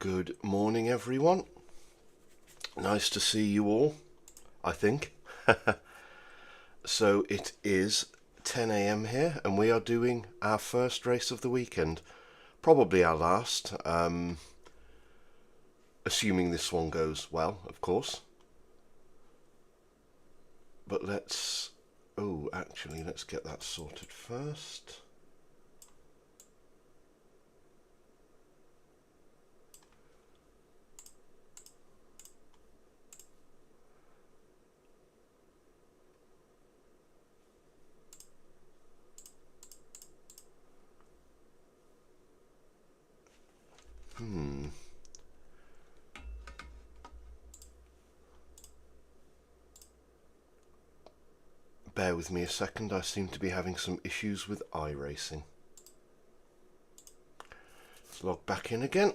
Good morning, everyone. Nice to see you all, I think. So it is 10 a.m. here, and we are doing our first race of the weekend. Probably our last, assuming this one goes well, of course. But let's get that sorted first. Bear with me a second, I seem to be having some issues with iRacing. Let's log back in again.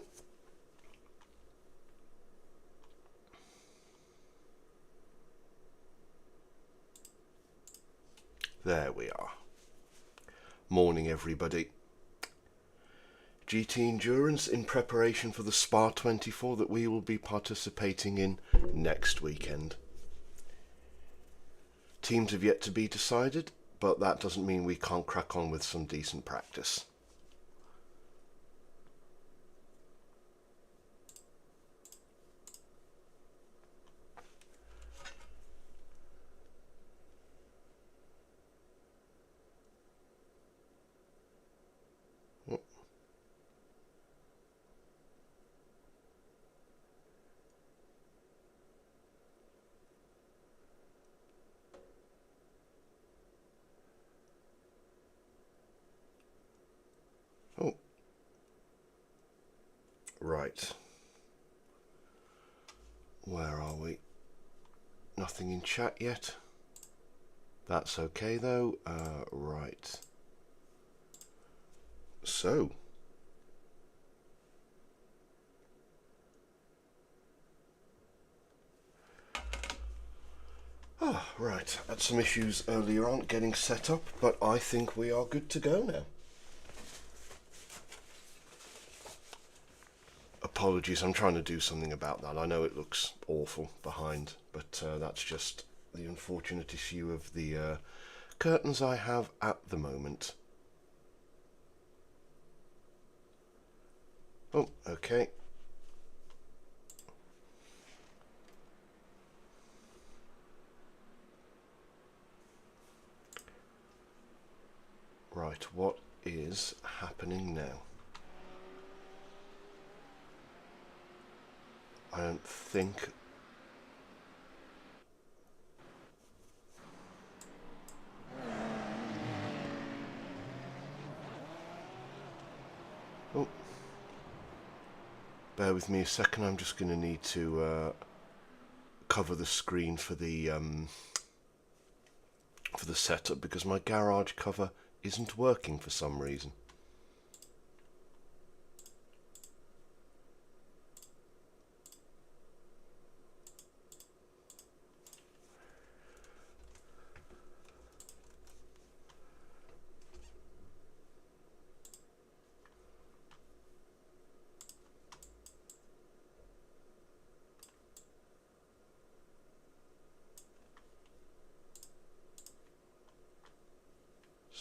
There we are. Morning, everybody. GT Endurance in preparation for the Spa 24 that we will be participating in next weekend. Teams have yet to be decided, but that doesn't mean we can't crack on with some decent practice. Oh, right. Where are we? Nothing in chat yet. That's okay though. Right. So. Right. Had some issues earlier on getting set up, but I think we are good to go now. Apologies, I'm trying to do something about that. I know it looks awful behind, but that's just the unfortunate issue of the curtains I have at the moment. Oh, okay. Right, what is happening now? I don't think... Oh. Bear with me a second, I'm just going to need to cover the screen for the setup because my garage cover isn't working for some reason.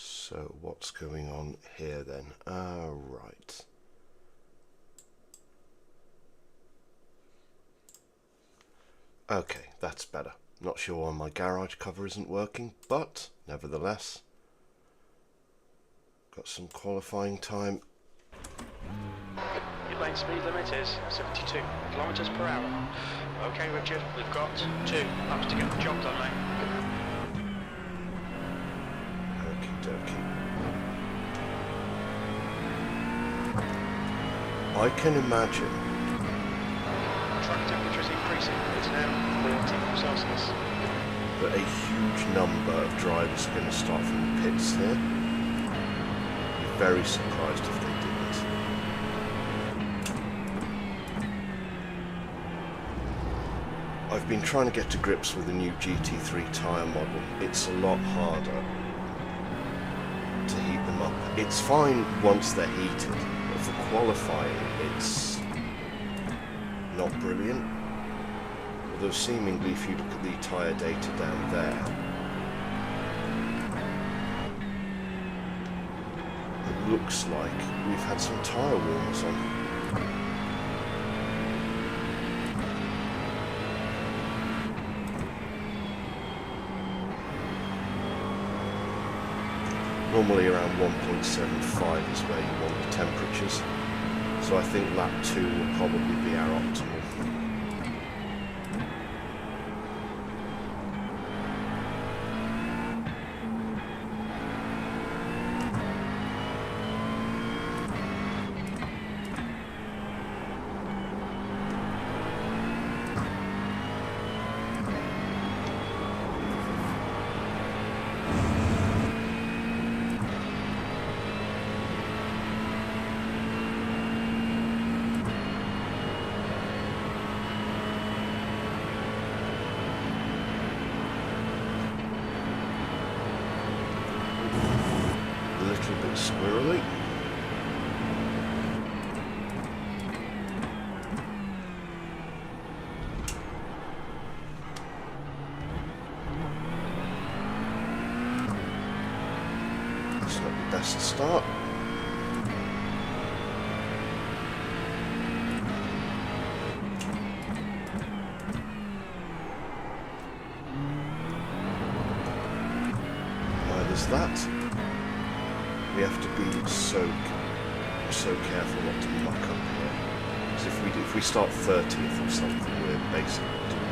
So what's going on here then? Right. Okay, that's better. Not sure why my garage cover isn't working, but nevertheless, got some qualifying time. Your lane speed limit is 72 kilometers per hour. Okay, Richard, we've got 2 laps to get the job done, mate. Okie dokie. I can imagine. Track temperature is increasing. It's now 40 Celsius. That a huge number of drivers are going to start from the pits here. I'm very surprised if they didn't. I've been trying to get to grips with the new GT3 tyre model. It's a lot harder to heat them up. It's fine once they're heated, but for qualifying it's not brilliant. Although seemingly if you look at the tyre data down there, it looks like we've had some tyre warmers on. Normally around 1.75 is where you want the temperatures, so I think that too will probably be our optimal. Squirrely. It's not the best start. There's that. We have to be so careful not to muck up here. Because if we start 30th or something, we're basically doomed.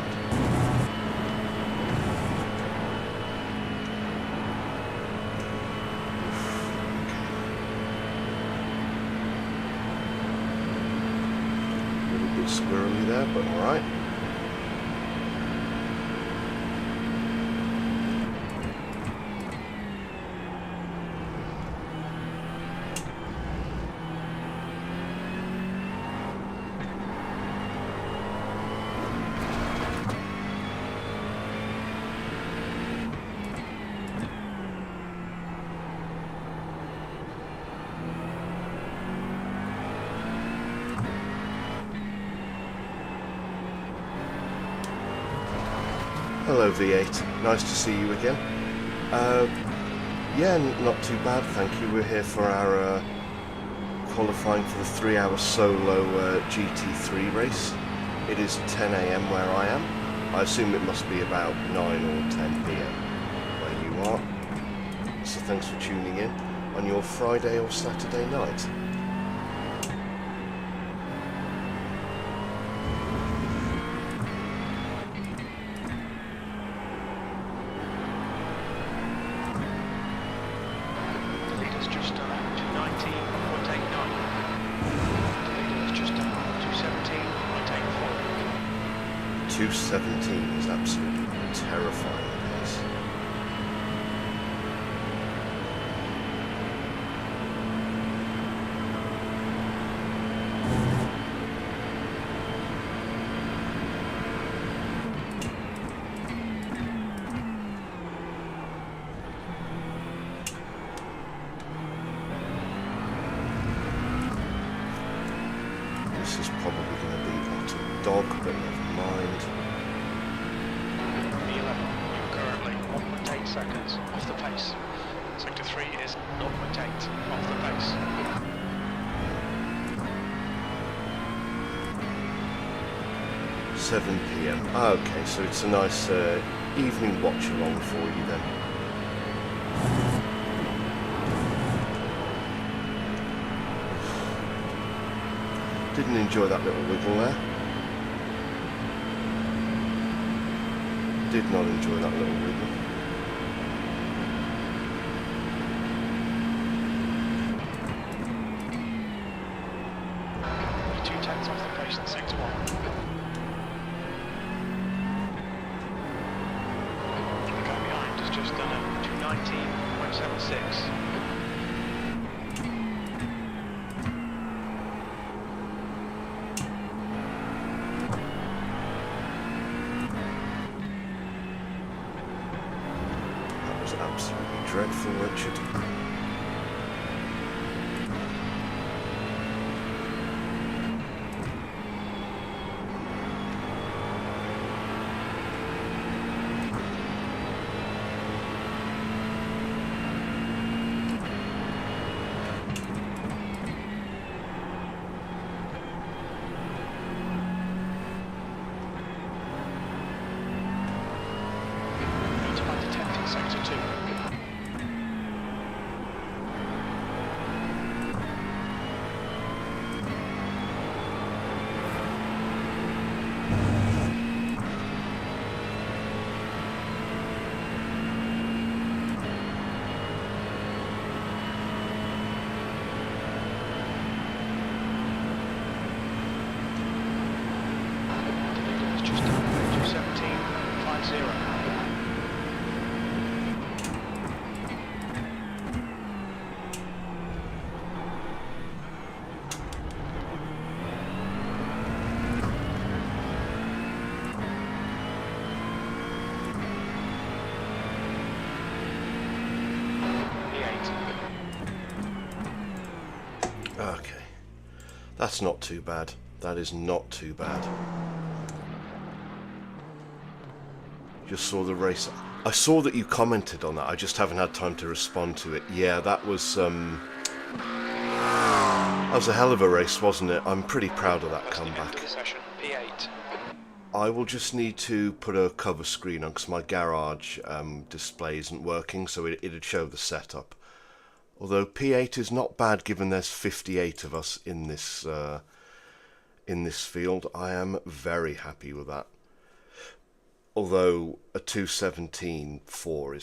A little bit squirrely there, but all right. Hello V8, nice to see you again. Yeah, not too bad, thank you. We're here for our qualifying for the 3-hour solo GT3 race. It is 10 AM where I am. I assume it must be about 9 or 10 PM where you are. So thanks for tuning in on your Friday or Saturday night. Just 217 is absolutely terrifying pace. This is probably going to be utter dog, but never mind. You're currently 1.8 seconds off the pace. Sector 3 is 0.8 off the pace. £7 PM. Okay, so it's a nice evening watch along for you then. Didn't enjoy that little wiggle there. Did not enjoy that little wiggle. You're 2/10 off the pace in sector 1. The guy behind has just done a 219.76. Absolutely dreadful, Richard. That's not too bad. That is not too bad. Just saw the race. I saw that you commented on that. I just haven't had time to respond to it. Yeah, that was a hell of a race, wasn't it? I'm pretty proud of that comeback. P8. I will just need to put a cover screen on because my garage display isn't working, so it'd show the setup. Although P8 is not bad given there's 58 of us in this field. I am very happy with that. Although a 2:17.4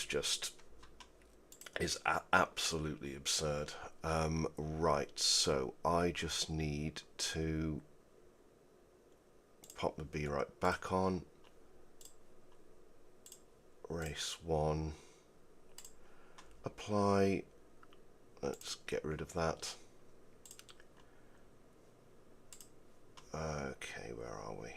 is absolutely absurd. Right, so I just need to pop the B right back on. Race 1. Apply. Let's get rid of that. Okay, where are we?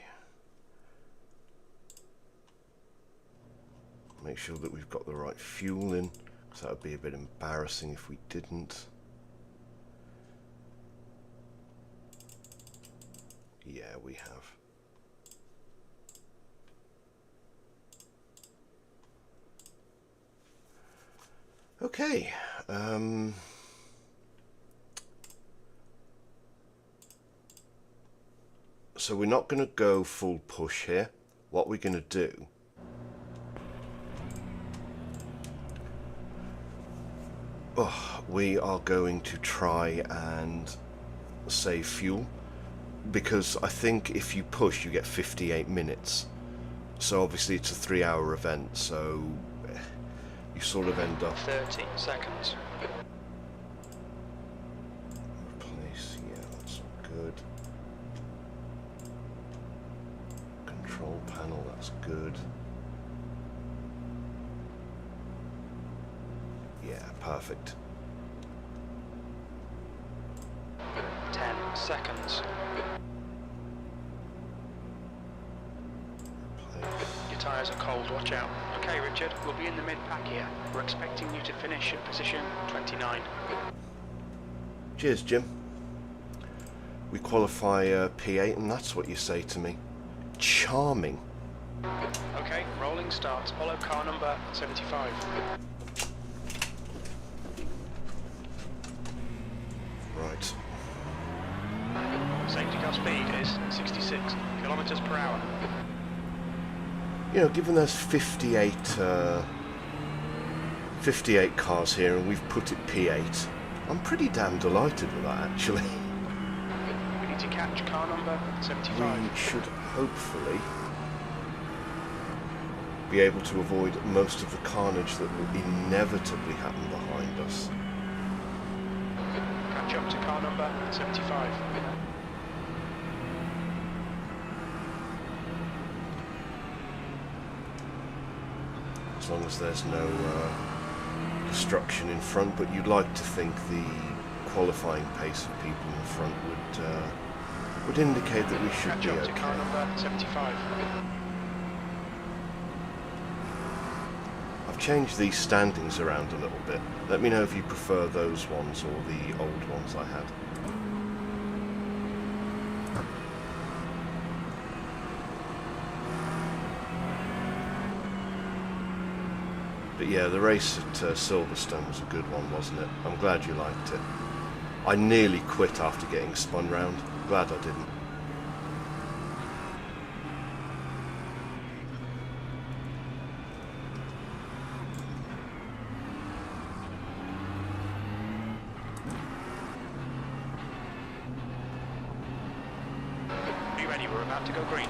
Make sure that we've got the right fuel in, because that would be a bit embarrassing if we didn't. Yeah, we have. Okay. So we're not going to go full push here. What we're going to do we are going to try and save fuel, because I think if you push you get 58 minutes, so obviously it's a 3-hour event, so you sort of end up 30 seconds. Replace, yeah, that's good. Control panel, that's good. Yeah, perfect. 10 seconds. Replace. Your tyres are cold, watch out. Okay, Richard, we'll be in the mid-pack here. We're expecting you to finish at position 29. Cheers, Jim. We qualify P8, and that's what you say to me. Charming. Okay, rolling starts. Follow car number 75. Right. Safety car speed is 66 kilometers per hour. You know, given there's 58 cars here and we've put it P8, I'm pretty damn delighted with that, actually. We need to catch car number 75. We should hopefully be able to avoid most of the carnage that will inevitably happen behind us. Catch up to car number 75. As long as there's no destruction in front, but you'd like to think the qualifying pace of people in front would indicate that we should Catch be up to car okay. number 75. I've changed these standings around a little bit. Let me know if you prefer those ones or the old ones I had. But yeah, the race at Silverstone was a good one, wasn't it? I'm glad you liked it. I nearly quit after getting spun round. Glad I didn't. Be ready, we're about to go green.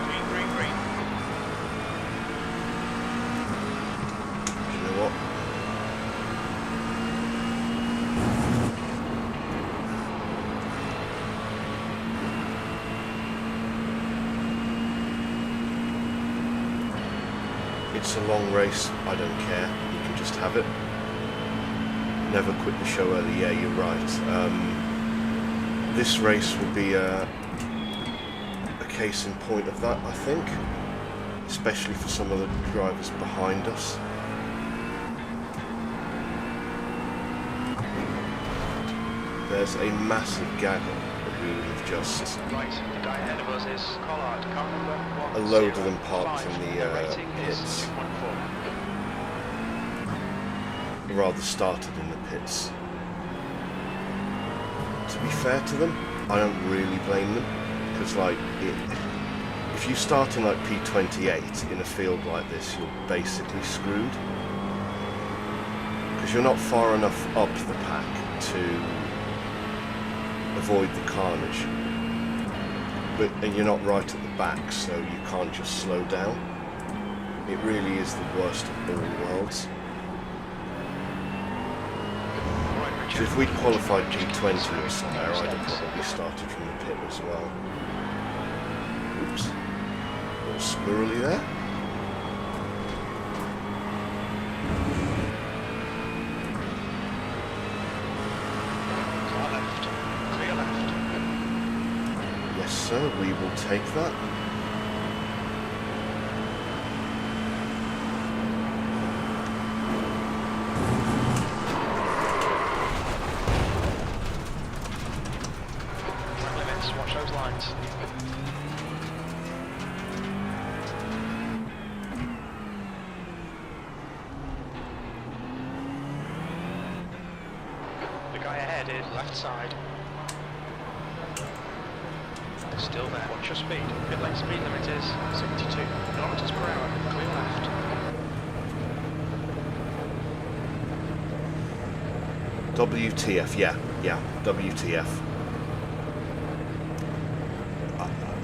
Green, green, green. You know what? It's a long race, I don't care. You can just have it. Never quit the show early. Yeah, you're right. This race will be a case in point of that, I think, especially for some of the drivers behind us. There's a massive gaggle who have just Right, the guy ahead of us is Collard. Car number a load of them parked in the rating is pits. 2.4. Rather started in the pits. To be fair to them, I don't really blame them, because like if you start in like P28 in a field like this, you're basically screwed, because you're not far enough up the pack to avoid the carnage, and you're not right at the back, so you can't just slow down. It really is the worst of all worlds. So if we'd qualified G20 or somewhere, I'd have probably started from the pit as well. Oops. A little squirrely there. Car left. Clear left. Yes, sir, we will take that. Watch those lines. The guy ahead is left side. Still there. Watch your speed. Pit lane speed limit is 72 kilometers per hour. Clear left. WTF, yeah, WTF.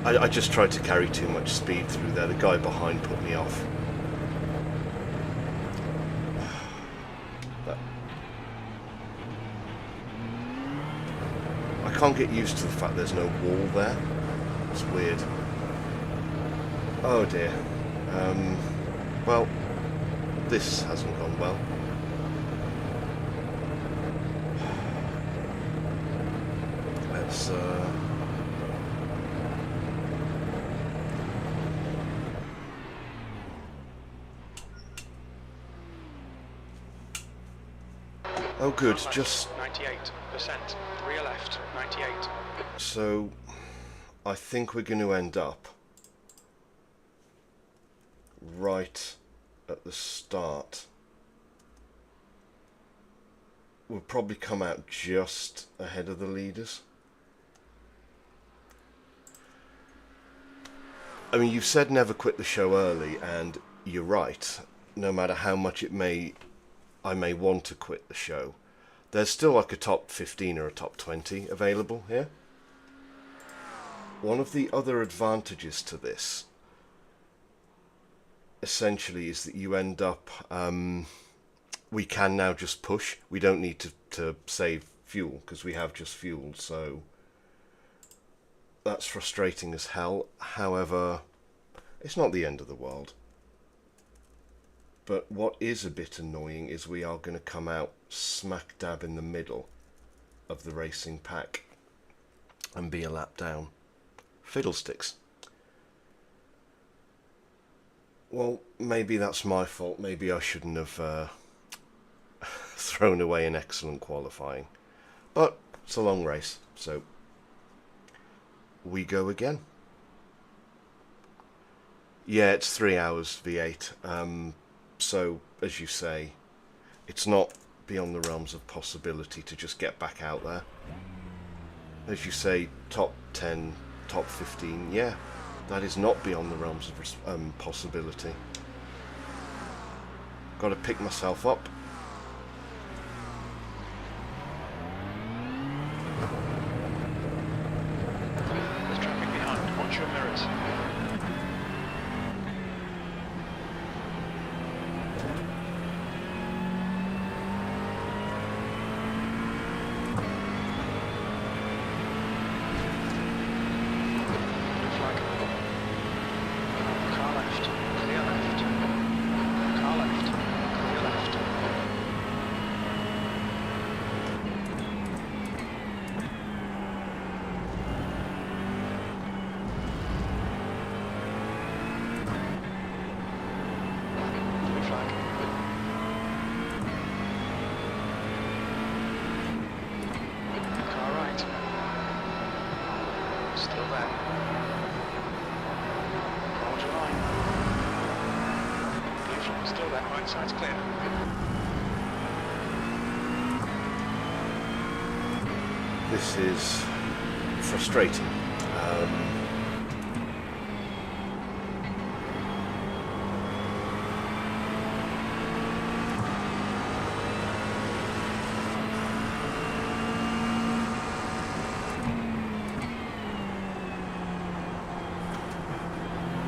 I just tried to carry too much speed through there. The guy behind put me off. But I can't get used to the fact there's no wall there. It's weird. Oh dear. Well, this hasn't gone well. Let's oh good, just 98%. Rear left, 98. so I think we're going to end up right at the start. We'll probably come out just ahead of the leaders. I mean, you've said never quit the show early, and you're right. No matter how much I may want to quit the show, there's still like a top 15 or a top 20 available here. One of the other advantages to this essentially is that you end up we can now just push. We don't need to save fuel because we have just fuel, so that's frustrating as hell. However, it's not the end of the world. But what is a bit annoying is we are going to come out smack dab in the middle of the racing pack and be a lap down. Fiddlesticks. Well, maybe that's my fault. Maybe I shouldn't have thrown away an excellent qualifying. But it's a long race, so we go again. Yeah, it's 3 hours V8. So, as you say, it's not beyond the realms of possibility to just get back out there. As you say, top 10, top 15, yeah, that is not beyond the realms of possibility. Got to pick myself up. There's traffic behind. Watch your mirrors. there, right side's clear. This is frustrating.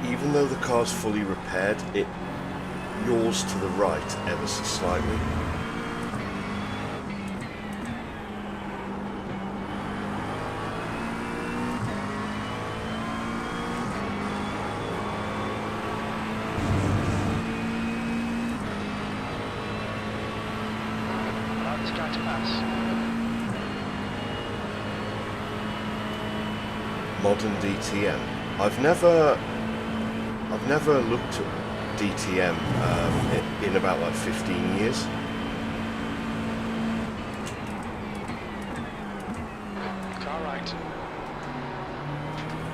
Even though the car's fully repaired, it yaws to the right ever so slightly. Allow this guy to pass. Modern DTM. I've never looked at DTM in about like 15 years. Car right.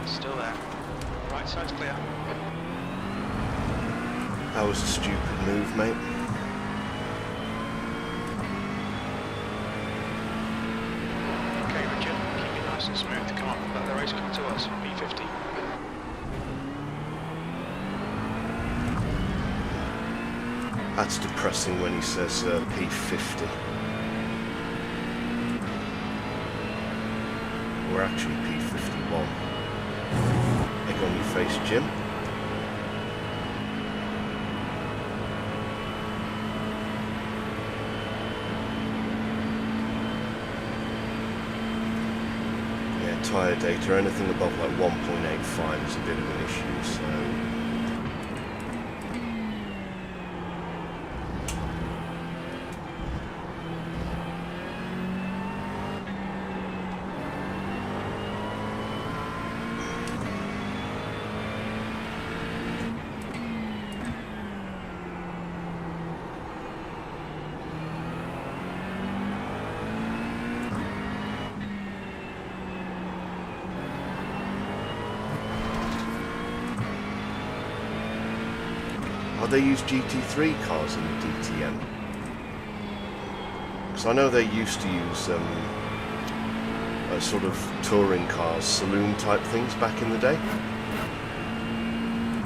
Still there. Right side's clear. That was a stupid move, mate. Okay, Richard, keep it nice and smooth. Come on, let the race come to us. P50. That's depressing when he says P50. We're actually P51. Egg on your face, Jim. Yeah, tyre data, anything above like 1.85 is a bit of an issue, so... They use GT3 cars in the DTM? Because I know they used to use sort of touring cars, saloon type things back in the day.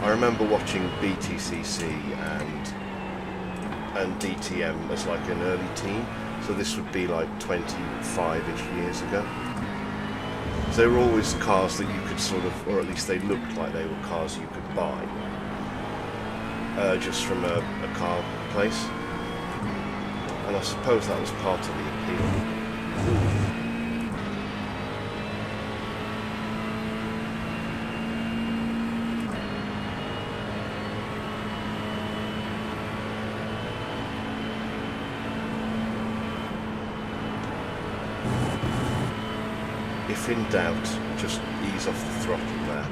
I remember watching BTCC and DTM as like an early teen, so this would be like 25-ish years ago. So they were always cars that you could sort of, or at least they looked like they were cars you could buy. Just from a car place, and I suppose that was part of the appeal. If in doubt, just ease off the throttle there.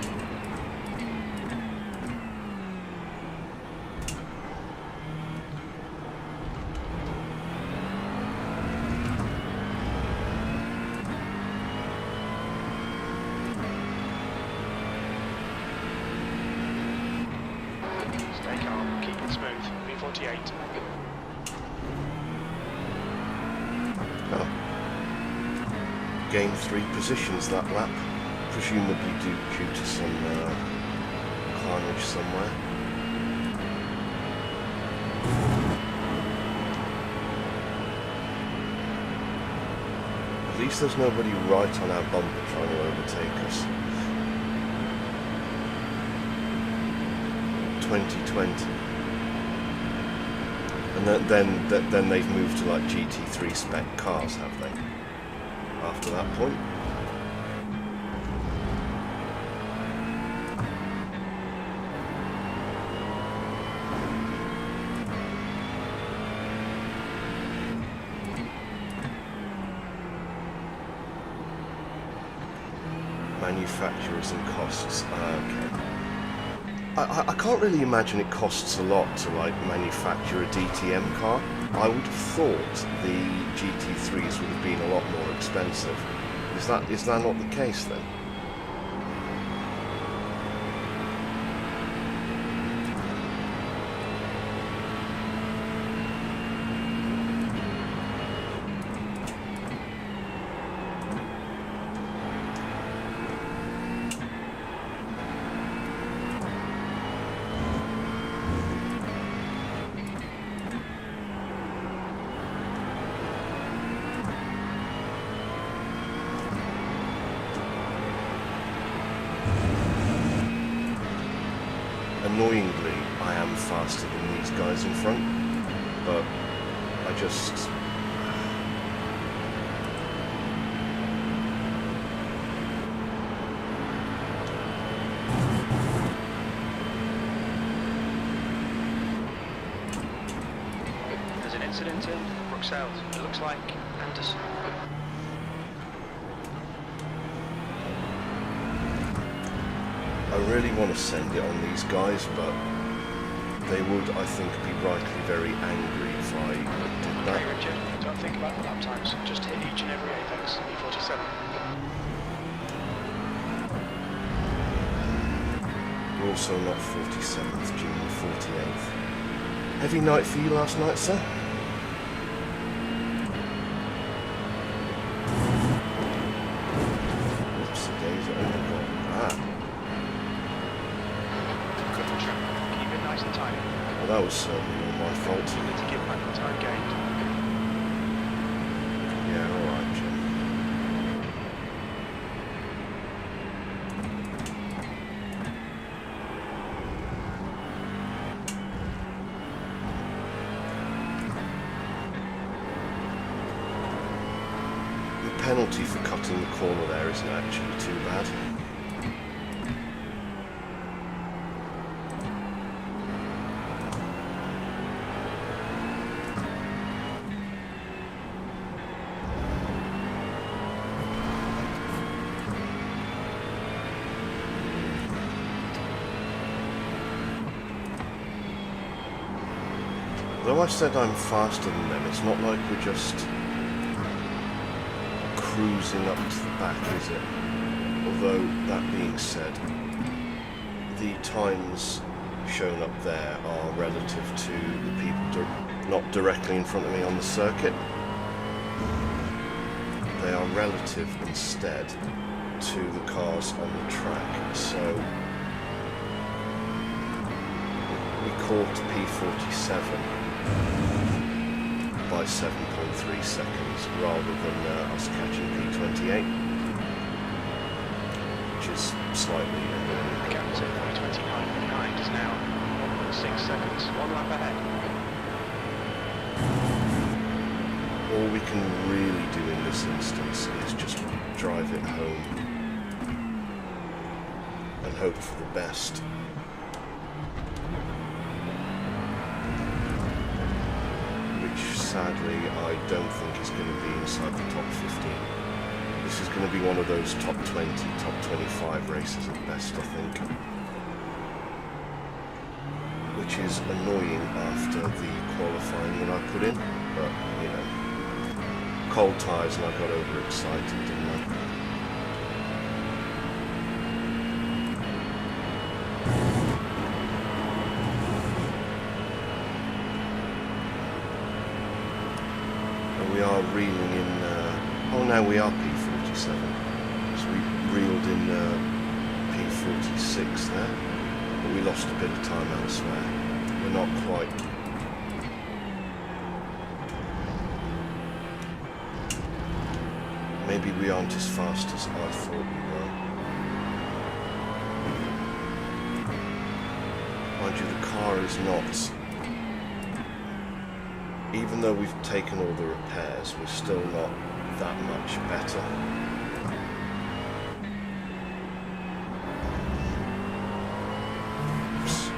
Gained 3 positions that lap, presumably due to some carnage somewhere. At least there's nobody right on our bumper trying to overtake us. 2020. And then they've moved to like GT3 spec cars, have they? After that point. Manufacturers and costs. Okay. I can't really imagine it costs a lot to like manufacture a DTM car. I would have thought the GT3s would have been a lot more expensive. Is that not the case then? Annoyingly, I am faster than these guys in front, but I just... There's an incident in Bruxelles. It looks like Anderson. I really want to send it on these guys, but they would, I think, be rightly very angry if I did that. Okay, Richard, don't think about the lap times. Just hit each and every apex. E47. We're also not 47th, June 48th. Heavy night for you last night, sir? Oops, the days are only gone. Keep it nice and tight. Well, that was certainly all my fault. You need to give back the time gained. Yeah, alright, Jim. The penalty for cutting the corner there isn't actually too bad. Though I said I'm faster than them, it's not like we're just cruising up to the back, is it? Although, that being said, the times shown up there are relative to the people not directly in front of me on the circuit. They are relative instead to the cars on the track, so we caught P47 by 7.3 seconds rather than us catching P28, which is slightly annoying. The gap to P29.9 is now 1.6 seconds. One lap ahead. All we can really do in this instance is just drive it home and hope for the best. Sadly, I don't think it's going to be inside the top 15. This is going to be one of those top 20, top 25 races at best, I think. Which is annoying after the qualifying that I put in, but, you know, cold tyres and I got overexcited, didn't I? We are reeling in, oh no, we are P47, so we reeled in P46 there, but we lost a bit of time elsewhere. We're not quite, maybe we aren't as fast as I thought we were. Mind you, the car is not, even though we've taken all the repairs, we're still not that much better. Oops.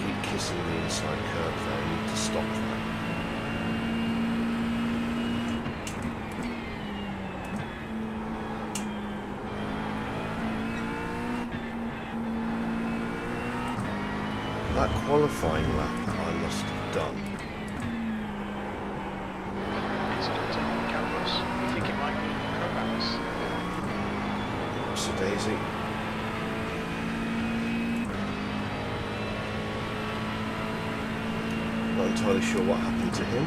Keep kissing the inside curb there, I need to stop that. That qualifying lap I must have done. Incident in campus. We think it might be Kovacs. So Daisy. Not entirely sure what happened to him.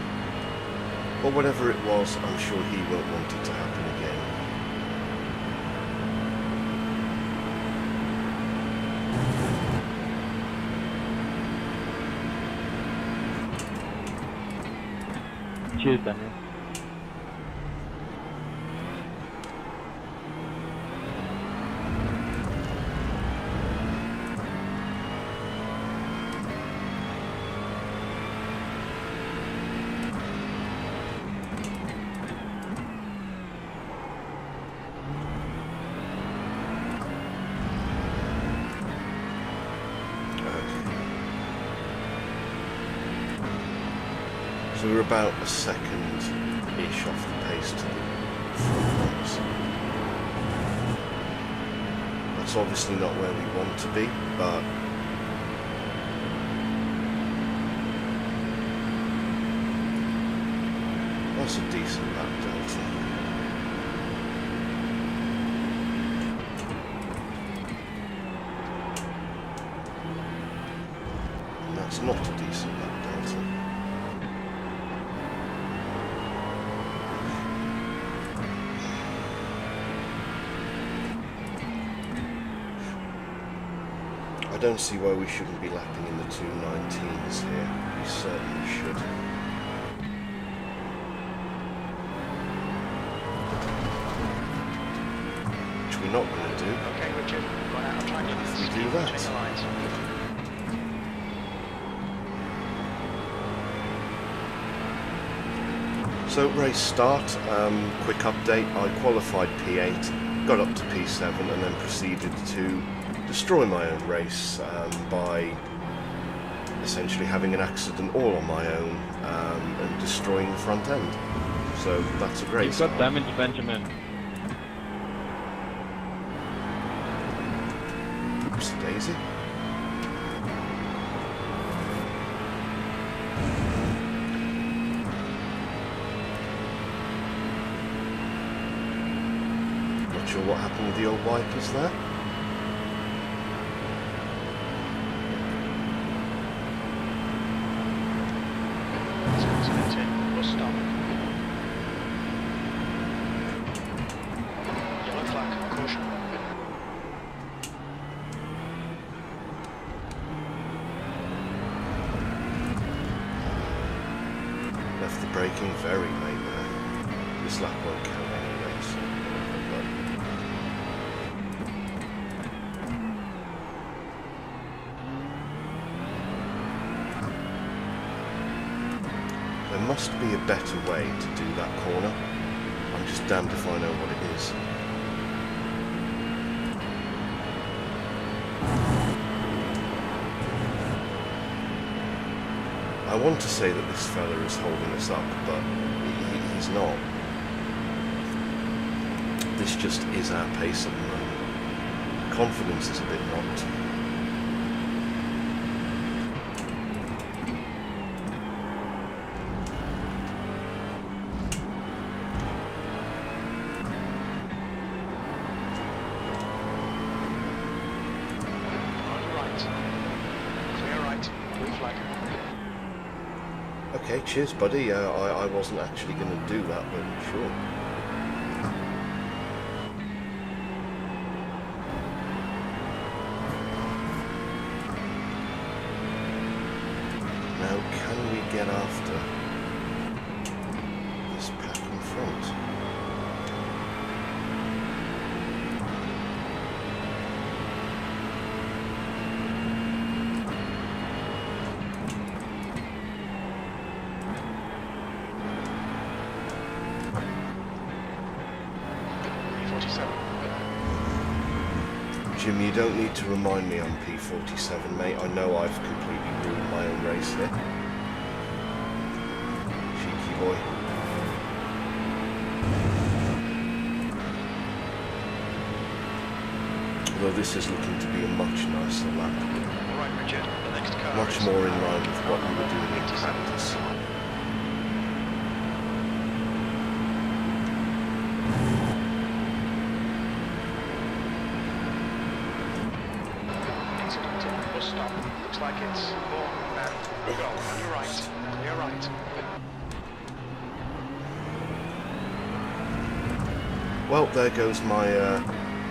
But whatever it was, I'm sure he won't want it to happen again. Cheers, Daniel. So we're about a second-ish off the pace to the front runners. That's obviously not where we want to be, but that's a decent lap delta. And that's not a decent lap delta. I don't see why we shouldn't be lapping in the 219s here. We certainly should. Which we're not going to do. Okay, Richard. Right out of track limits. If we do that. Between the lines. So race start, quick update. I qualified P8, got up to P7 and then proceeded to destroy my own race by essentially having an accident all on my own and destroying the front end. So that's a great You've start. got damage, Benjamin. Oops, Daisy. Not sure what happened with the old wipers there. Bus stop. Yellow flag, caution. Left the braking very late there. This lap won't count anyway, so there must be a better way to do that corner. I'm just damned if I know what it is. I want to say that this fella is holding us up, but he's not. This just is our pace at the moment. Confidence is a bit knocked. Okay, cheers buddy, I wasn't actually going to do that, but sure. Now, can we get after this pack in front? Jim, you don't need to remind me I'm P47, mate. I know I've completely ruined my own race here. Cheeky boy. Although this is looking to be a much nicer lap. Alright, Richard, the next car Much is more in line with what we were doing in practice. Stop. Looks like it's more and go. On your right. Clear right. Well, there goes my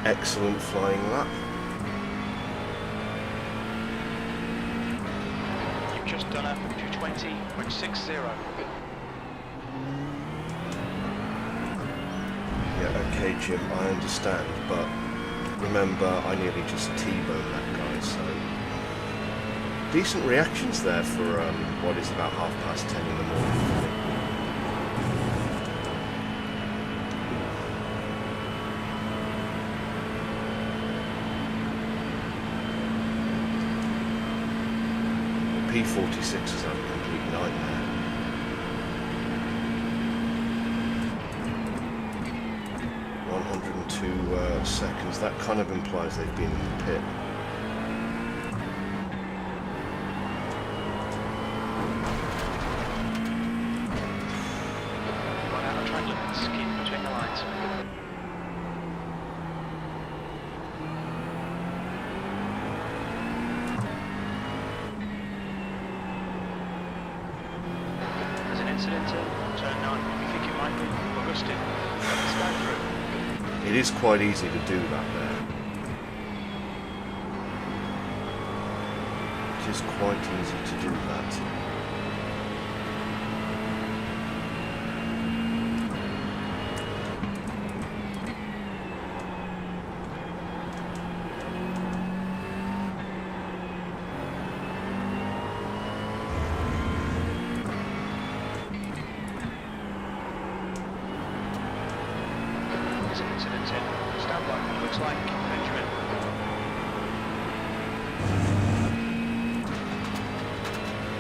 excellent flying lap. You've just done a 220.60. okay, Jim, I understand, but remember, I nearly just T-boned that guy, so... Decent reactions there for what is about 10:30 in the morning for me. P46 are a complete nightmare. Seconds. That kind of implies they've been in the pit. Run out of track limits. Keep between the lines. There's an incident in turn 9. You think it might be Augustine? Let's go through. It is quite easy to do that there. It is quite easy to do that. Looks like Benjamin.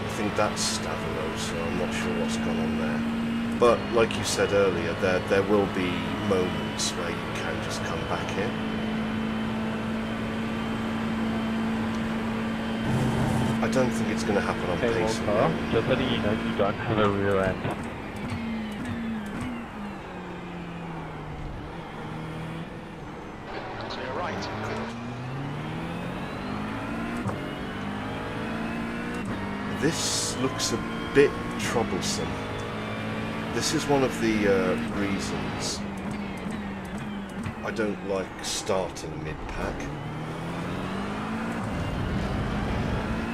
I think that's Stavro, so I'm not sure what's gone on there. But like you said earlier, there will be moments where you can just come back in. I don't think it's going to happen on pace. Just letting you know you don't have a rear end. This looks a bit troublesome. This is one of the reasons I don't like starting mid-pack.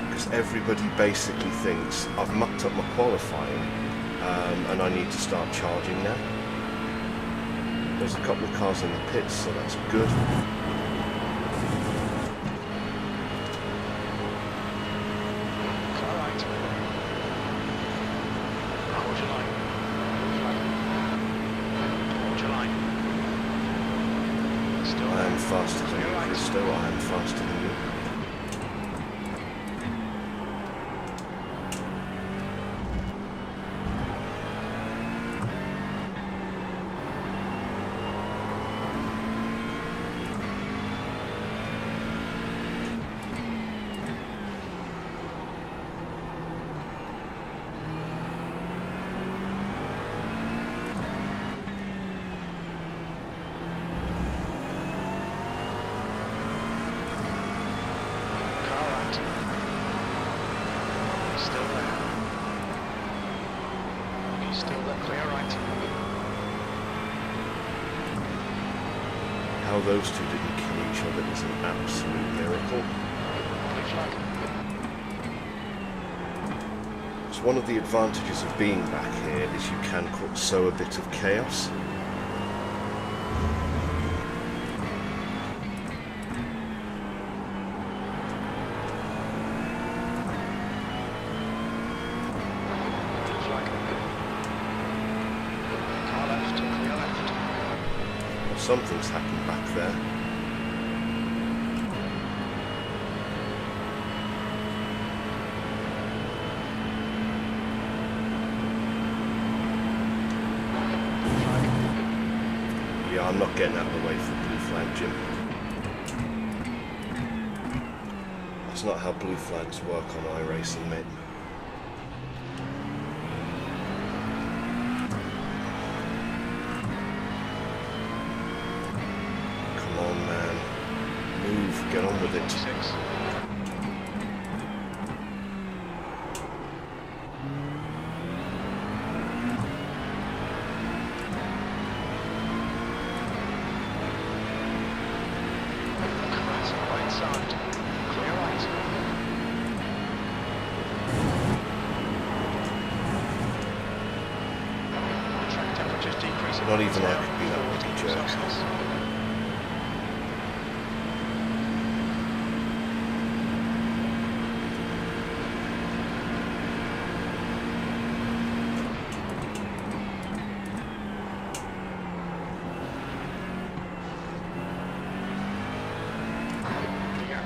Because everybody basically thinks I've mucked up my qualifying and I need to start charging now. There's a couple of cars in the pits, so that's good. Faster than you, Christo. I am faster than you. How those two didn't kill each other is an absolute miracle. So one of the advantages of being back here is you can sow a bit of chaos. Something's happened back there. Yeah, I'm not getting out of the way for blue flag, Jim. That's not how blue flags work on iRacing, mate. Get on with it. 6. Right side. Clear right. Track temperature's decreasing. Not even I could be that bloody jerk.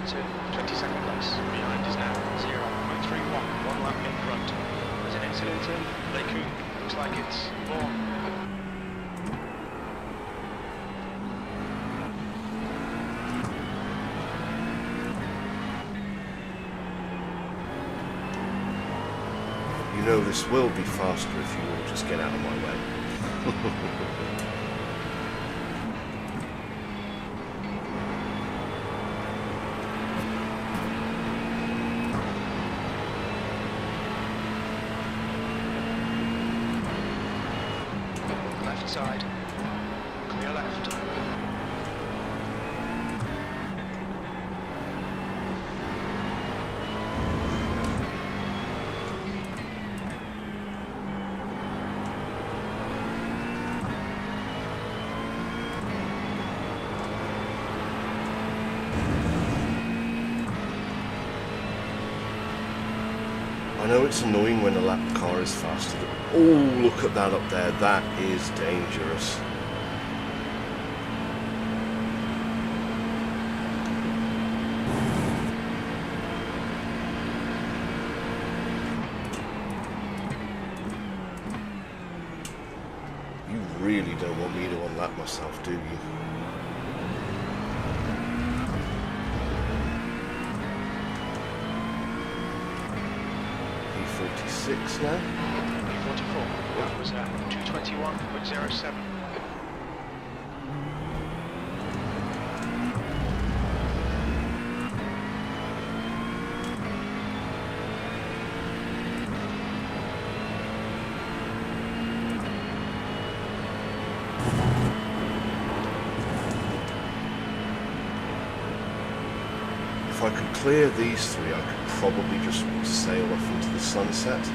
To 22nd place. Behind is now 0.31. One lap in front. There's an incident in Lake. Looks like it's Vaughan. You know this will be faster if you all just get out of my way. Left side. Clear left. I know it's annoying when a lap car is faster. Oh, look at that up there. That is dangerous. You really don't want me to unlap myself, do you? P46 now. P44. That was 221.07. If I could clear these three, I could probably just sail off into the sunset.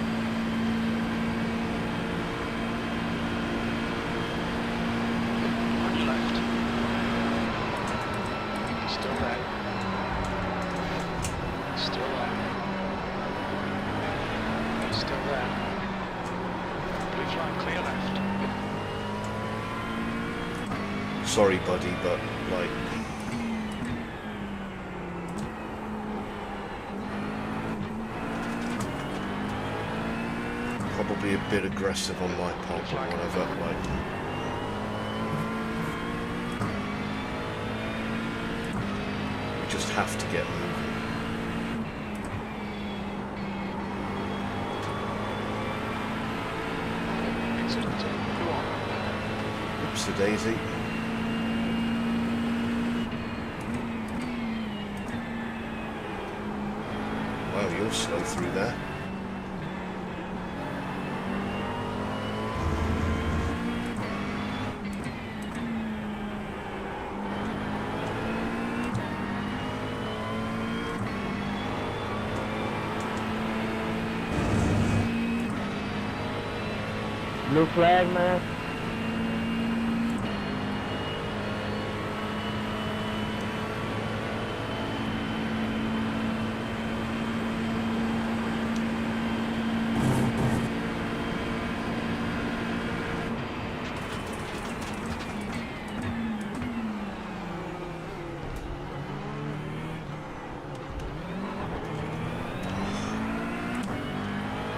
On your left. Still there. Still there. He's still there. Blue flag, clear left. Sorry, buddy, but, like... probably a bit aggressive on my part, but whatever, like... we just have to get moving. Incident. Go on. Oopsie-daisy. Wow, you're slow through there. Blue flag, man.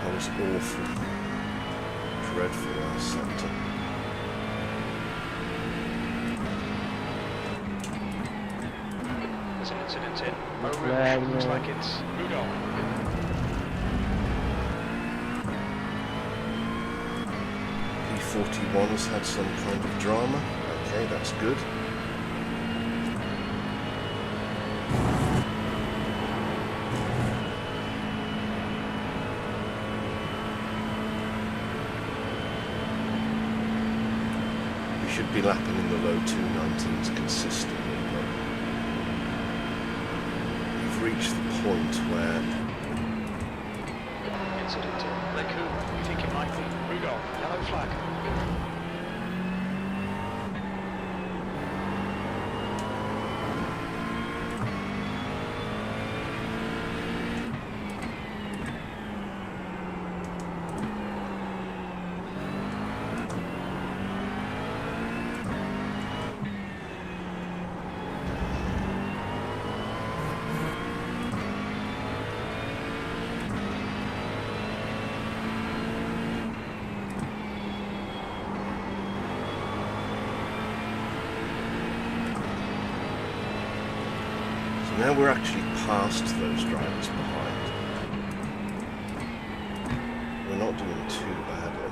That was awful. Dreadful last sector. There's an incident in Flag, Looks man. like it's Rudolph. P41 has had some kind of drama. Okay, that's good. We should be lapping in the low 219s consistently, but we've reached the point where Incident in Lake. You think it might be Rudolph. Yellow flag. Now we're actually past those drivers behind. We're not doing too badly.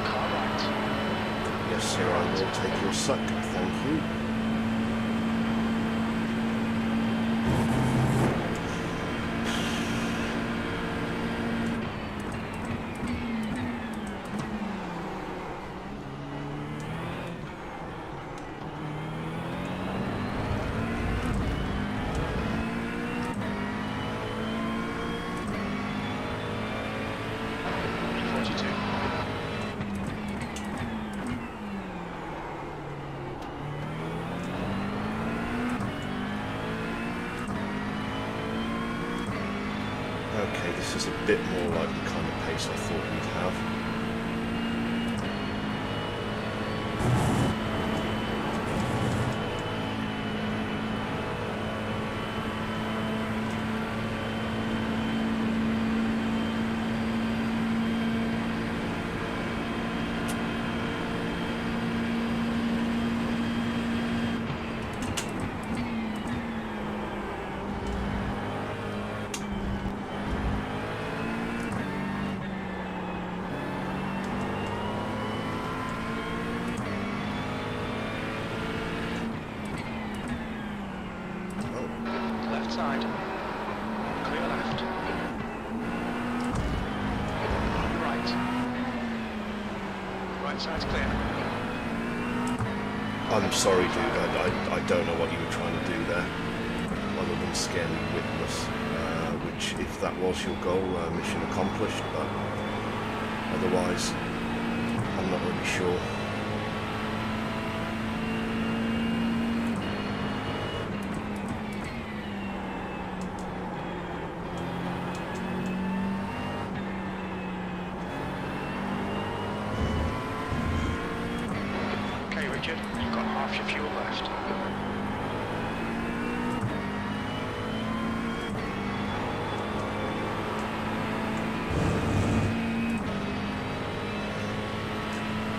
Car right. Yes, sir, I will take your suck. Thank you. B42. Okay, this is a bit more like the kind of pace I thought we'd have. Left side. Clear left. On your right. Right side's clear. I'm sorry, dude, I don't know what you were trying to do there, other than scare me witless, which, if that was your goal, mission accomplished, but otherwise, I'm not really sure. Okay, Richard, you've got half your fuel left.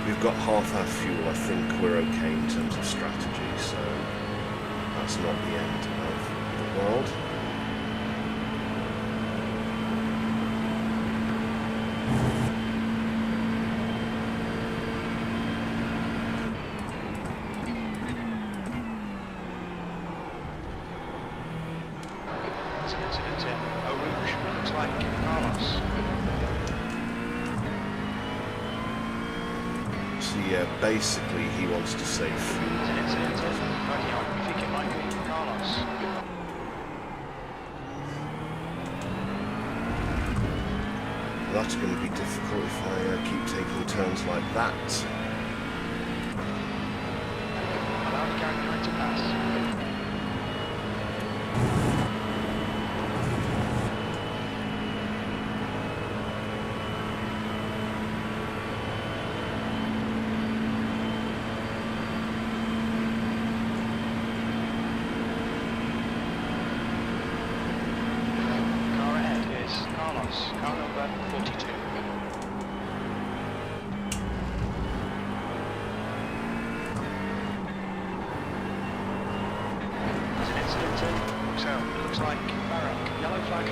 We've got half our fuel. I think we're okay in terms of strategy, so that's not the end of the world. There's an incident in Eau Rouge. Looks like Carlos. So yeah, basically he wants to save fuel. There's an incident in Bernion. You think it might be Carlos? That's going to be difficult if I keep taking turns like that. Allow the car behind to pass. Car ahead is Carlos, car number 42. There's an incident in, so it looks like Barak, yellow flag.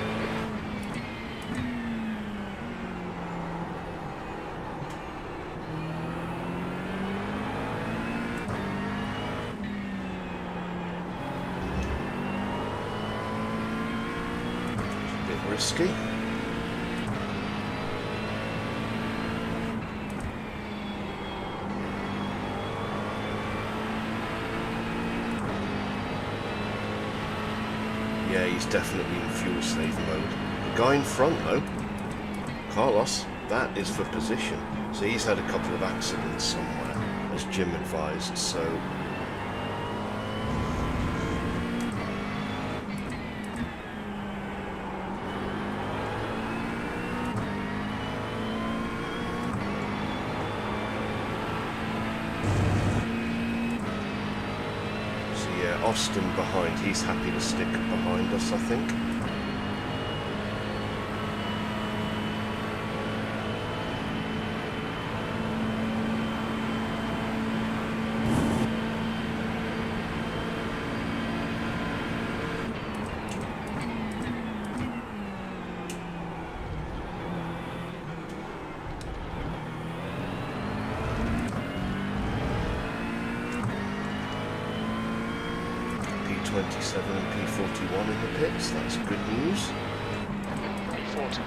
Bit risky. Yeah, he's definitely in fuel save mode. The guy in front though, Carlos, that is for position. So he's had a couple of accidents somewhere, as Jim advised, so Austin behind. He's happy to stick behind us, I think. P27 and P41 in the pits, that's good news. P40.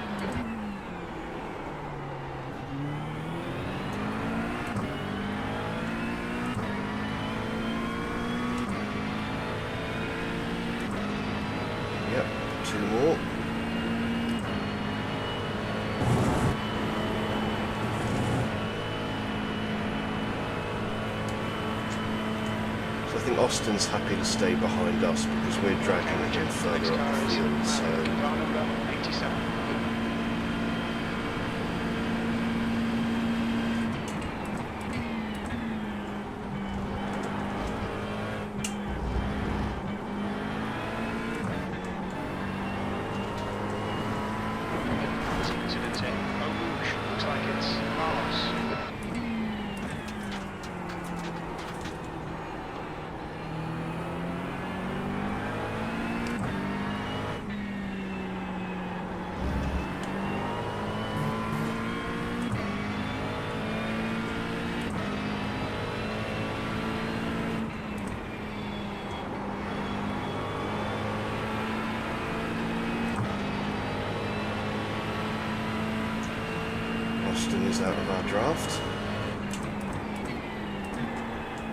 Yep, 2 more. So I think Austin's happy to stay behind us because we're dragging him further up the field, so... Car number 87. There's an incident in Eau Rouge. Looks like it's Carlos. Austin is out of our draft.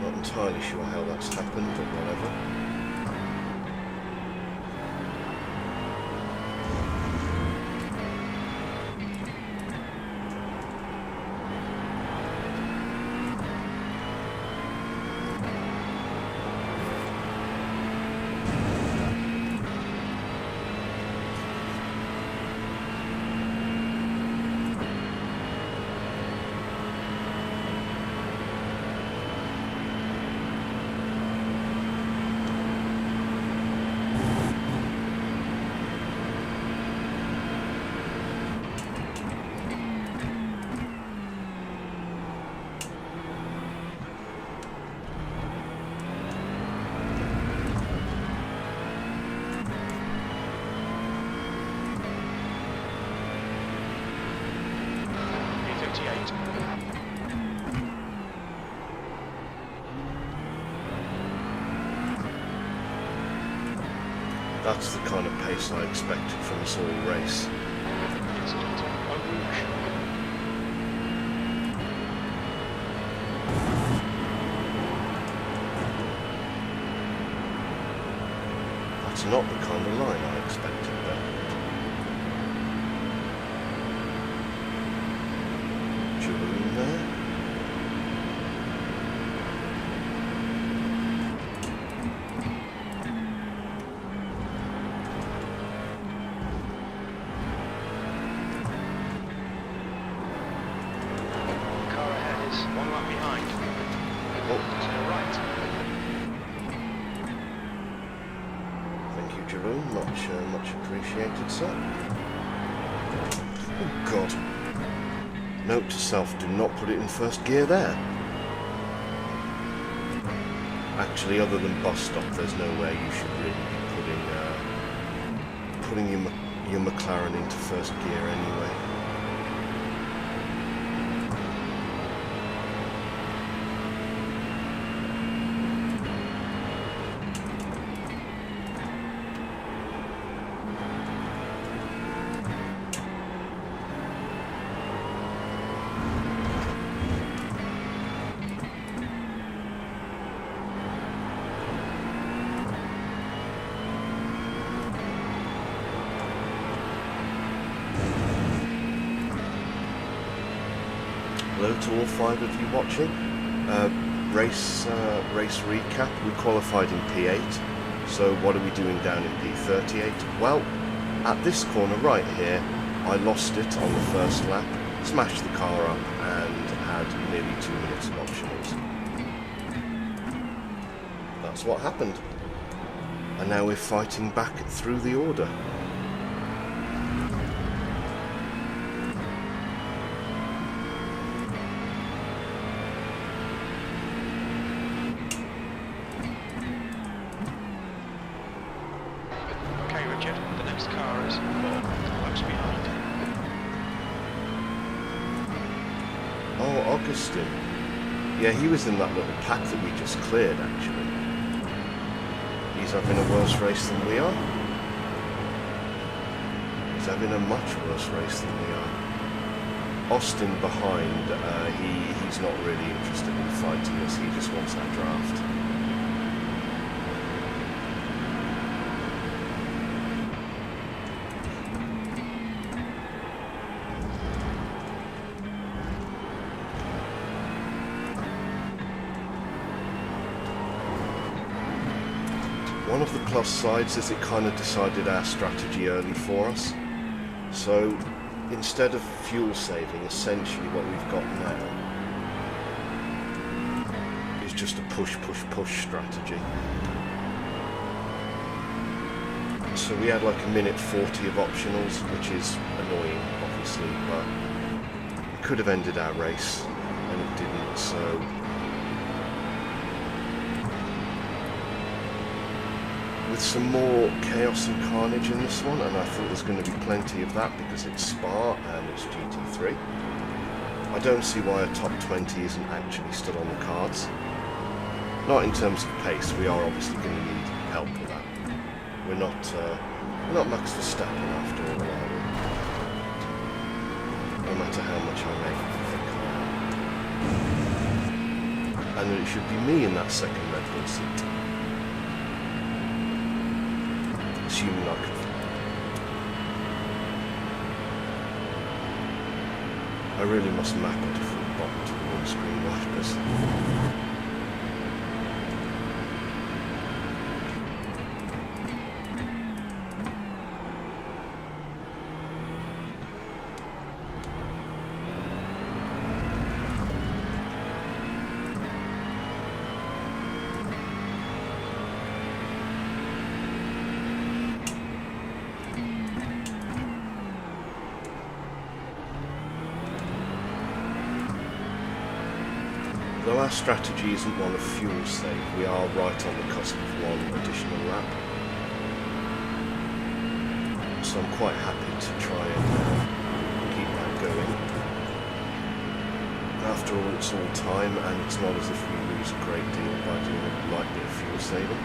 Not entirely sure how that's happened, but whatever. P38. That's the kind of pace I expected from us all race. Incident in Eau Rouge. That's not the kind of line I expected there. Julian there. Car ahead is 1 lap behind. Oh, To the right. thank you, Jerome. Much appreciated, sir. Oh, God. Note to self, do not put it in first gear there. Actually, other than bus stop, there's nowhere you should really be putting your Mclaren into first gear anyway. Hello to all 5 of you watching. Race recap. We qualified in P8. So what are we doing down in P38? Well, at this corner right here, I lost it on the first lap, smashed the car up, and had nearly 2 minutes of optionals. That's what happened. And now we're fighting back through the order. Okay, Richard, the next car is 4 laps behind. Oh, Augustine. Yeah, he was in that little pack that we just cleared, actually. He's having a worse race than we are. He's having a much worse race than we are. Austin behind, he's not really interested in fighting us, he just wants that draft. One of the plus sides is it kind of decided our strategy early for us. So instead of fuel saving, essentially what we've got now is just a push strategy. So we had like 1:40 of optionals, which is annoying obviously, but we could have ended our race and it didn't, so with some more chaos and carnage in this one, and I thought there's going to be plenty of that because it's Spa and it's GT3. I don't see why a top 20 isn't actually still on the cards. Not in terms of pace, we are obviously going to need help with that. We're not Max Verstappen after all, are we? No matter how much I may think I am. And it should be me in that second Red Bull seat. Assuming I can. I really must map a different button to the windscreen wipers. Though our strategy isn't one of fuel save, we are right on the cusp of one additional lap. So I'm quite happy to try and keep that going. After all, it's all time, and it's not as if we lose a great deal by doing a light bit of fuel saving.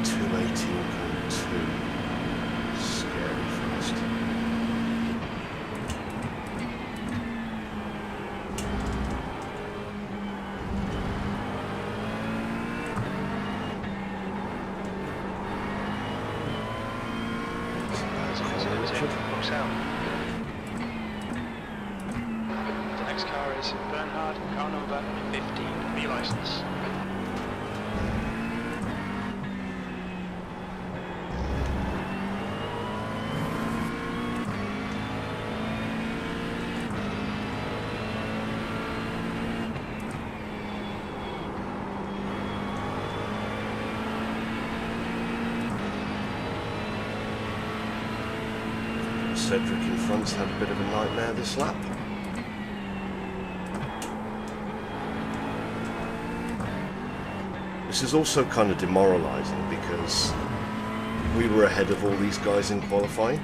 218.2. Scary fast. Looks out. The next car is Bernhard, car number 15, B license. Cedric in front's had a bit of a nightmare this lap. This is also kind of demoralising because we were ahead of all these guys in qualifying.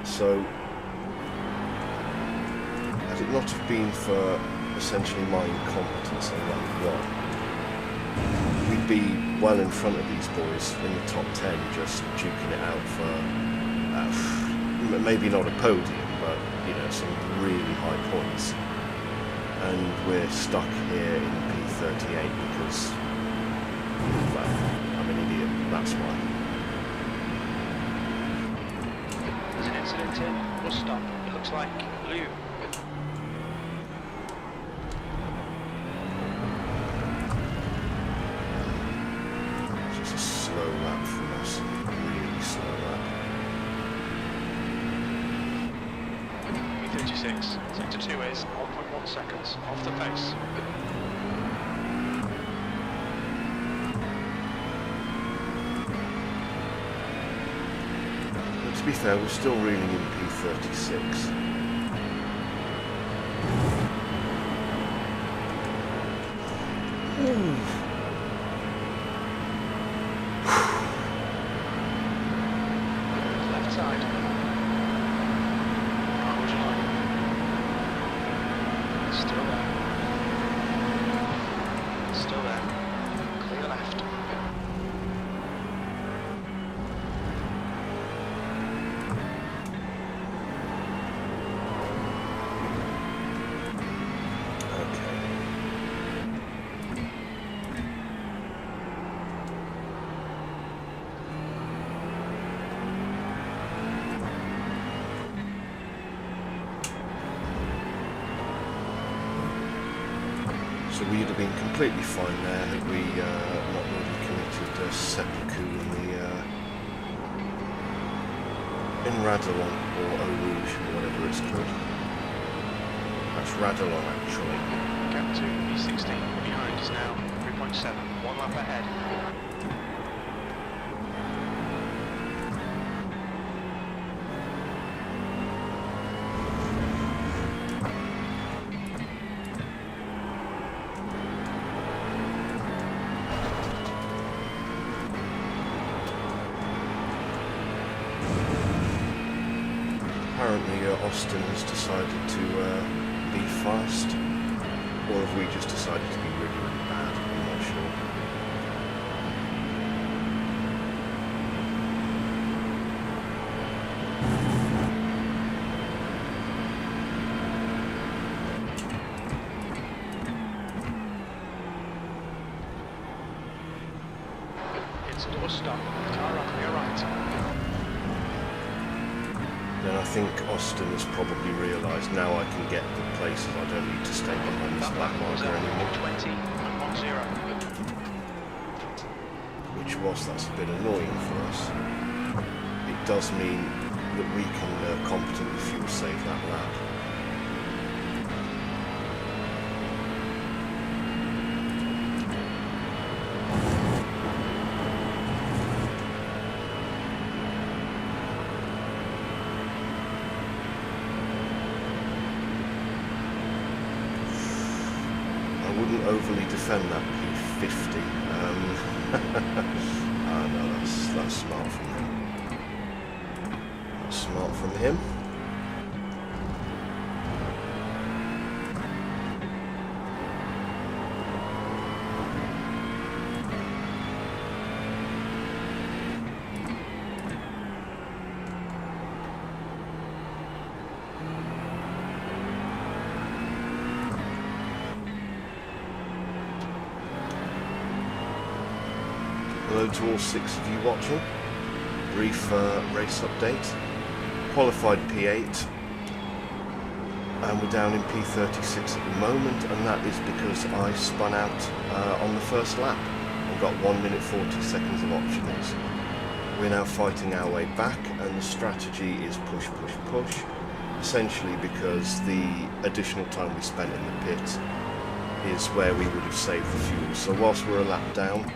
So, had it not have been for essentially my incompetence on lap 1, we'd be well in front of these boys in the top 10, just duking it out for maybe not a podium, but you know, some really high points. And we're stuck here in P38 because, well, I'm an idiot, that's why. There's an incident here, we'll stop. It looks like Lou. It's just a slow lap from us, really slow lap. 36, sector 2 is 1.1 seconds off the pace. To be fair, we're still reeling in P36. Left side. How would you like? Still there. Still there. Clear left. So we'd have been completely fine there had we not really committed seppuku in Radalon, or Eau Rouge, or whatever it's called. That's Radalon, actually. Gap to B16 behind is now 3.7, 1 lap ahead. Apparently Austin has decided to be fast, or have we just decided to be really, really bad? I'm not sure. It's a double stop. Car up your right. Then I think Austin has probably realised now I can get the places. I don't need to stay behind this black marker anymore. 20.10. Which that's a bit annoying for us. It does mean that we can competently fuel save that lap. I wouldn't overly defend that P50. No, that's smart from him. That's smart from him. Hello to all 6 of you watching. Brief race update. Qualified P8, and we're down in P36 at the moment, and that is because I spun out on the first lap and got 1 minute 40 seconds of optionals. We're now fighting our way back, and the strategy is push, push, push, essentially because the additional time we spent in the pit is where we would have saved the fuel. So whilst we're a lap down,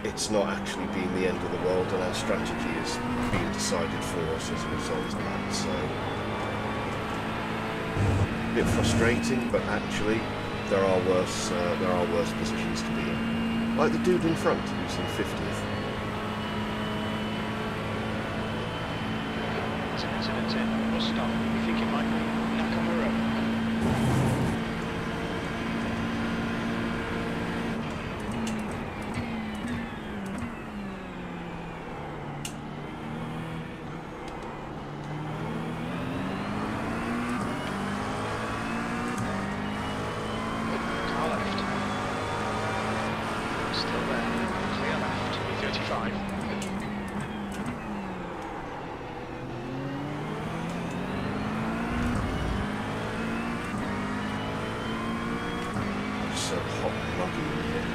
it's not actually been the end of the world, and our strategy is being decided for us as a result of that. So, a bit frustrating, but actually there are worse positions to be in. Like the dude in front who's in 50th. It's an incident in. We'll stop. We think it might be Nakamura. So hot and muggy in here.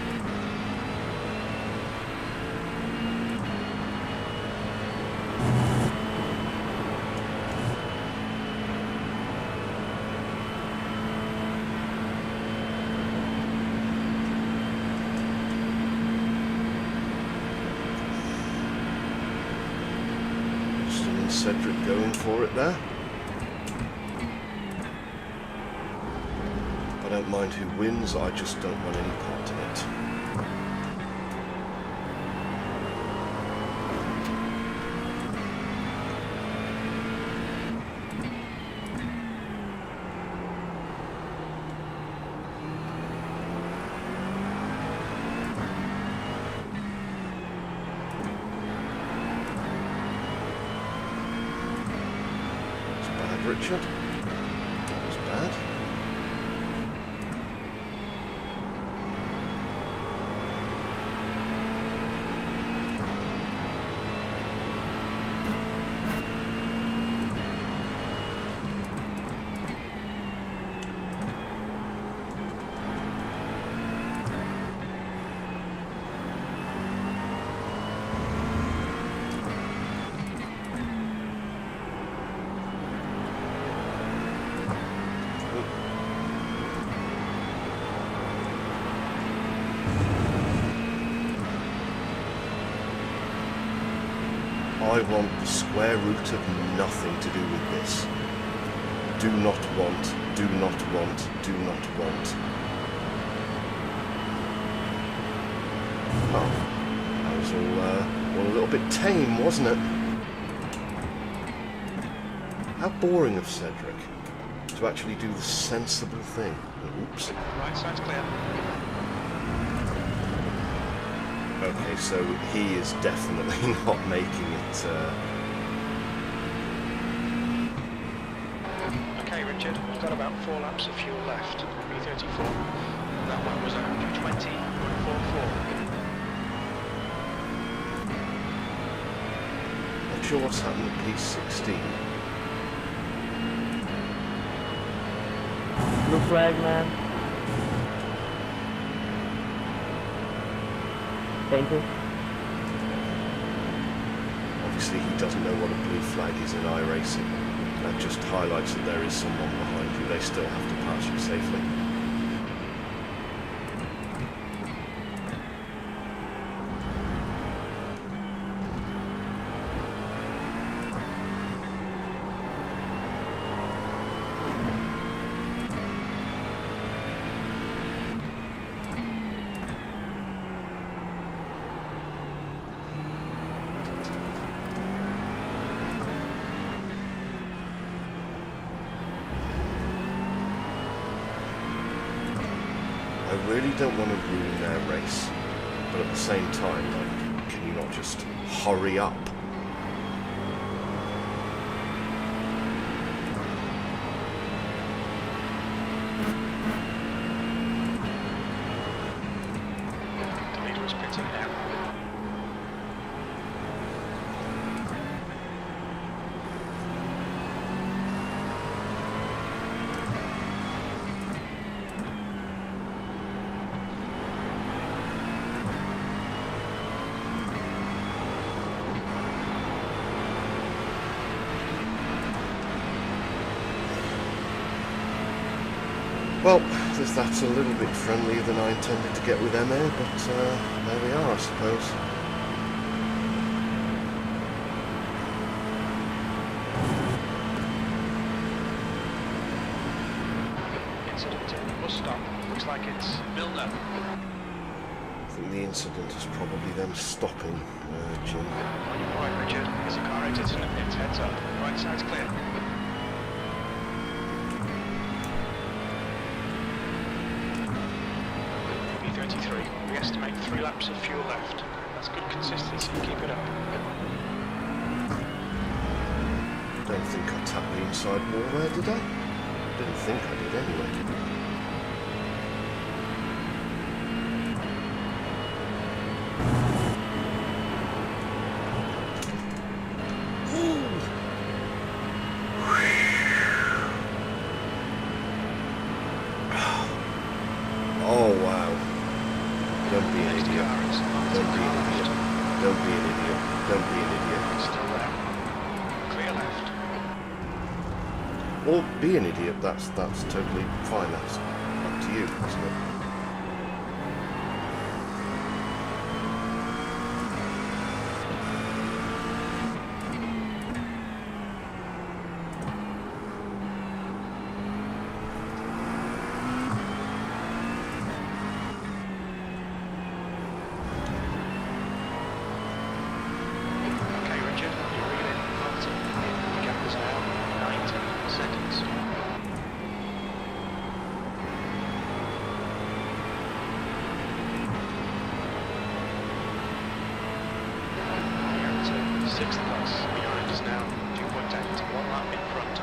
Cedric going for it there. I don't mind who wins, I just don't want any part in it. Richard. That was bad. I want the square root of nothing to do with this. Do not want, do not want, do not want. Oh, that was all a little bit tame, wasn't it? How boring of Cedric to actually do the sensible thing. Oops. Right side's clear. Okay, so he is definitely not making it. Okay, Richard, we've got about 4 laps of fuel left. 334. That one was 120.44. Not sure what's happened at P16. Blue flag, man. Thank you. Obviously, he doesn't know what a blue flag is in iRacing. That just highlights that there is someone behind you. They still have to pass you safely. I really don't want to ruin their race, but at the same time, like, can you not just hurry up? The leader is pitting now. Well, that's a little bit friendlier than I intended to get with MA, but there we are, I suppose. Incident at the bus stop. Looks like it's Milner. I think the incident is probably them stopping Jim. On your right, Richard. There's a car exiting at pits. Heads up. Right side's clear. P33. We estimate 3 laps of fuel left. That's good consistency. Keep it up. I don't think I tapped the inside wall there, did I? Didn't think I did anyway. Oh wow. Don't be an idiot. Don't be an idiot. Don't be an idiot. Don't be an idiot. Still there. Clear left. Or be an idiot, that's totally fine. That's up to you, isn't it? 6th place. Behind is now 2.8, 1 lap in front.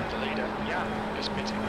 The leader, Jan, is pitting.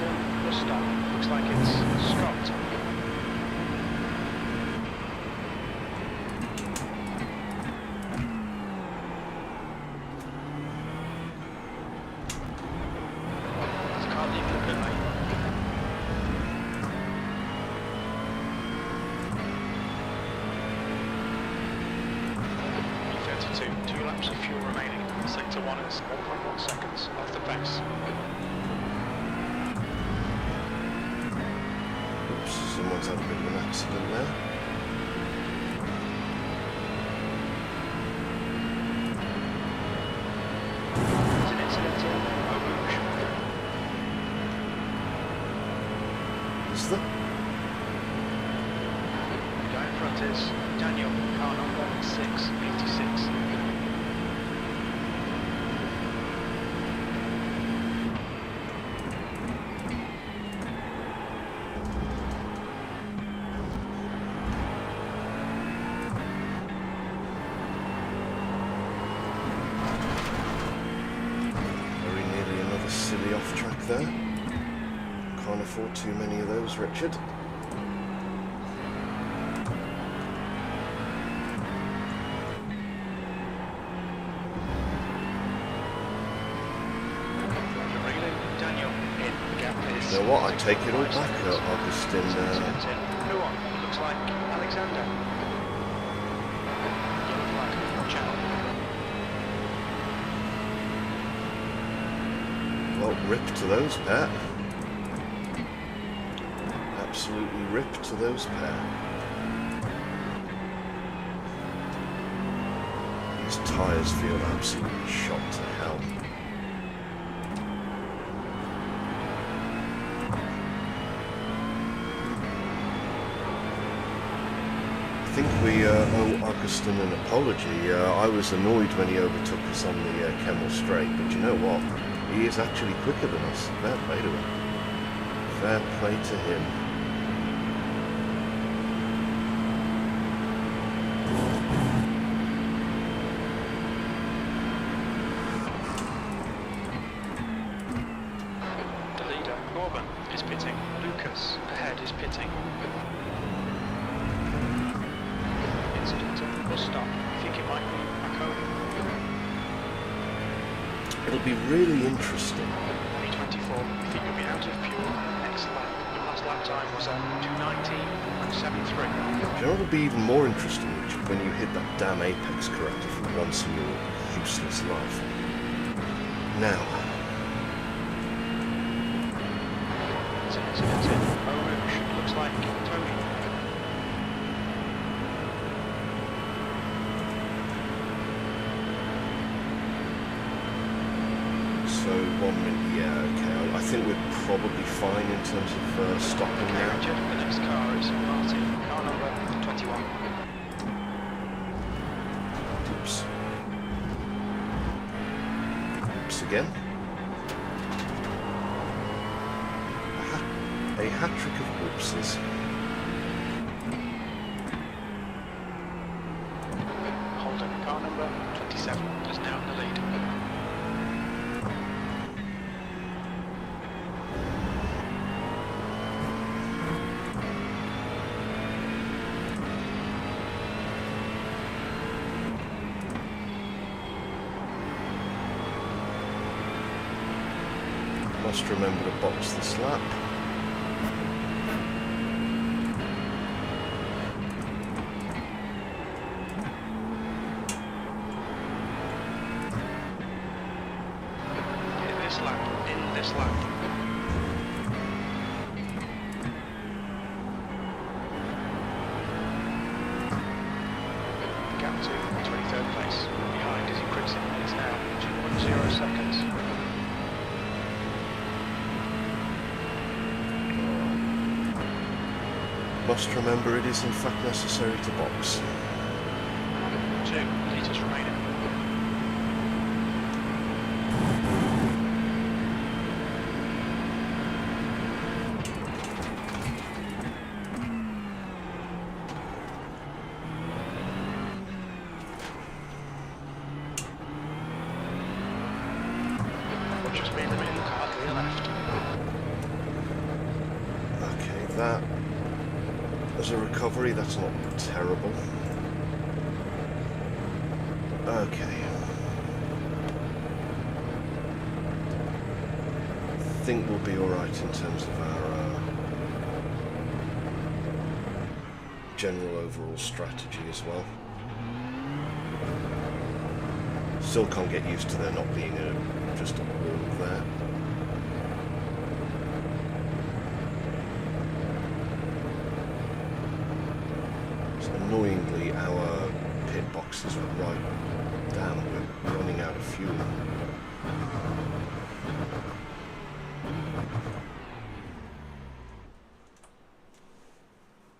The stop. Looks like it's Scott. Can't leave the pit lane. E32, 2 laps of fuel remaining. Sector 1 is 1.1 seconds off the pace. Someone's had a bit of an accident there. There's an incident in Eau Rouge. Is there? The guy in front is Daniel, car number 686. Silly off track there. Can't afford too many of those, Richard. Daniel in the gap is. You know what? I take it all back, Augustine. Who on? Looks like Alexander. Yellow flag. Watch out. Well, rip to those pair. Absolutely rip to those pair. These tyres feel absolutely shot to hell. I think we owe Augustine an apology. I was annoyed when he overtook us on the Kemmel Straight, but you know what? He is actually quicker than us. Fair play to him. Fair play to him. The leader, Corbin, is pitting. Lucas, ahead, is pitting. Incident, bus stop. I think it might be Marconi. It'll be really interesting. 2024, I think you'll be out of fuel next lap. Your last lap time was 2:19.73. You know what'll be even more interesting, Richard, when you hit that damn apex corrector for once in your useless life. Now. It's an incident in Eau Rouge. Looks like Tony. So 1 minute, yeah, okay. I think we're probably fine in terms of stopping Okay, now. Richard, the next car is Martin, car number 21. Oops. Oops again. A hat-trick of oopses. Holden, car number 27, is now in the lead. Must remember to box this lap. In this lap. gap to 23rd place. Behind is increasing. It's now 2.0 seconds. Must remember it is in fact necessary to box. 2 litres remaining. Watch your speed limit in the car, clear left. Okay, that as a recovery, that's not terrible. Okay. I think we'll be alright in terms of our general overall strategy as well. Still can't get used to there not being just a wall there. So annoyingly, our pit boxes are right down. We're running out of fuel.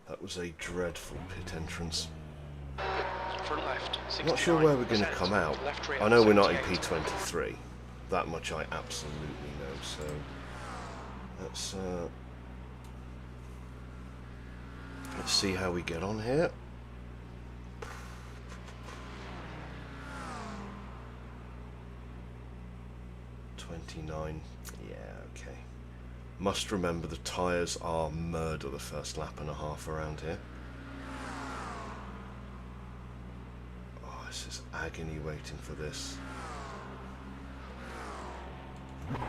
That was a dreadful pit entrance. Front left, I'm not sure where we're going to 69%. come out. Left rear, I know we're not in 78. P23. That much I absolutely know. So let's see how we get on here. '29. Yeah, okay. Must remember the tyres are murder the first lap and a half around here. This is agony waiting for this. There's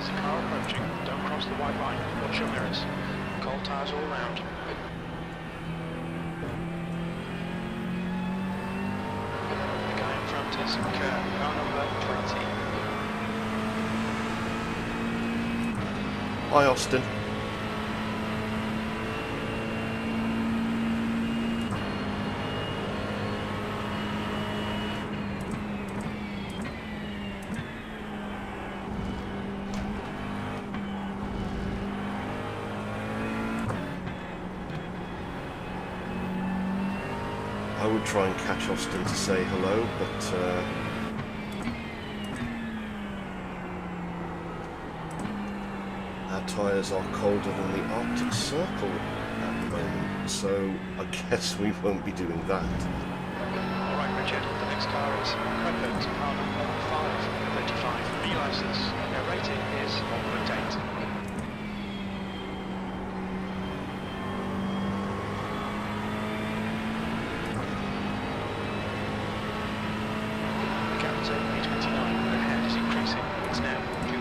a car approaching. Don't cross the white line. Watch your mirrors. Cold tyres all round. The guy in front is car number 20. Hi, Austin. I would try and catch Austin to say hello, but our tyres are colder than the Arctic Circle at the moment, so I guess we won't be doing that. Alright Richard, the next car is Credit, car number 535. B license. Their rating is 1.8. To 829, ahead is increasing, it's now 2.9.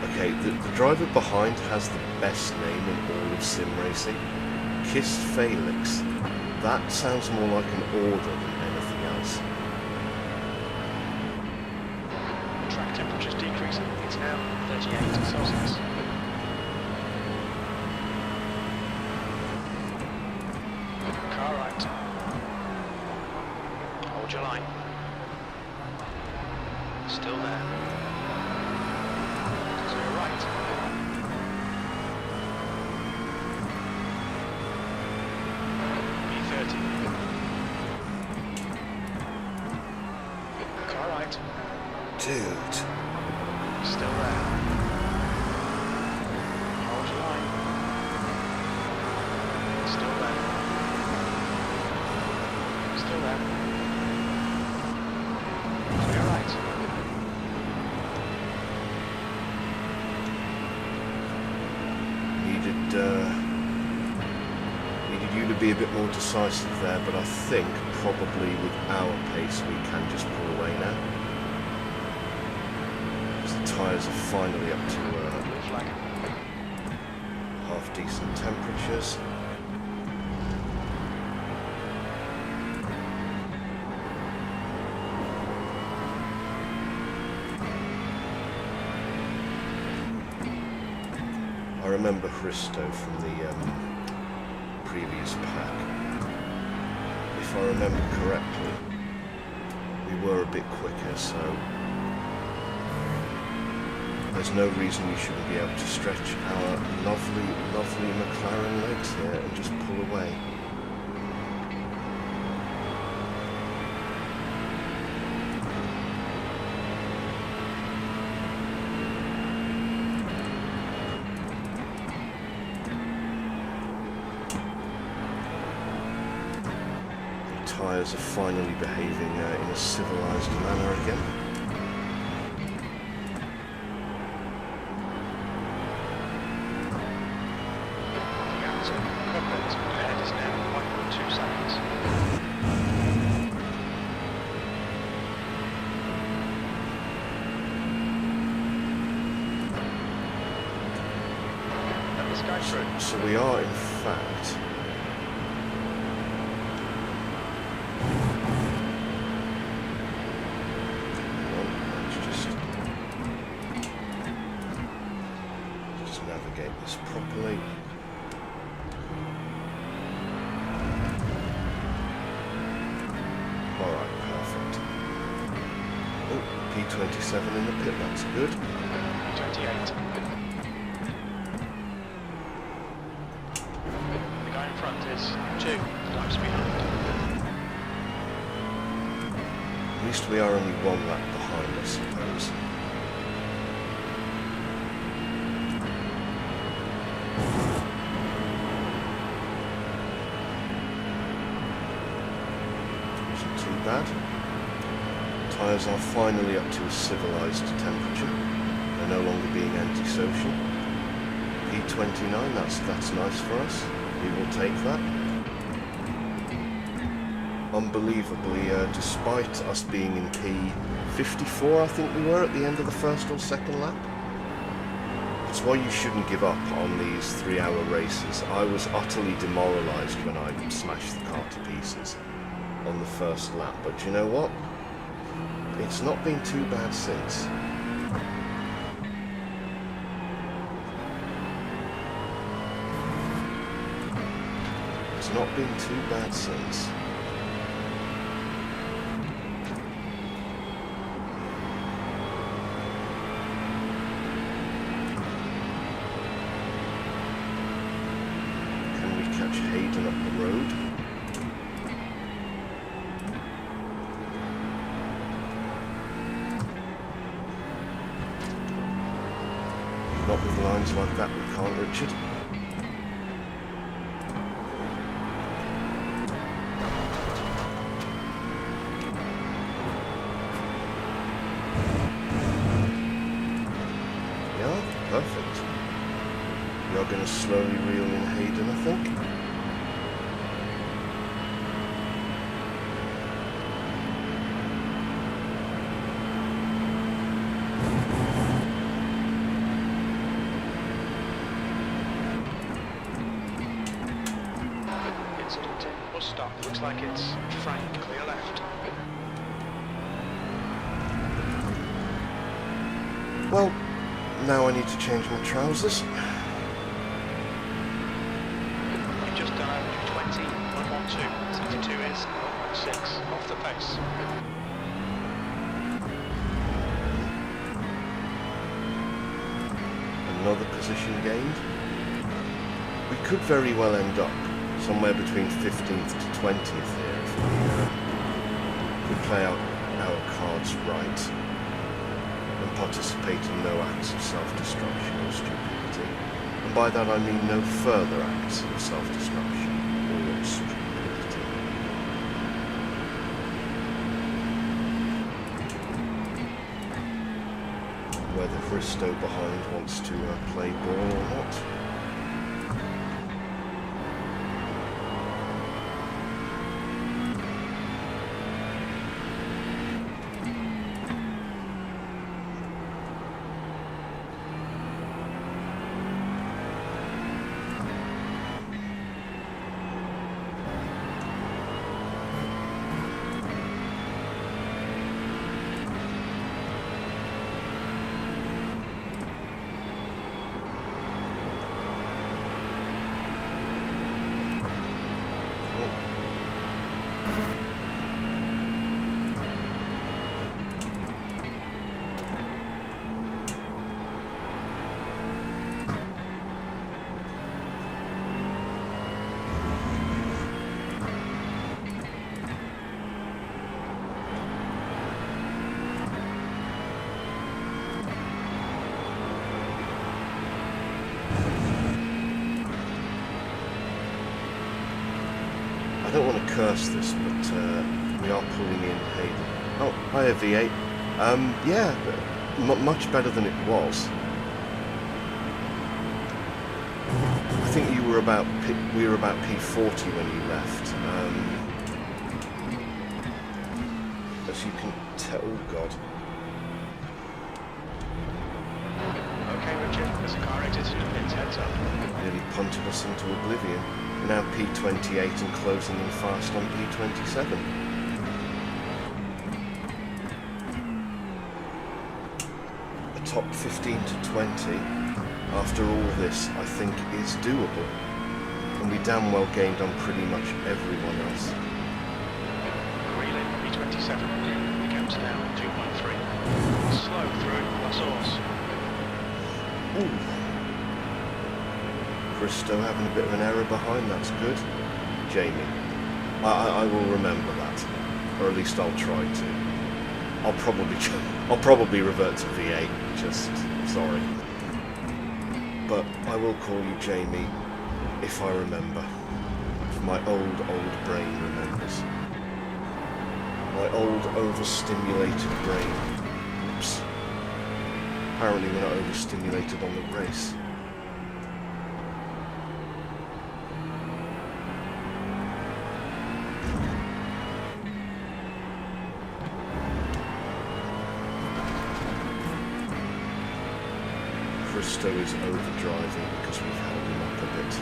Okay, the driver behind has the best name in all of sim racing. Kiss Felix. That sounds more like an order than anything else. Track temperature's decreasing, it's now 38 Celsius. Car right. Hold your line. Still there. To your right. Car right. Dude. Still there. Hold your line. Still there. Still there. To your right. Needed you to be a bit more decisive there, but I think probably with our pace we can just pull away now. tyres are finally up to Blue flag. half decent temperatures. I remember Christo from the previous pack. If I remember correctly, we were a bit quicker, so there's no reason we shouldn't be able to stretch our lovely, lovely Mclaren legs here and just pull away. Tyres are finally behaving in a civilised manner again. The outer couplet ahead is now 1.2 seconds. Let this guy through. So we are in fact navigate this properly. Alright, perfect. Oh, P27 in the pit, that's good. 28. The guy in front is 2 laps behind. At least we are only 1 lap behind, I suppose. Bad. Tyres are finally up to a civilised temperature. They're no longer being antisocial. P29, that's nice for us. We will take that. Unbelievably, despite us being in P54, I think we were at the end of the first or second lap. That's why you shouldn't give up on these 3-hour races. I was utterly demoralised when I smashed the car to pieces on the first lap, but you know what? It's not been too bad since. It's not been too bad since. Can we catch Hayden up the road? Not with lines like that, we can't, Richard. Yeah, perfect. We are going to slowly reel in Hayden, I think. Stop. Looks like it's Frank, clear left. Well, now I need to change my trousers. You've just done 20, 112. 62 is 116, off the pace. Another position gained. We could very well end up somewhere between 15th to 20th here if we play out our cards right and participate in no acts of self-destruction or stupidity. And by that I mean no further acts of self-destruction or stupidity. Whether Christo behind wants to play ball or not. curse this, but we are pulling in Hayden. Oh, hiya V8. Yeah, much better than it was. I think we were about P40 when you left. As you can tell, oh God. Okay, Richard, there's a car exiting the pits, heads up. Nearly punted us into oblivion. We're now P28 and closing in fast on P27. A top 15 to 20 after all this, I think, is doable. And we damn well gained on pretty much everyone else. Green P27, the gap's now 2.3. Slow through, that's horse. Ooh. Christo having a bit of an error behind, that's good. Jamie. I will remember that. Or at least I'll try to. I'll probably revert to V8, just sorry. But I will call you Jamie if I remember. If my old brain remembers. My old overstimulated brain. Oops. Apparently we're not overstimulated on the race. Christo is overdriving because we've held him up a bit.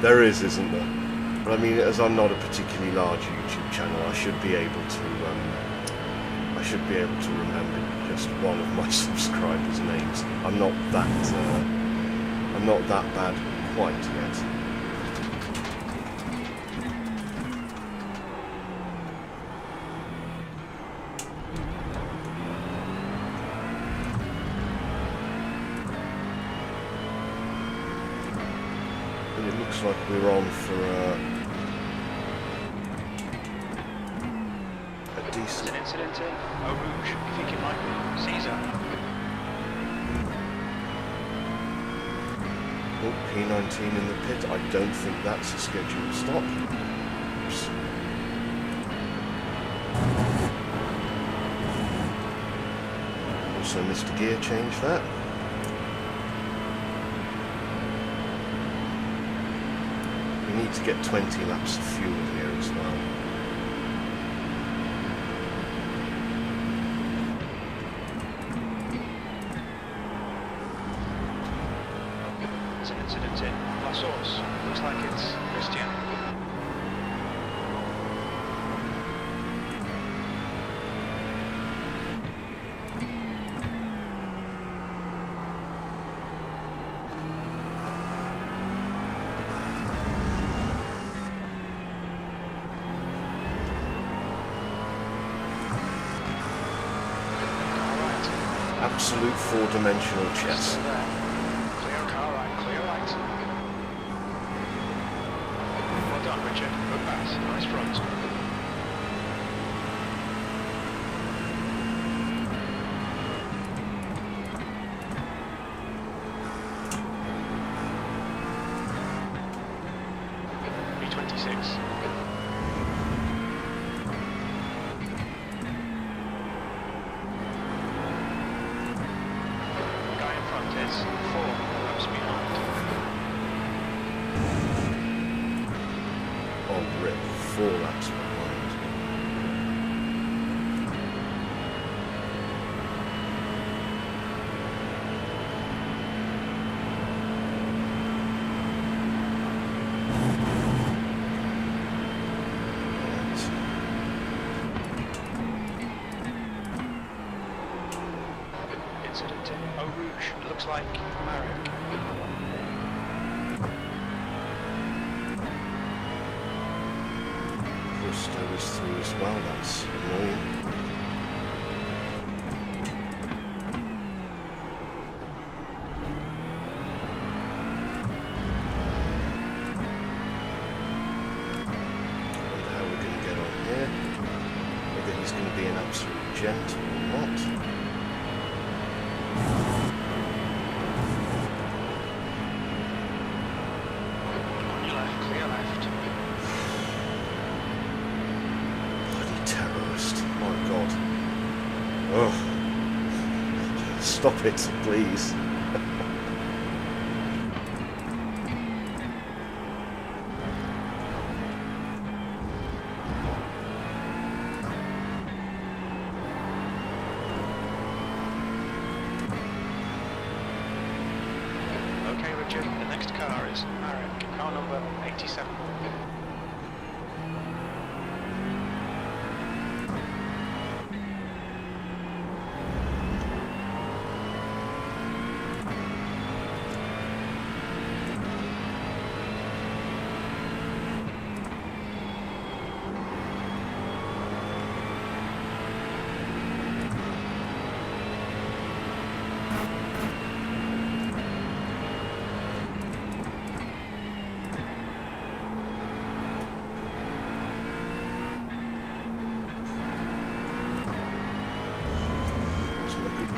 There is, isn't there? But I mean, as I'm not a particularly large YouTube channel, I should be able to remember just one of my subscribers' names. I'm not that bad quite yet. It looks like we're on for a decent... There's an incident in Eau Rouge, you think it might be Caesar? Oh, P19 in the pit. I don't think that's a scheduled stop. Oops. Also missed a gear change there. We need to get 20 laps of fuel here as well. There's an incident in La Source, looks like it's Christian. Absolute four-dimensional chess. Still there. Clear car right, clear right. Well done, Richard. Good pass. Nice front. B26. Is 4 laps behind. Oh, rip. 4 laps behind. Incident in Eau Rouge. approach. It looks like Marek. Bristow is through as well, that's annoying. Wonder how we're going to get on here. Whether he's going to be an absolute gent or not. On your left, clear left. Bloody terrorist. My God. Oh. Stop it, please. Okay, Richard, the next car is Marek, car number 87.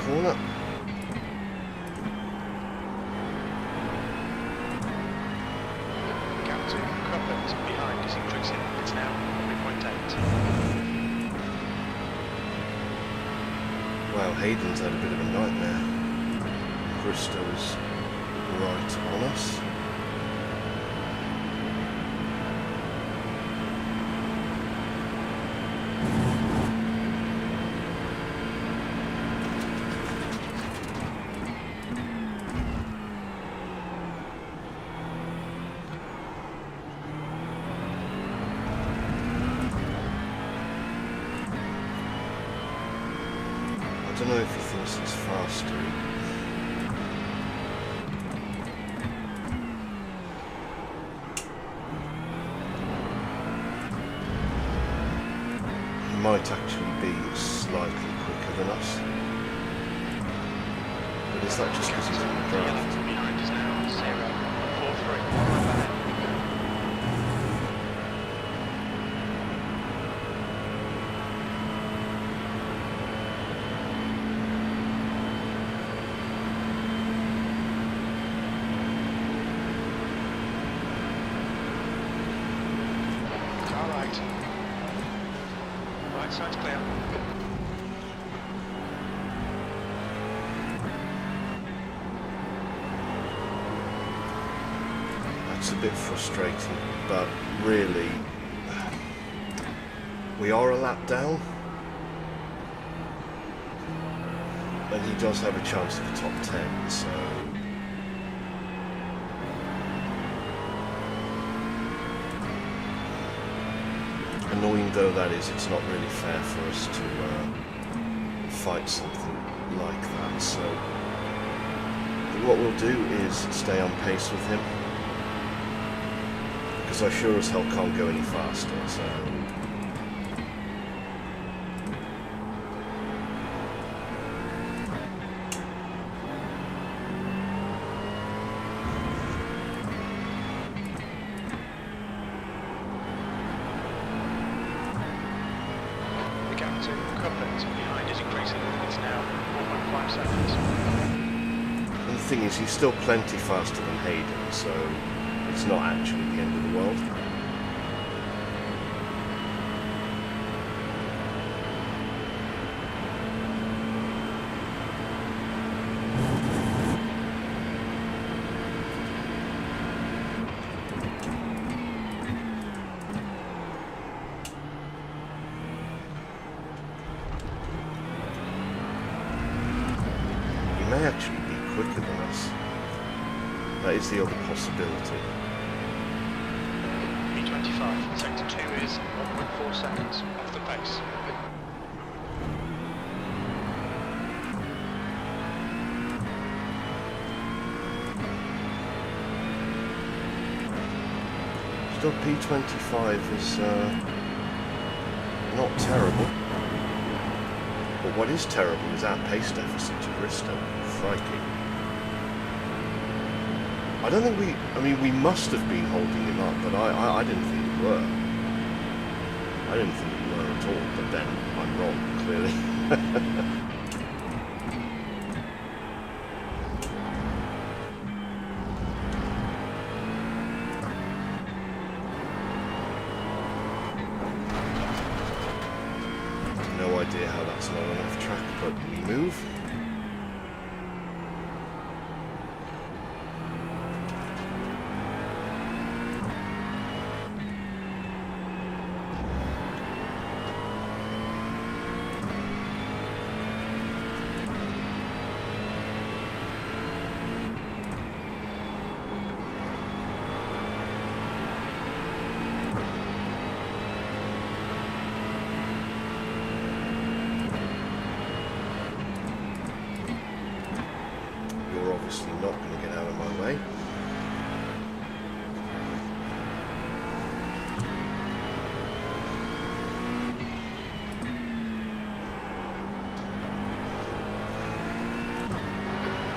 Corner. Gap to Cruppert behind is increasing. It's now 3.8. Well, Hayden's had a bit of a nightmare. Bristow's right on us. I don't know if he thinks he's faster. He might actually be slightly quicker than us. But is that just because he's in the draft? Behind is now 0.43. Right side's clear. That's a bit frustrating, but really, we are a lap down. And he does have a chance of a top 10, so... Annoying though that is, it's not really fair for us to fight something like that, so what we'll do is stay on pace with him, because I sure as hell can't go any faster, so... To Cruppert behind is increasing. It's now 4.5 seconds. And the thing is, he's still plenty faster than Hayden, so it's not actually the end of the world. May actually be quicker than us. That is the other possibility. B25, sector 2 is 1.4 seconds off the pace. Still P25 is not terrible. But what is terrible is our pace deficit to Bristow. Crikey. I don't think we must have been holding him up, but I didn't think we were. I didn't think we were at all, but then I'm wrong, clearly. No idea how that's not on off track, but we move. Obviously not going to get out of my way.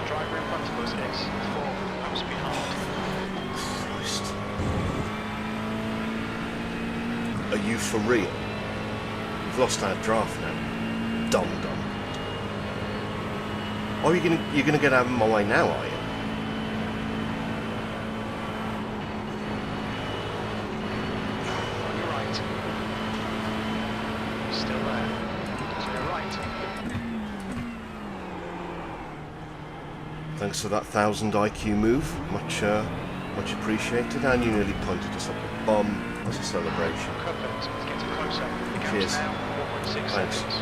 Driver in front of us is 4 laps behind. Christ. Are you for real? We've lost our draft now. Dum. Oh, you're gonna get out of my way now, are you? On your right. Still there. To your right. Thanks for that 1000 IQ move. Much appreciated. And you nearly punted us up the bum as a celebration. Covered. It's getting closer. The gap's Cheers. now 4.6 Thanks. seconds.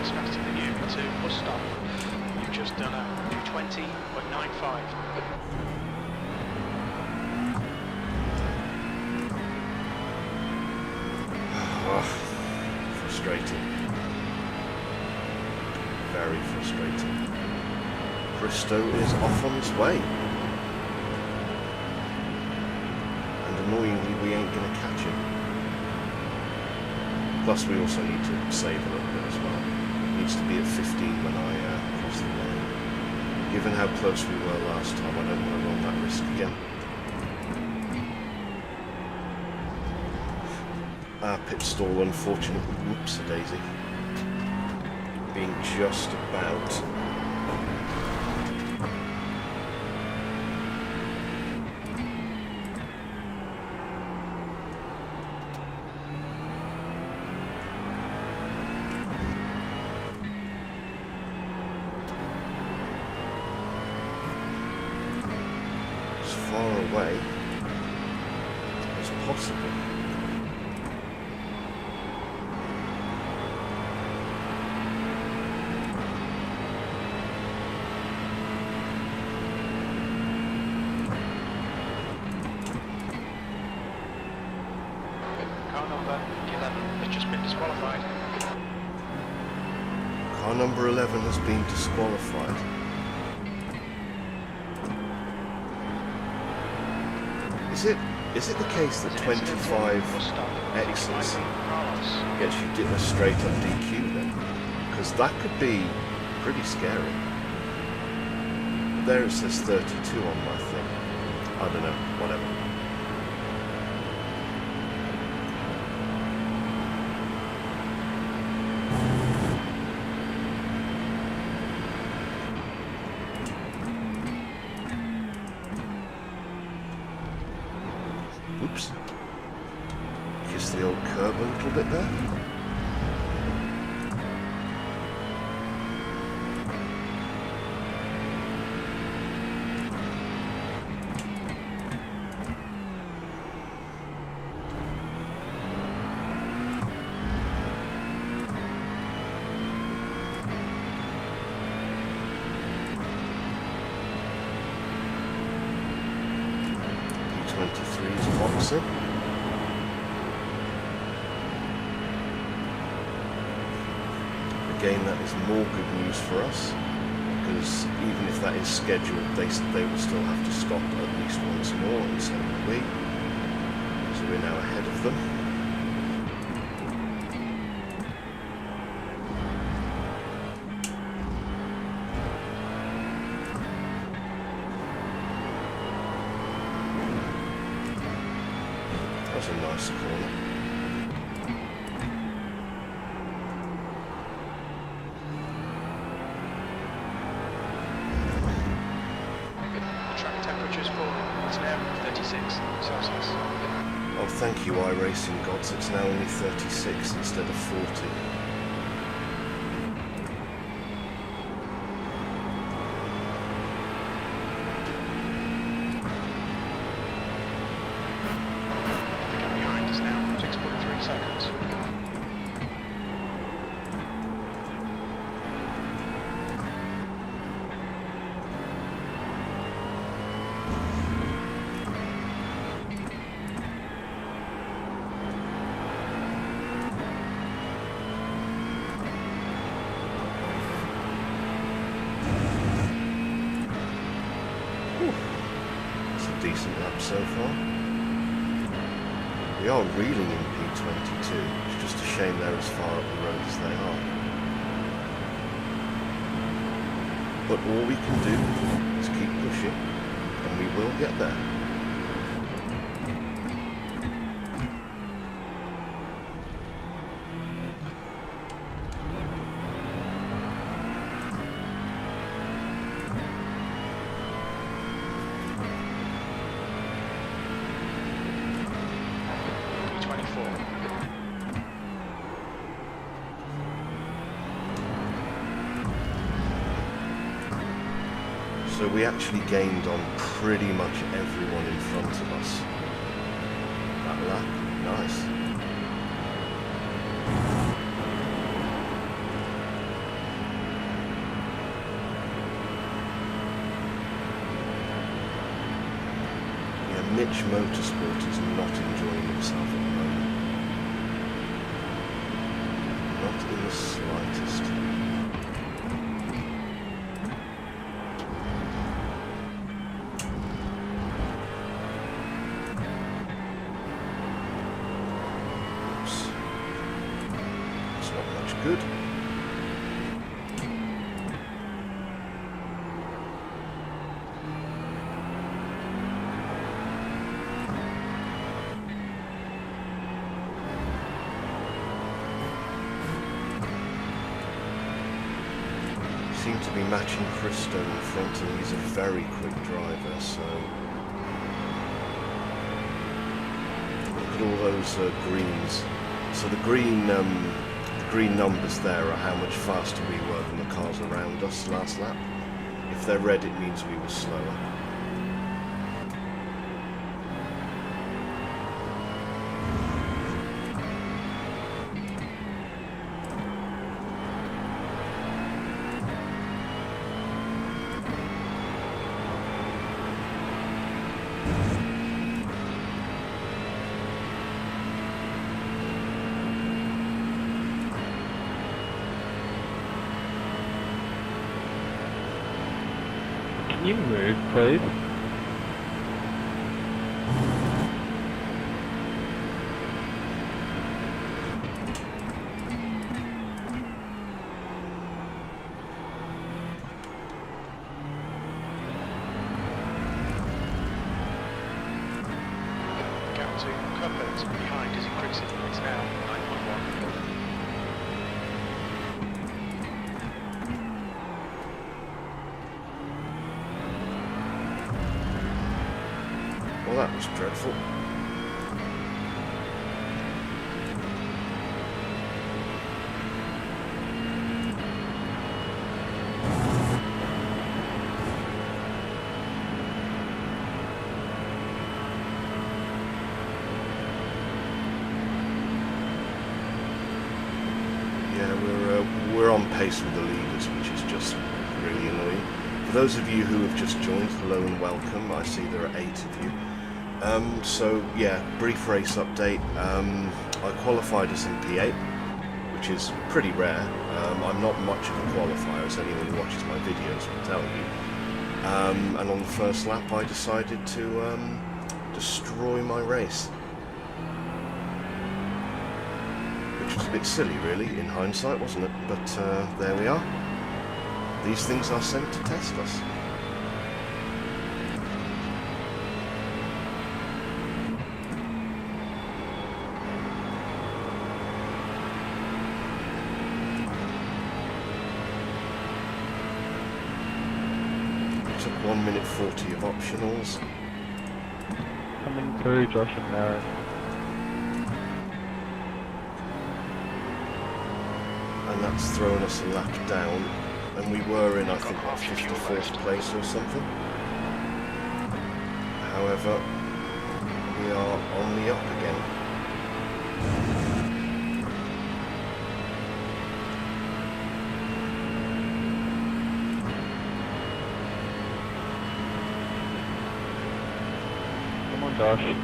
It's faster than you to bus stop. You've just done a 2:20.95. Frustrating. Very frustrating. Bristow is off on his way. And annoyingly, we ain't going to catch him. Plus, we also need to save a little bit as well. It needs to be at 15 when I cross the line. Given how close we were last time, I don't want to run that risk again. Our pit stall, unfortunately, whoops a daisy, being just about as far away as possible. Car number 11 has just been disqualified. Car number 11 has been disqualified. Is it the case that 25 X's gets you a straight up DQ then? Because that could be pretty scary. There it says 32 on my thing. I don't know, whatever. Oops. Kiss the old curb a little bit there. P23's boxing. Again, that is more good news for us, because even if that is scheduled, they will still have to stop at least once more, and so will we. So we now ahead of them. That's a nice corner. Track temperature's falling. It's now 36 Celsius. Oh, thank you, iRacing gods. It's now only 36 instead of 40. The gap behind is now 6.3 seconds. It's a decent lap so far. We are reeling in P22. It's just a shame they're as far up the road as they are. But all we can do is keep pushing, and we will get there. P24. So we actually gained on pretty much everyone in front of us. That lap, nice. Yeah, Mitch Motorsport is not enjoying himself at the moment. Not in the slightest. Good. Seem to be matching Christo in front, and he's a very quick driver, so look at all those greens. So the green numbers there are how much faster we were than the cars around us last lap. If they're red, it means we were slower. Can you move, please? Gap to Cuppers behind is increasing. It's now 9.1. Well, that was dreadful. Yeah, we're on pace with the leaders, which is just really annoying. For those of you who have just joined, hello and welcome. I see there are 8 of you. So yeah, brief race update. I qualified as in P8, which is pretty rare. I'm not much of a qualifier, as anyone who watches my videos will tell you. And on the first lap I decided to destroy my race. which was a bit silly really in hindsight, wasn't it? But there we are. These things are sent to test us. Took 1 minute 40 of optionals. Coming through, Josh and Mary. And that's thrown us a lap down, and we were in, I think, what, 54th place or something. However, we are on the up again. Come on, Josh.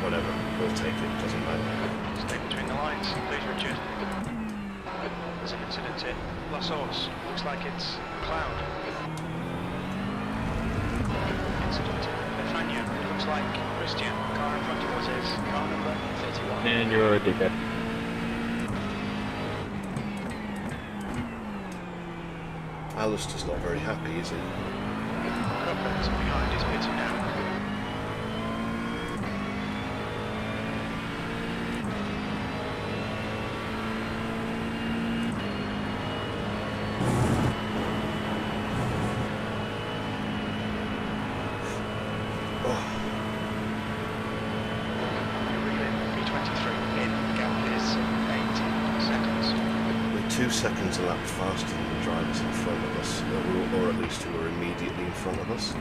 Whatever, we'll take it, doesn't matter. Stay between the lines, please, Richard. There's an incident in La Source. Looks like it's a cloud. Incident in Bethania. It looks like Christian. Car in front of us is car number 31. And you're a dickhead. Alistair's not very happy, is he? Couplet behind is pitting now. Seconds a lap faster than the drivers in front of us, or at least who are immediately in front of us.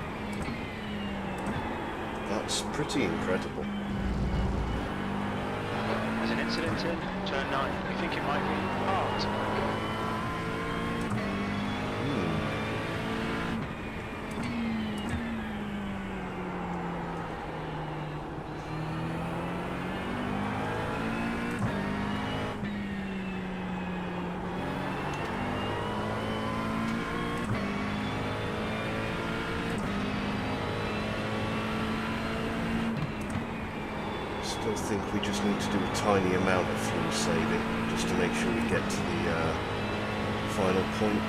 That's pretty incredible. There's an incident in turn 9. We think it might be Hart. I think we just need to do a tiny amount of fuel saving just to make sure we get to the final point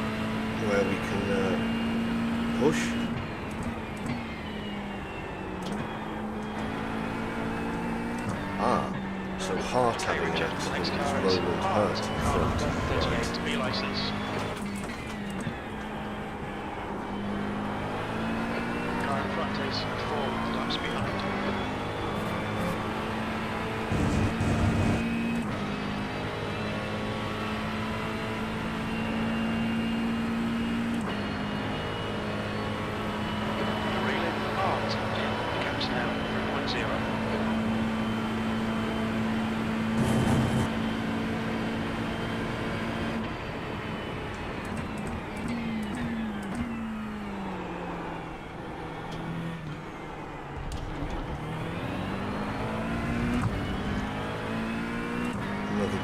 where we can push. So Hart having an accident is Roland Hurt in front. 38 B license. Car in front is 4 laps behind.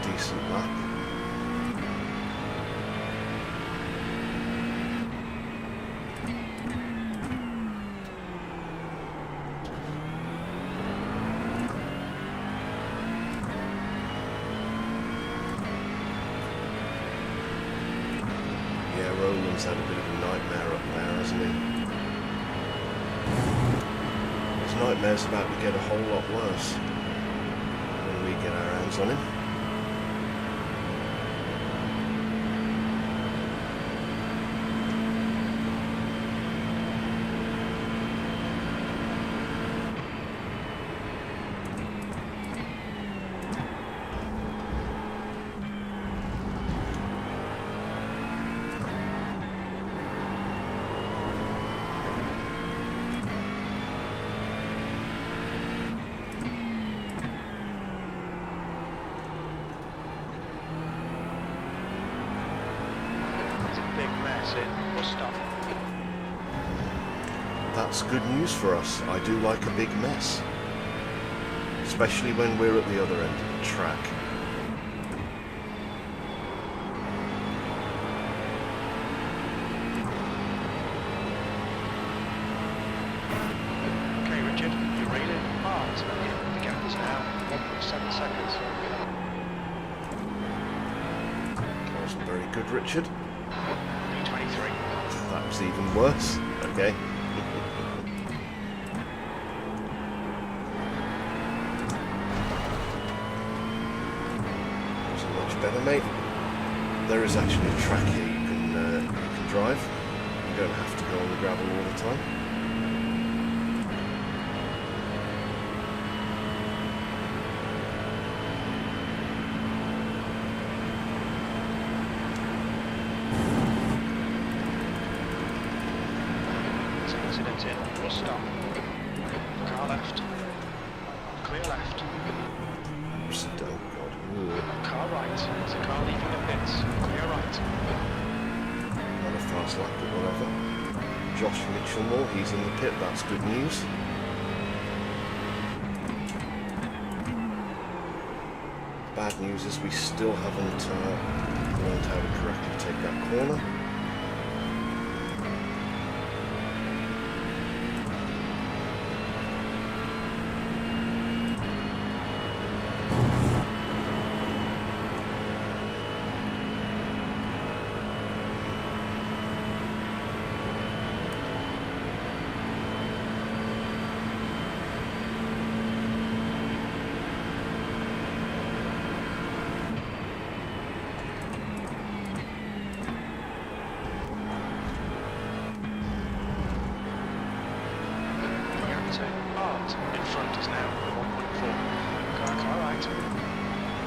Decent lap. Yeah, Roland's had a bit of a nightmare up there, hasn't he? His nightmare's about to get a whole lot worse when we get our hands on him. That's good news for us. I do like a big mess, especially when we're at the other end of the track. Okay, Richard. right. The gap is now 1.7 seconds. That wasn't very good, Richard. P23. That was even worse. Okay. Wasn't much better, mate. There is actually a track here you can drive. You don't have to go on the gravel all the time. There's an incident in. Bus stop. Car left. Clear left. Oh god. Ugh. Car right. There's a car leaving the pits. Clear right. Not a fast lap, but whatever. Josh Mitchellmore, he's in the pit, that's good news. Bad news is we still haven't learned how to correctly take that corner. In front is now 1.4. Car right.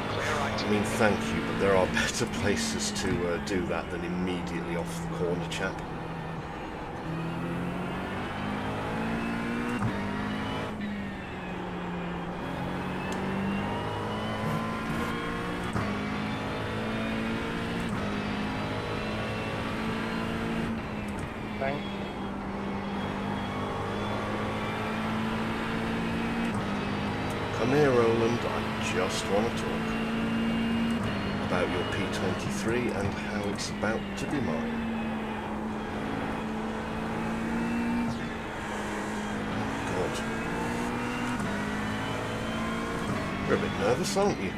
Clear right. I mean, thank you, but there are better places to do that than immediately off the corner, chap. Thanks. Come here, Roland, I just want to talk about your P23 and how it's about to be mine. Oh, God. You're a bit nervous, aren't you?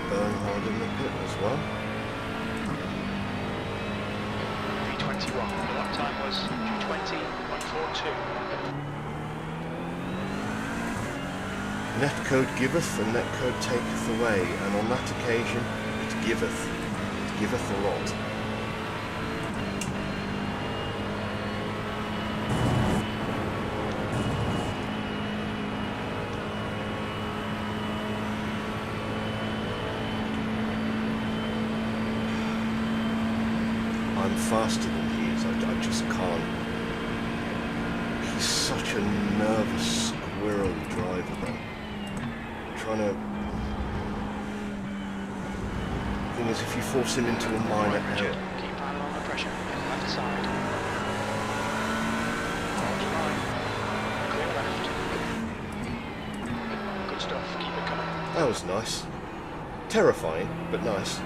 Bernhard in the pit as well. P21. The lap time was 2:20.142. Netcode giveth and netcode taketh away, and on that occasion it giveth a lot. I'm faster than he is, I just can't. He's such a nervous, squirrely driver though. Trying to... Thing is, if you force him into a minor Richard, error... keep hand on the pressure. In left side. Hold line. Clear left. Good stuff. Keep it coming. That was nice. Terrifying, but nice.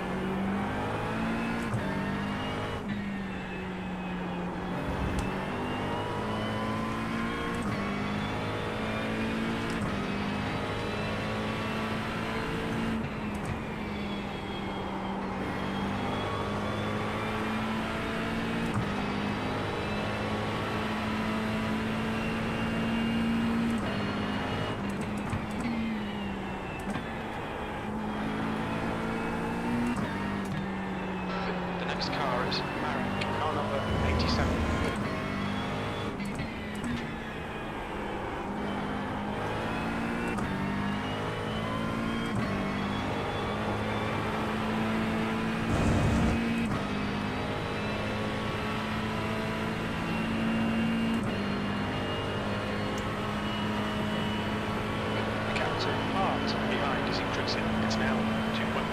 to hard behind is increasing. It's now 2.1.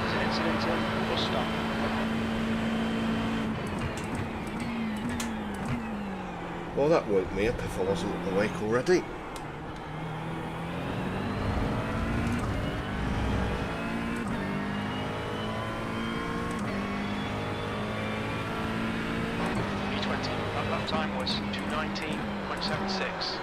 There's an incident in bus stop. Well, that woke me up if I wasn't awake already. B20. That lap time was 2:19.76.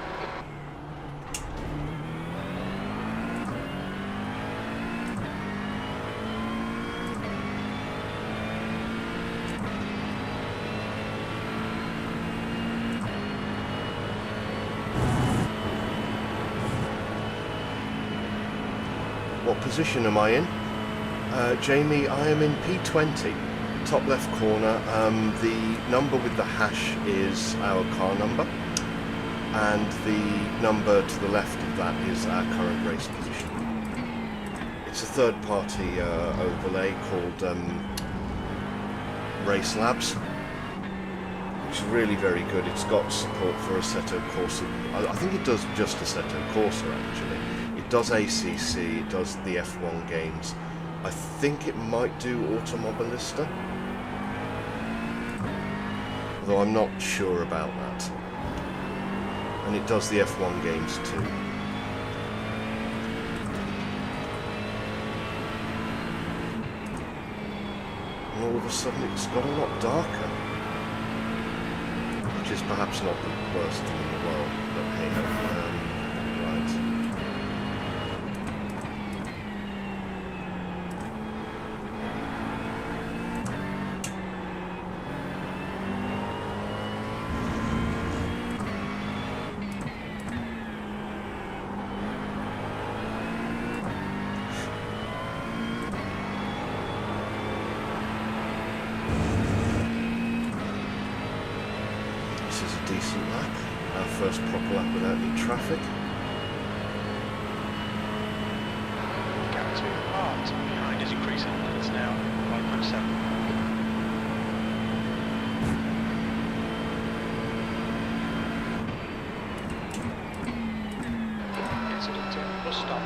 What position am I in? Jamie, I am in P20, top left corner. The number with the hash is our car number, and the number to the left of that is our current race position. It's a third-party overlay called Race Labs, which is really very good. It's got support for Assetto Corsa. I think it does just Assetto Corsa, actually. It does ACC, it does the F1 games. I think it might do Automobilista, although I'm not sure about that. And it does the F1 games too. And all of a sudden it's got a lot darker, which is perhaps not the worst thing in the world, but hey ho. Right. Decent lap, our first proper lap without any traffic. Gap to hard behind is increasing. It's now 5.7. Incident in bus stop.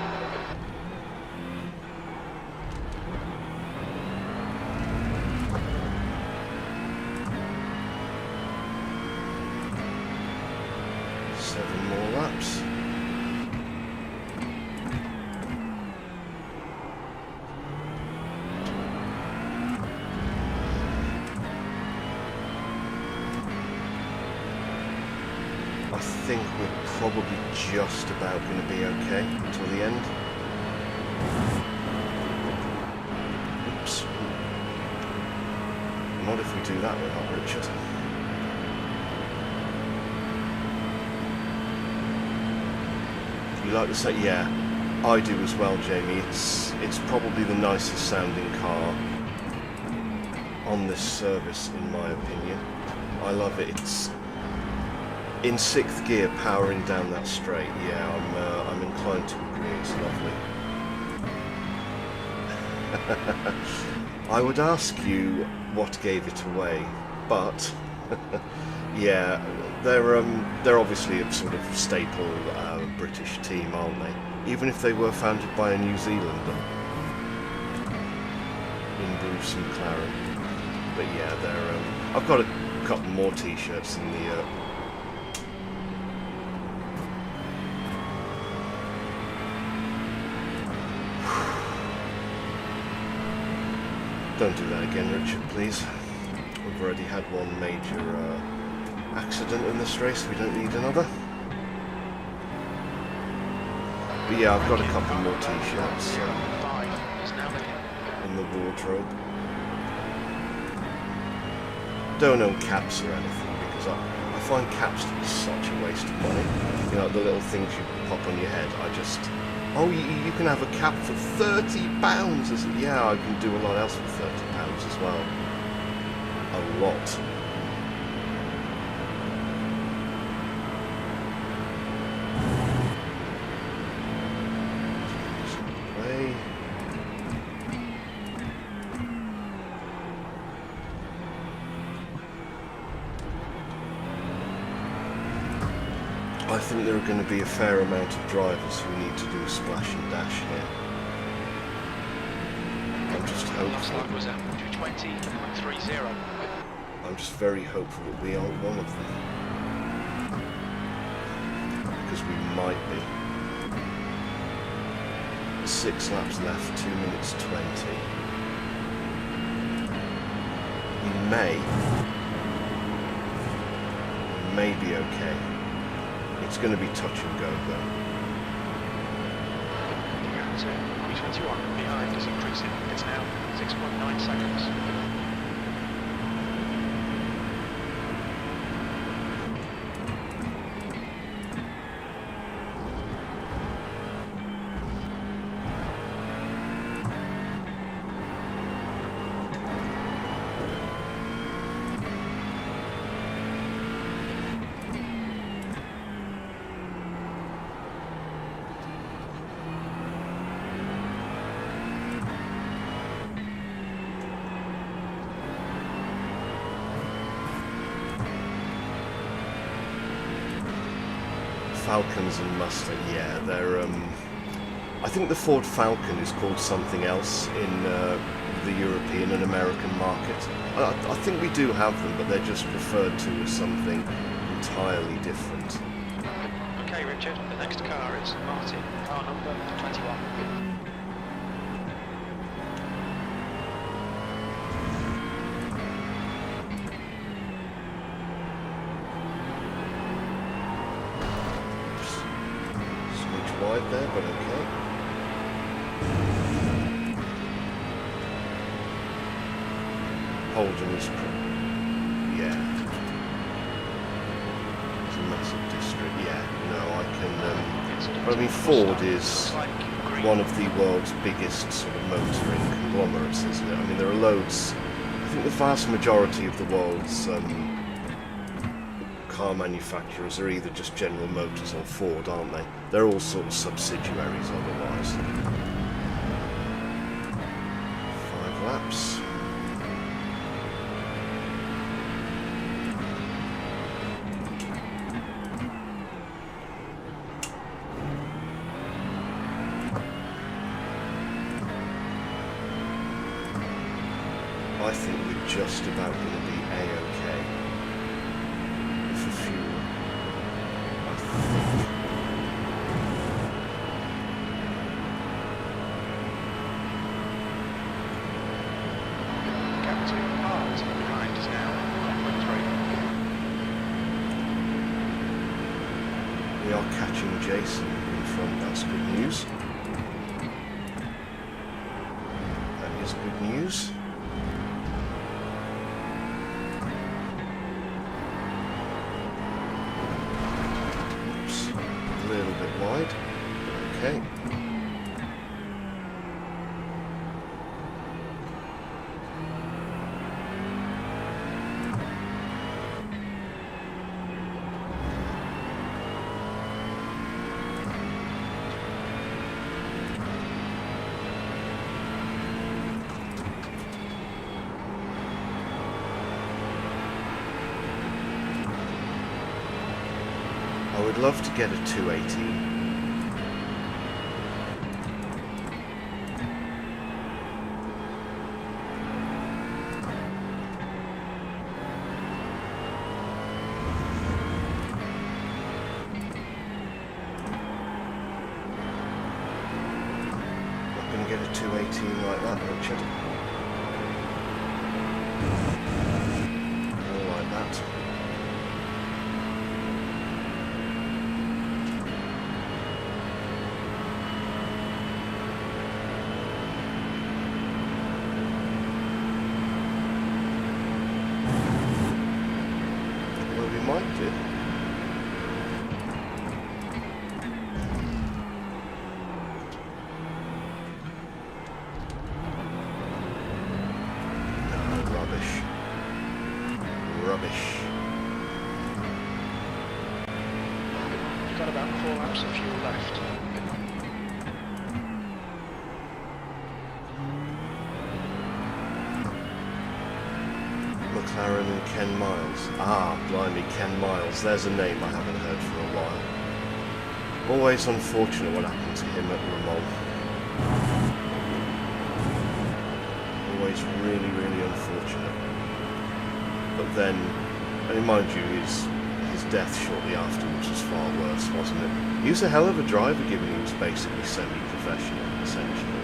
Seven more laps. I think we're probably just about going to be okay until the end. Oops. Not if we do that without Richard. You like to say, yeah, I do as well, Jamie. It's probably the nicest sounding car on this service, in my opinion. I love it. It's in 6th gear, powering down that straight. Yeah, I'm inclined to agree. It's lovely. I would ask you what gave it away, but yeah, they're obviously a sort of staple British team, aren't they? Even if they were founded by a New Zealander in Bruce Mclaren. But yeah, they're. I've got a couple more T-shirts in the. Don't do that again, Richard, please. We've already had one major accident in this race. We don't need another. But yeah, I've got a couple more T-shirts in the wardrobe. Don't own caps or anything because I find caps to be such a waste of money. You know, the little things you pop on your head. Oh, you can have a cap for £30. Yeah, I can do a lot else for £30 as well. A lot. I think there are going to be a fair amount of drivers who need to do a splash and dash here. I'm just Last lap hopeful. was at 220.30. I'm just very hopeful that we aren't one of them. Because we might be. 6 laps left, 2 minutes 20. We may be okay. It's going to be touch and go though. Down to 321 behind is increasing. It's now 6.9 seconds. Falcons and Mustang, yeah, they're. I think the Ford Falcon is called something else in the European and American market. I think we do have them, but they're just referred to as something entirely different. Okay, Richard, the next car is Martin, car number 21. Switch wide there, but okay. Holden is, yeah. It's a massive district, yeah. No, I can. I mean, Ford is one of the world's biggest sort of motoring conglomerates, isn't it? I mean, there are loads. I think the vast majority of the world's car manufacturers are either just General Motors or Ford, aren't they? They're all sort of subsidiaries otherwise. 5 laps. I think we're just about going to be A-okay for fuel. I think. Captain Hart behind is now 1.3. We are catching Jason in front, that's good news. That is good news. Oops, a little bit wide. Okay. I would love to get a 218. Not going to get a 218 like that, Richard. More like that. Well, we might do. No, rubbish. Rubbish. You've got about 4 laps of fuel left. Mclaren and Ken Miles. Ah, blimey, Ken Miles. There's a name I haven't heard for a while. Always unfortunate what happened to him at Le Mans. Always really, really unfortunate. But then, and mind you, his death shortly afterwards was far worse, wasn't it? He was a hell of a driver, given he was basically semi-professional, essentially.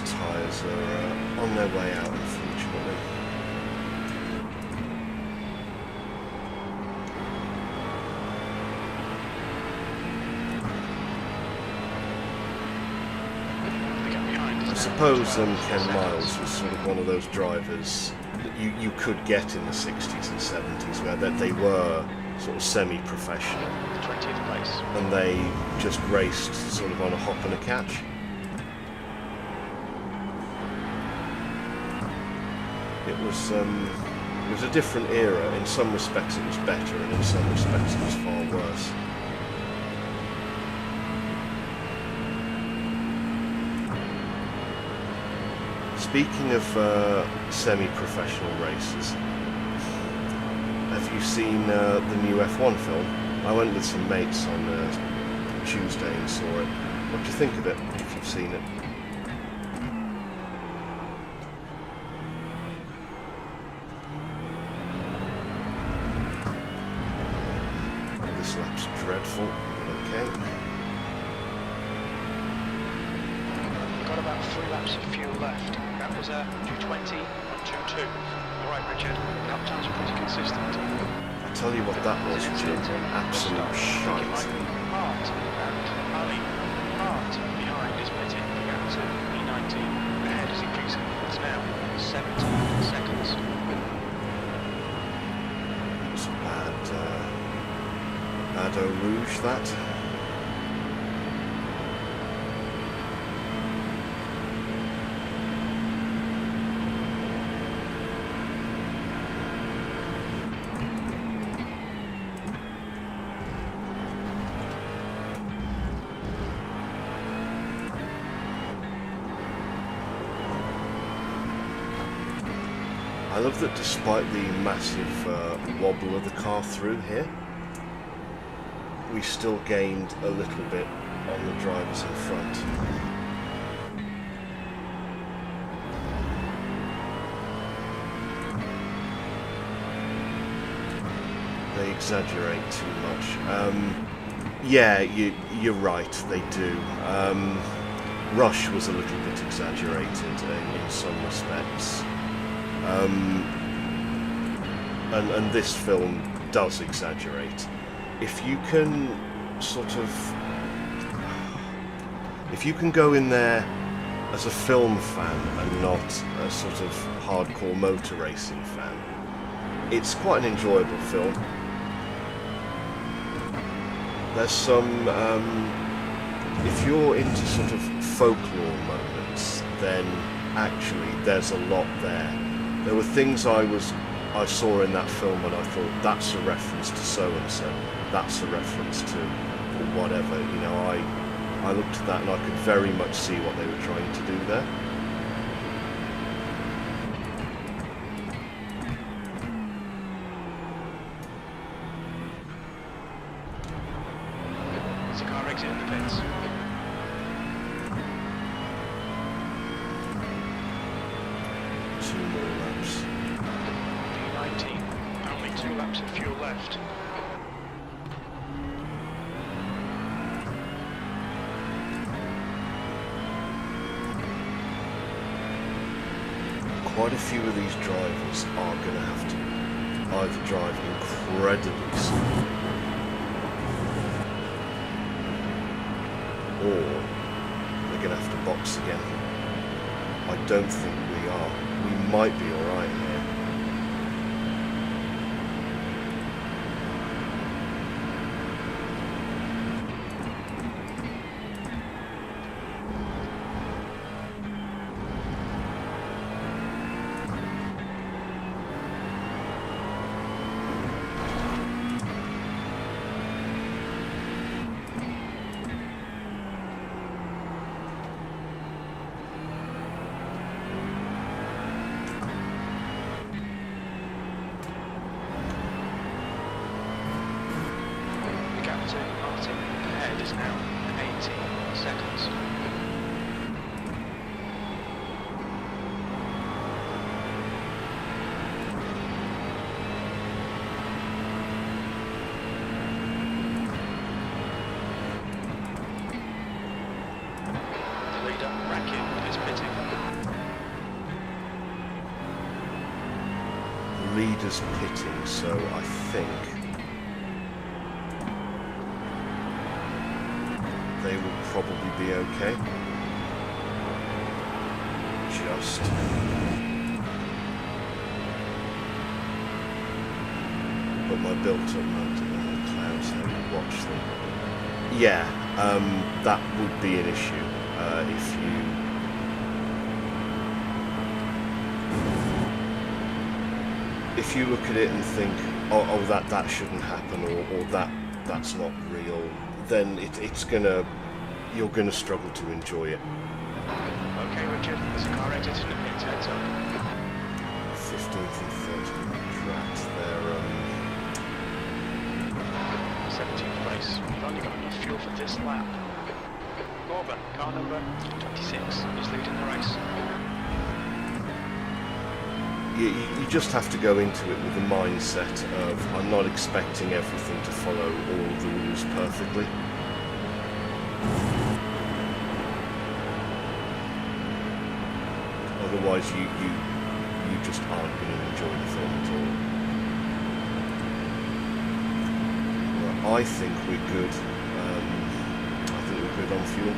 Tyres are on their way out, unfortunately. I suppose Ken Miles was sort of one of those drivers that you could get in the 60s and 70s where they were sort of semi-professional. 20th place. And they just raced sort of on a hop and a catch. It was a different era. In some respects it was better, and in some respects it was far worse. Speaking of semi-professional races, have you seen the new F1 film? I went with some mates on Tuesday and saw it. What do you think of it, if you've seen it? This lap's dreadful, okay. Got about 3 laps of fuel left. That was a 2:20 on 2:2. Alright, Richard, lap times are pretty consistent. I'll tell you what that was, Jim. Absolute shite. Hart and Ali. Hart behind is pitting the gap to P19. Ahead is increasing. It's now 70 seconds. It was a bad Eau Rouge, that. I love that despite the massive wobble of the car through here, we still gained a little bit on the drivers in front. They exaggerate too much. Yeah, you're right, they do. Rush was a little bit exaggerated in some respects. And this film does exaggerate. If you can go in there as a film fan and not a sort of hardcore motor racing fan, it's quite an enjoyable film. There's some, if you're into sort of folklore moments, then actually there's a lot there. There were things I saw in that film and I thought, that's a reference to so-and-so, that's a reference to whatever, you know, I looked at that and I could very much see what they were trying to do there. There's a car exiting the pits. P19, only 2 laps of fuel left. Quite a few of these drivers are going to have to either drive incredibly slow or they're going to have to box again. I don't think we are. We might be alright here. accelerating. Ahead is now 80 seconds. The leader, Rakim, is pitting. Leaders pitting, so I think they will probably be okay. Just but my built-up motor clouds, how you watch them. Yeah, that would be an issue if you look at it and think, oh that shouldn't happen, or that's not real, then you're gonna struggle to enjoy it. Okay, Richard, there's a car exiting the pit, heads up. 15th and 13th trapped there. 17th place. You've only got enough fuel for this lap. Corbin, car number 26, is leading the race. You just have to go into it with the mindset of, I'm not expecting everything to follow all of the rules perfectly. Otherwise you just aren't going to enjoy the film at all. Well, I think we're good. I think we're good on fuel.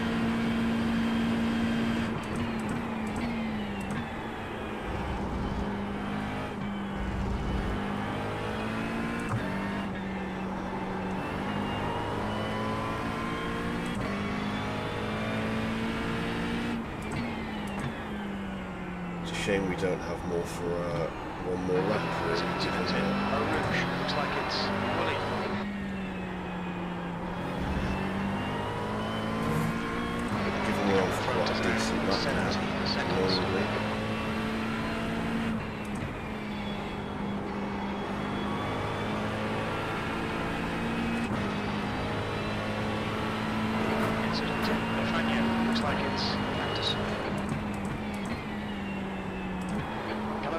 Shame we don't have more for one more lap. Looks like it's Willie. Given we're on for quite a decent lap now, normally. Incident, looks like it's Anderson.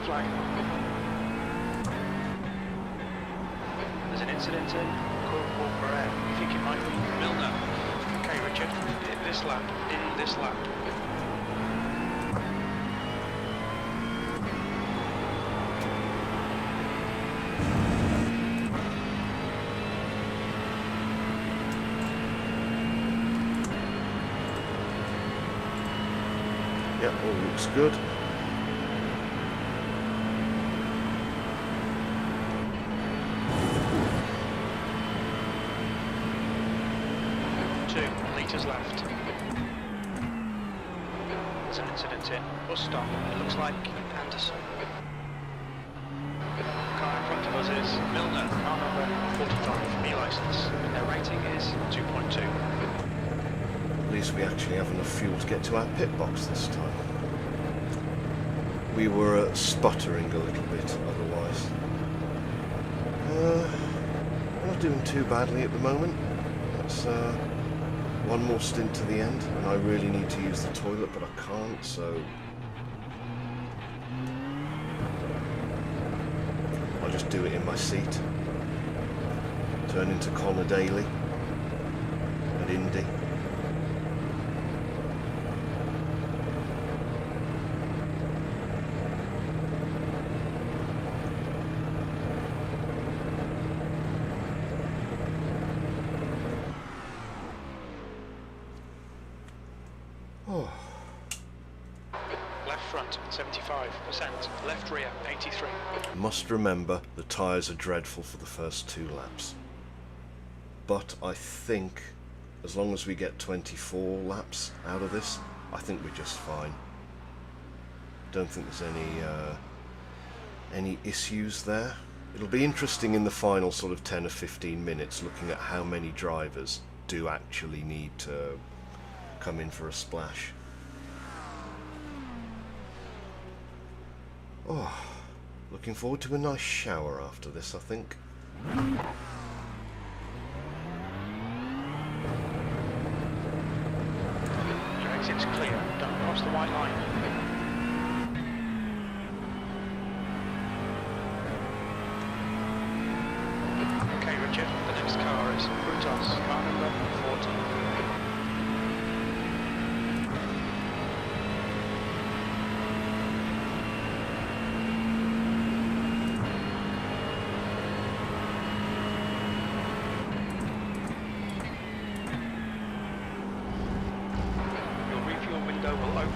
Flag. There's an incident in Corporate. You think it might be Milner? Okay, Richard. In this lap. Yeah, all looks good. Left. There's an incident in. Bus stop. It looks like Anderson. Car in front of us is Milner. Car number 45. B license. Their rating is 2.2. At least we actually have enough fuel to get to our pit box this time. We were sputtering a little bit otherwise. We're not doing too badly at the moment. That's one more stint to the end, and I really need to use the toilet, but I can't, so I'll just do it in my seat. Turn into Connor Daly and Indy. Left front 75%, left rear 83. Must remember the tyres are dreadful for the first 2 laps. But I think as long as we get 24 laps out of this, I think we're just fine. Don't think there's any issues there. It'll be interesting in the final sort of 10 or 15 minutes looking at how many drivers do actually need to come in for a splash. Oh, looking forward to a nice shower after this, I think.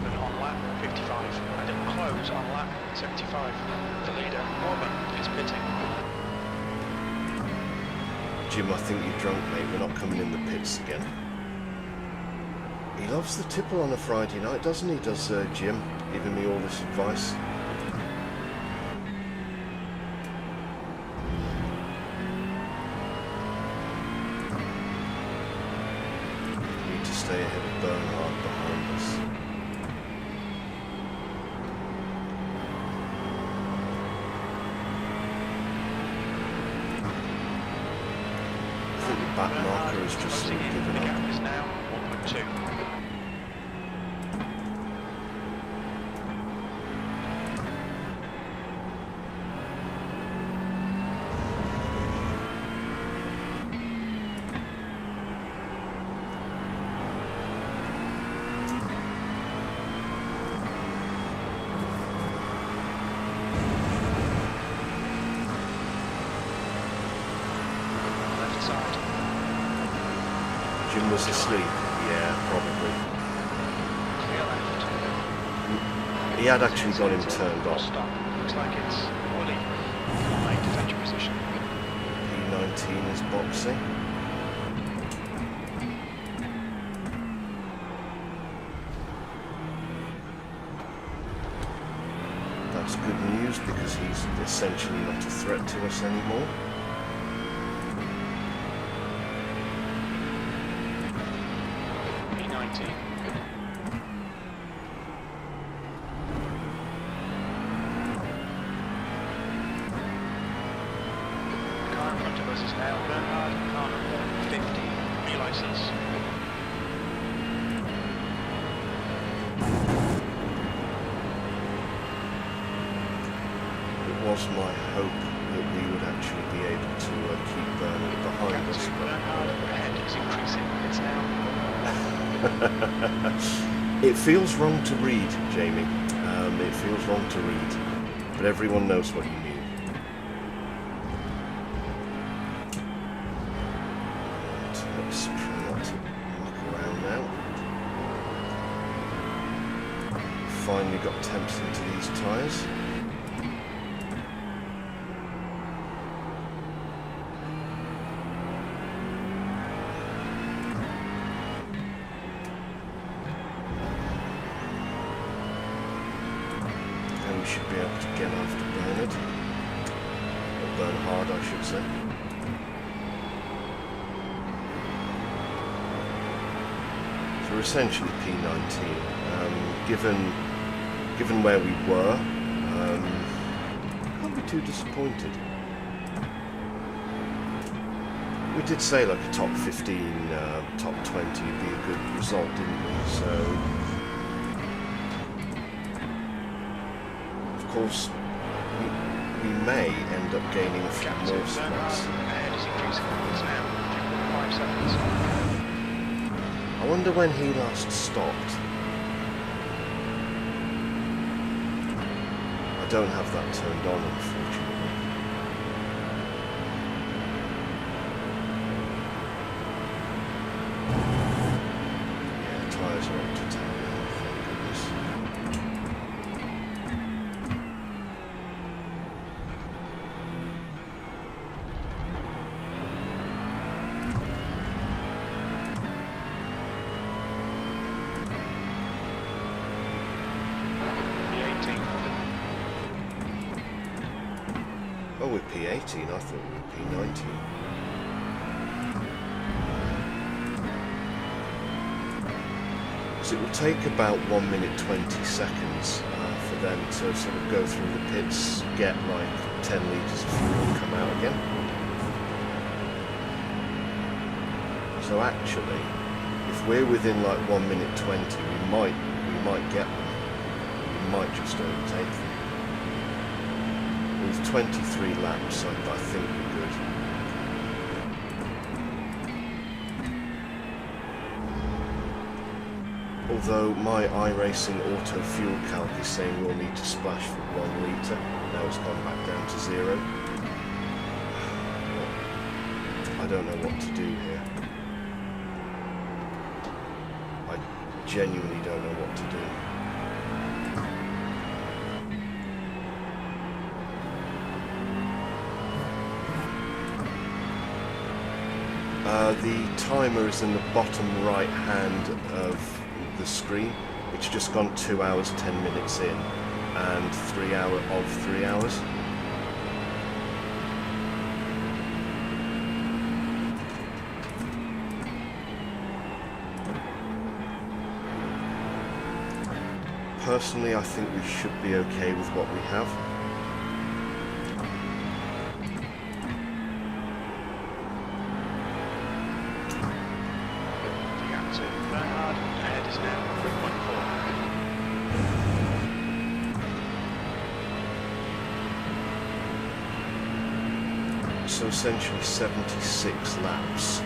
open on lap 55 and it will close on lap 75. The leader, Warman, is pitting. Jim, I think you're drunk, mate. We're not coming in the pits again. He loves the tipple on a Friday night, doesn't he? Does Jim, giving me all this advice? Need to stay ahead of Bernhard behind us. I think the back marker is just sort of Closing in. given The up. gap is now 1.2. Left side. Jim was asleep. Yeah, probably. Clear left. He had actually got him turned off. Stop. Looks like it's Woody. Right, defend your position. P19 is boxing. That's good news because he's essentially not a threat to us anymore. P19. The car in front of us is now Bernhard, car number 50, re-license. It was my hope that we would actually be able to keep Bernard behind us. Bernhard ahead is increasing. It's now. It feels wrong to read, Jamie. It feels wrong to read, but everyone knows what you mean. Right, let's try not to muck around now. Finally got temps into these tyres. We should be able to get after Bernard, or Bernhard I should say. So we're essentially P19. Given where we were, can't be too disappointed. We did say like a top 15, top 20 would be a good result, didn't we? So. Of course, we may end up gaining a few Gap to more Bernhard spots. ahead is increasing. It's now 5 seconds. I wonder when he last stopped. I don't have that turned on, unfortunately. Yeah, tyres are up to 10 now, thank goodness. P18. Oh, we're P18, I thought we were P19. So it will take about 1 minute 20 seconds for them to sort of go through the pits, get like 10 litres of fuel and come out again. So actually, if we're within like 1 minute 20, we might get them. We might just overtake them. With 23 laps, I think we're good. Although my iRacing auto fuel calc is saying we'll need to splash for 1 litre. Now it's gone back down to 0. I don't know what to do here. I genuinely don't know what to do. The timer is in the bottom right hand of the screen. It's just gone 2 hours 10 minutes in and 3 hours. Personally, I think we should be okay with what we have. So essentially 76 laps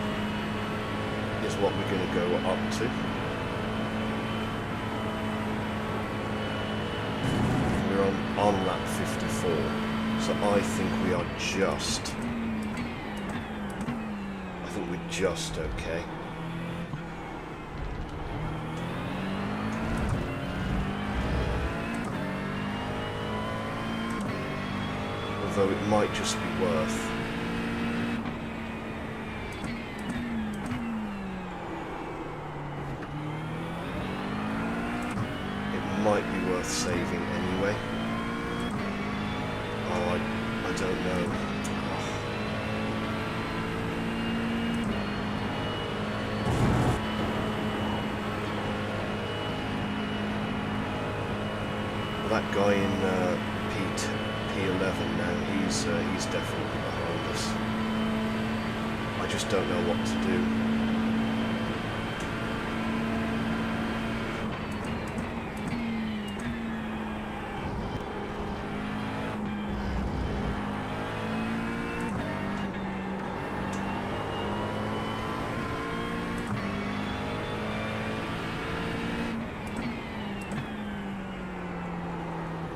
is what we're going to go up to. We're on lap 54, so I think we're just okay. Although it might just be worth saving anyway. Oh, I don't know. Well, that guy in P11 now, he's definitely behind us. I just don't know what to do.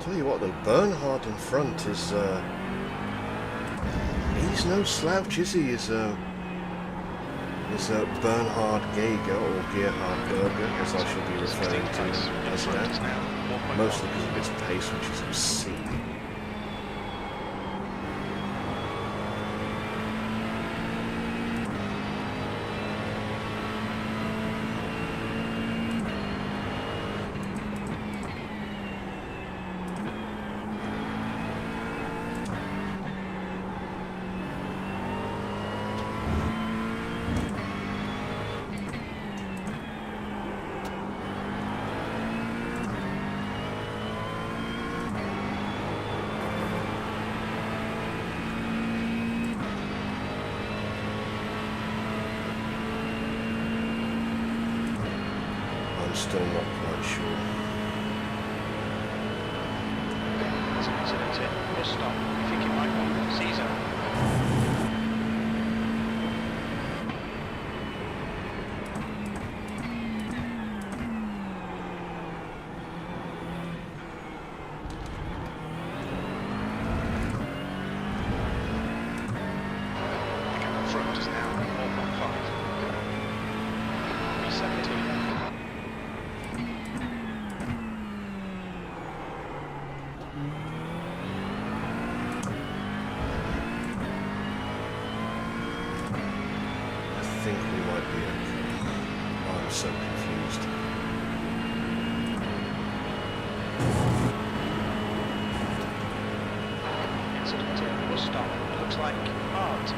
Tell you what though, Bernhard in front is, he's no slouch, is he? Is Bernhard Geiger, or Gerhard Berger, as I should be referring to as now. Mostly because of his pace, which is obscene. I'm still not quite sure. There's an incident here. Bus stop. I think it might be Caesar. The gap in front is now 4.5. 17. I think we might be okay. I'm so confused. Incident here. Bus stop. Looks like art.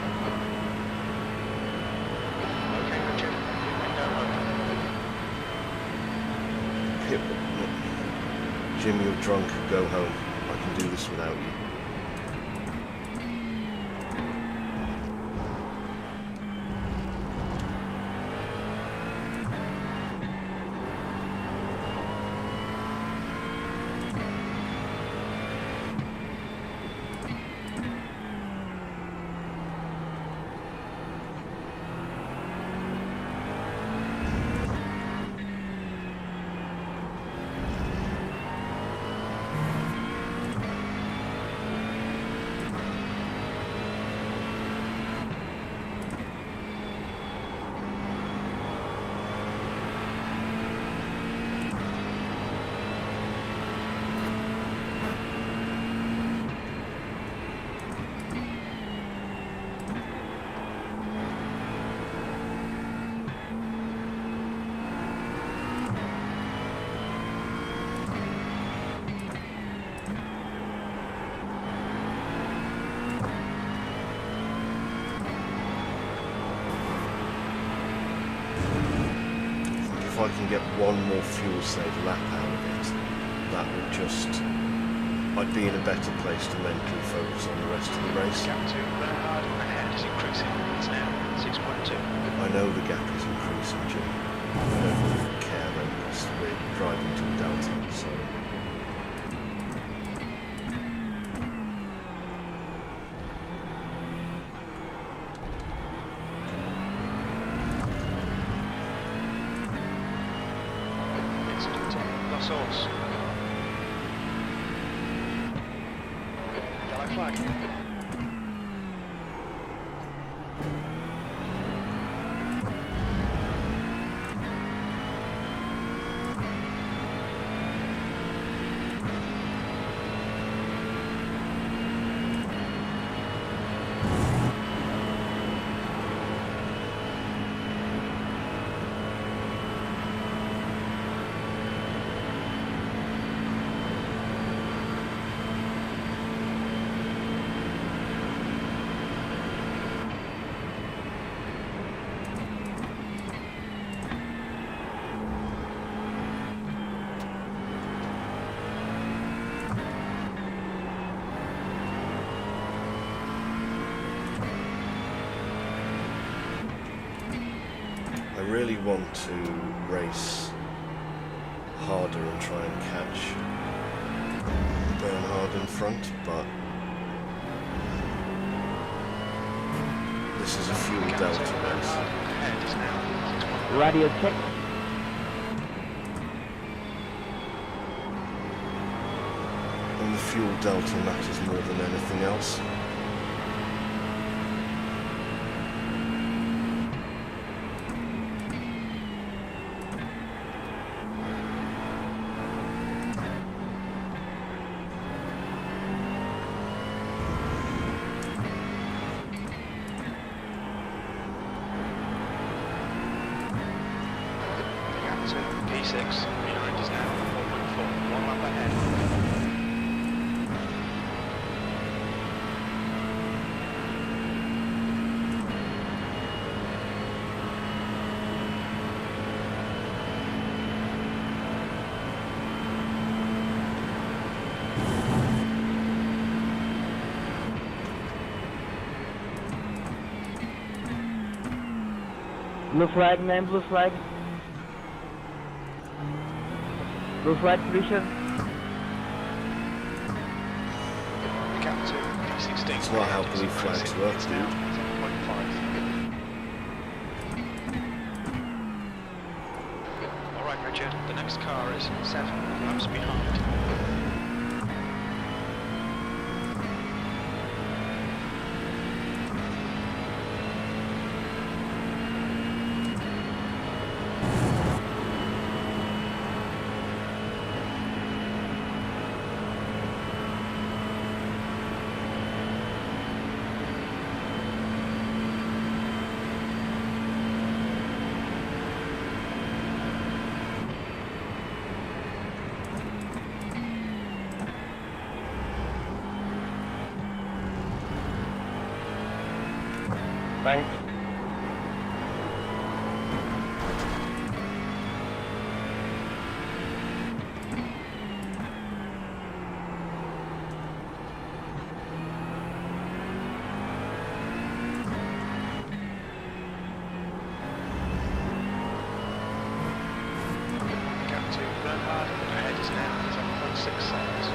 Okay, Richard. Window open. Jim, you're drunk. Go home. I can do this without you. I can get one more fuel save lap out of it, that will just... I'd be in a better place to mentally focus on the rest of the race. Gap to Bernhard ahead is increasing. It's now 6.2. I know the gap is increasing, Jim. I don't really care then, because we're driving to the Delta, so... Incident on La Source. Yellow flag. I really want to race harder and try and catch Bernhard in front, but this is a fuel Gap to delta race. Bernhard ahead is now 6.1. Radio check. And the fuel delta matters more than anything else. P6 behind is now 1.4, one lap ahead. Blue flag, man, blue flag. Blue flag position. Gap to P16. It's not how blue flags work, It's dude. now 7.5. Alright, Richard, the next car is 7 laps behind. Thanks. Gap to Bernhard ahead is now 7.6 seconds.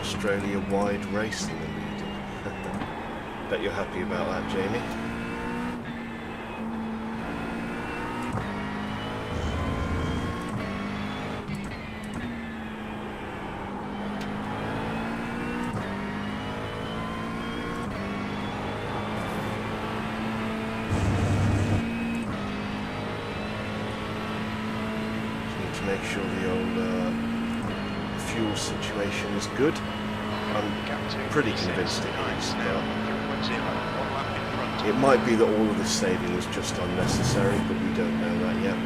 Australia-wide race in the lead. Bet you're happy about that, Jamie. Just need to make sure the old fuel situation is good. I'm pretty convinced it is, but it might be that all of this saving was just unnecessary, but we don't know that yet.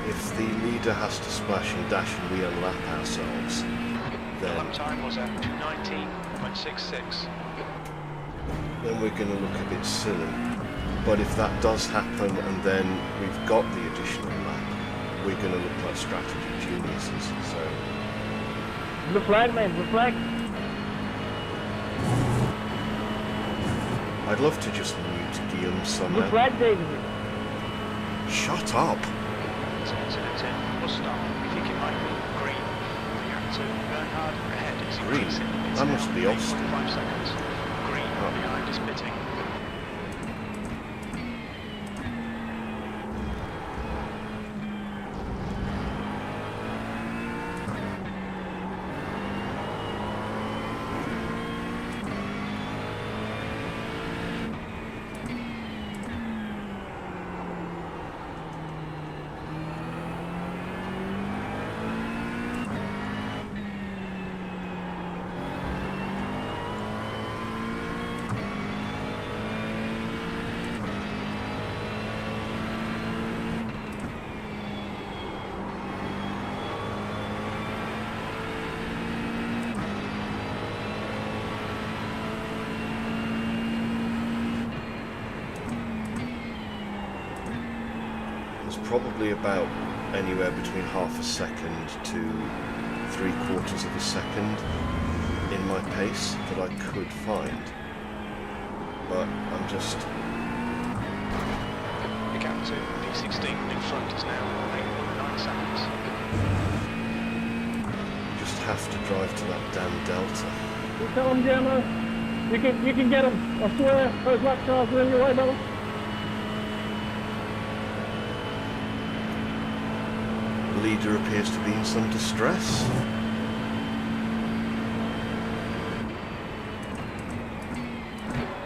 If the leader has to splash and dash and we unlap ourselves, The then lap time was at 2:19.66. we're going to look a bit silly. But if that does happen and then we've got the additional lap, we're going to look like strategy geniuses. So Blue flag, man, blue flag. I'd love to just mute Guillaume Blue somehow. flag, David. Shut up! It's an incident in bus stop. We think it might be green. Reactor Bernhard ahead is Green? increasing. It's That now must be Austin. 8.5 seconds. Green Oh. behind is pitting. There's probably about anywhere between half a second to 3/4 of a second in my pace that I could find. But I'm just... The gap to P16 in front is now 8.9 seconds. just have to drive to that damn delta. You tell him, Gemma. You can get him. I swear, those lap cars are in your way, brother. The leader appears to be in some distress.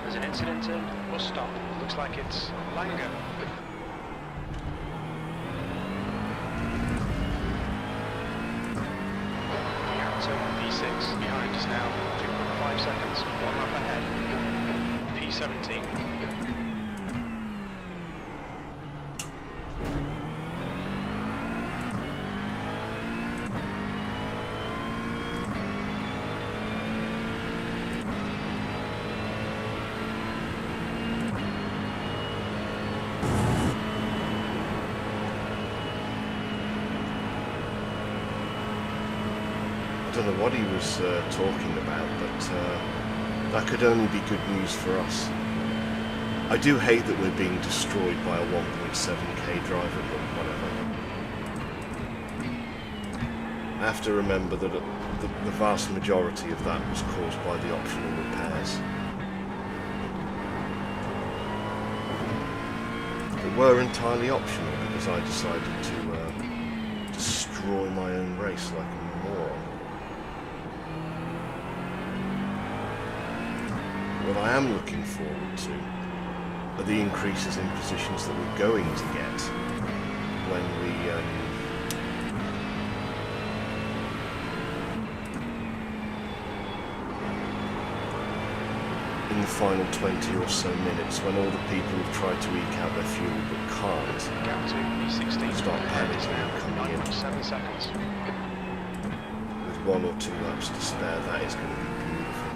There's an incident in bus stop. Looks like it's Langer. Reactor P6 behind is now 2.5 seconds. One lap ahead. P17. I don't know what he was talking about, but that could only be good news for us. I do hate that we're being destroyed by a 1.7k driver, but whatever. I have to remember that the vast majority of that was caused by the optional repairs. That were entirely optional because I decided to destroy my own race like a moron. What I am looking forward to are the increases in positions that we're going to get when we in the final 20 or so minutes, when all the people have tried to eke out their fuel but can't, Gap to P16 Start ahead is panicking now and coming in. 9.7 seconds. with 1 or 2 laps to spare, that is going to be beautiful.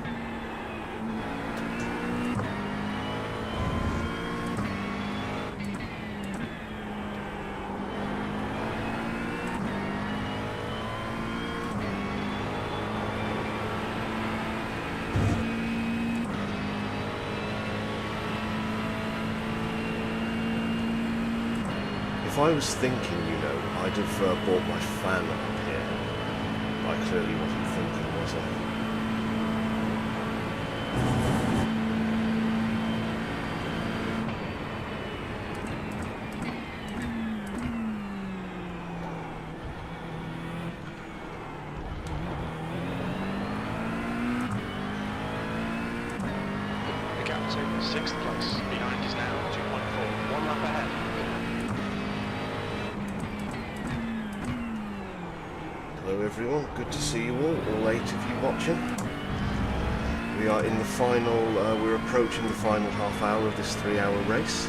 If I was thinking, you know, I'd have bought my fan up here. I clearly wasn't thinking, was I? The gap to 6th place behind is now 2.4. One lap ahead. Hello everyone, good to see you all 8 of you watching. We are in the final, we're approaching the final half hour of this 3-hour race.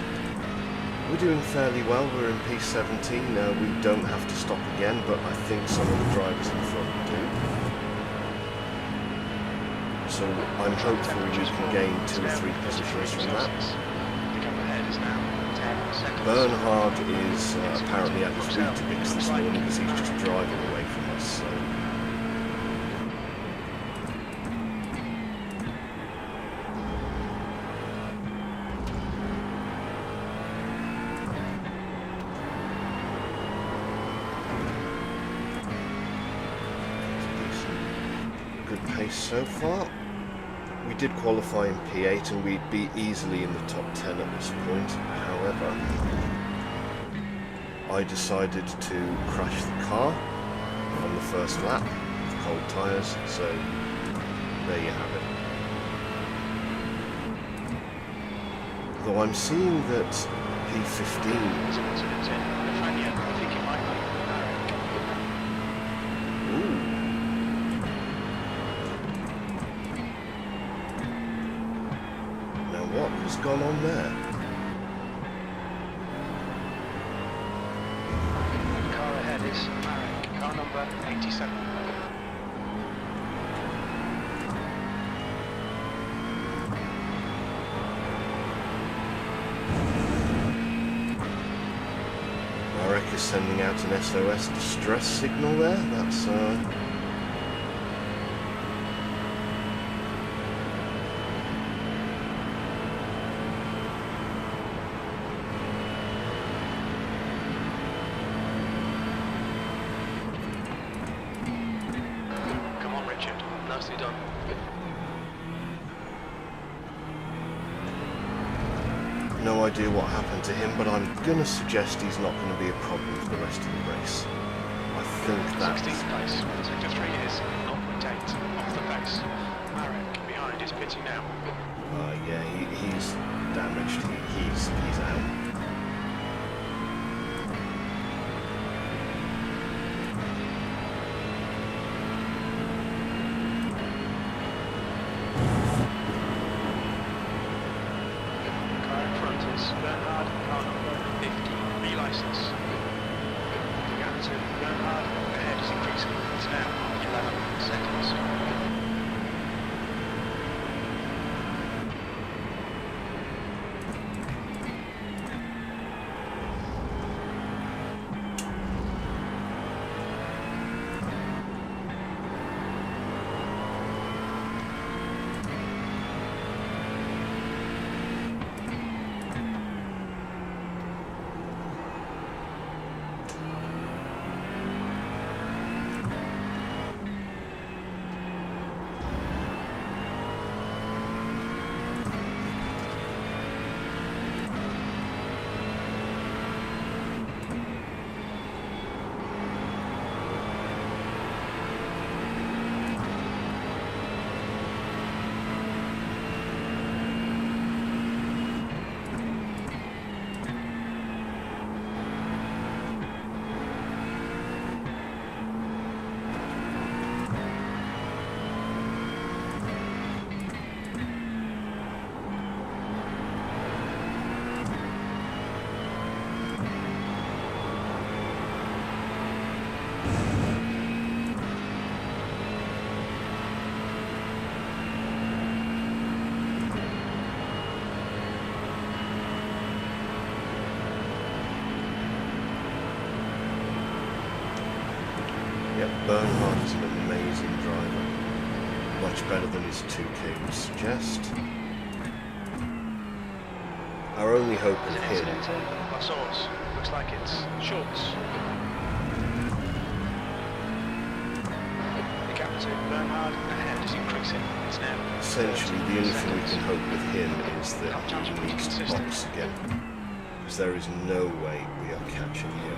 We're doing fairly well. We're in P17. We don't have to stop again, but I think some of the drivers in front do. So I'm hopeful we can gain 2 or 3 positions from that. The gap ahead is now 10 seconds. Bernhard is apparently at his Weetabix this morning because he's just driving away from us. So. Good pace so far. We did qualify in P8 and we'd be easily in the top 10 at this point. However, I decided to crash the car on the first lap with cold tyres, so there you have it. Though I'm seeing that P15... What has gone on there? The car ahead is Mclaren, car number 87. Marek is sending out an SOS distress signal there. That's Nicely done. no idea what happened to him, but I'm going to suggest he's not going to be a problem for the rest of the race. I think that's... 16th place. Sector 3 is 0.8 off the pace. Marek behind is pitting now. Yeah, he's damaged. He's out. Bernhard, car number 50, re-license. The gap to Bernhard ahead is increasing. It's now 11 seconds. Bernhard is an amazing driver. Much better than his 2 Kings suggest. Our only hope Is with it him... incident or source? Looks like it's Schultz. The gap to Bernhard ahead is increasing. It's now... Essentially, the only thing we can hope with him is that Cup he judgment needs to consistent. box again. Because there is no way we are catching him.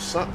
suck.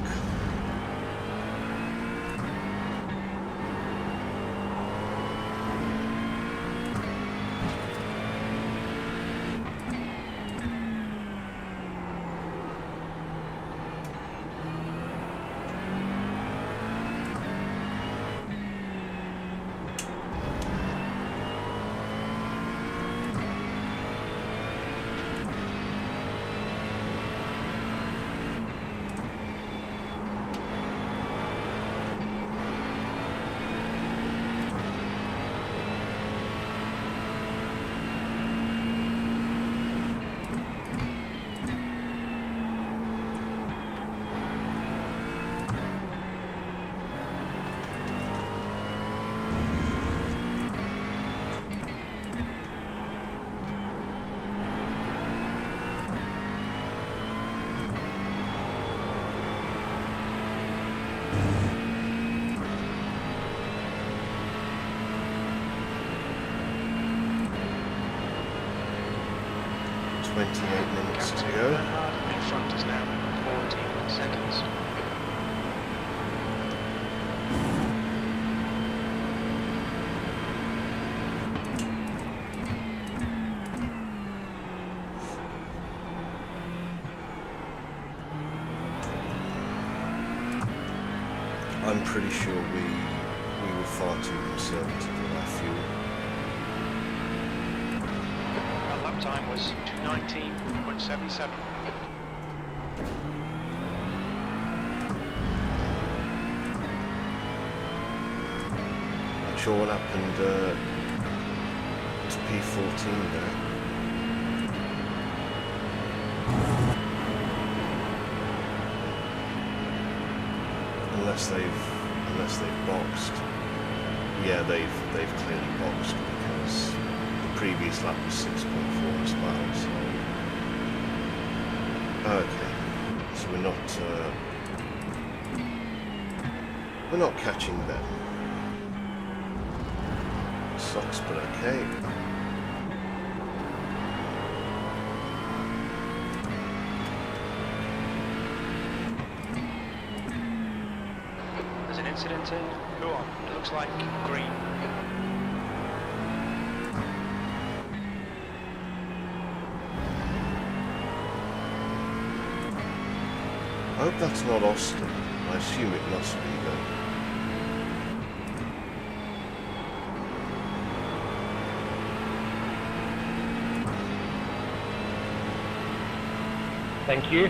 Minutes to go. In front is now 14 seconds. I'm pretty sure we were far too conservative with our fuel. Our lap time was 2:19.77. Not sure what happened to P14 there. Unless they've boxed. Yeah, they've clearly boxed because the previous lap was 6.4 as well. So okay, so we're not catching them. Sucks, but okay. There's an incident in. Go on. It looks like green. I hope that's not Austin. I assume it must be though. Thank you.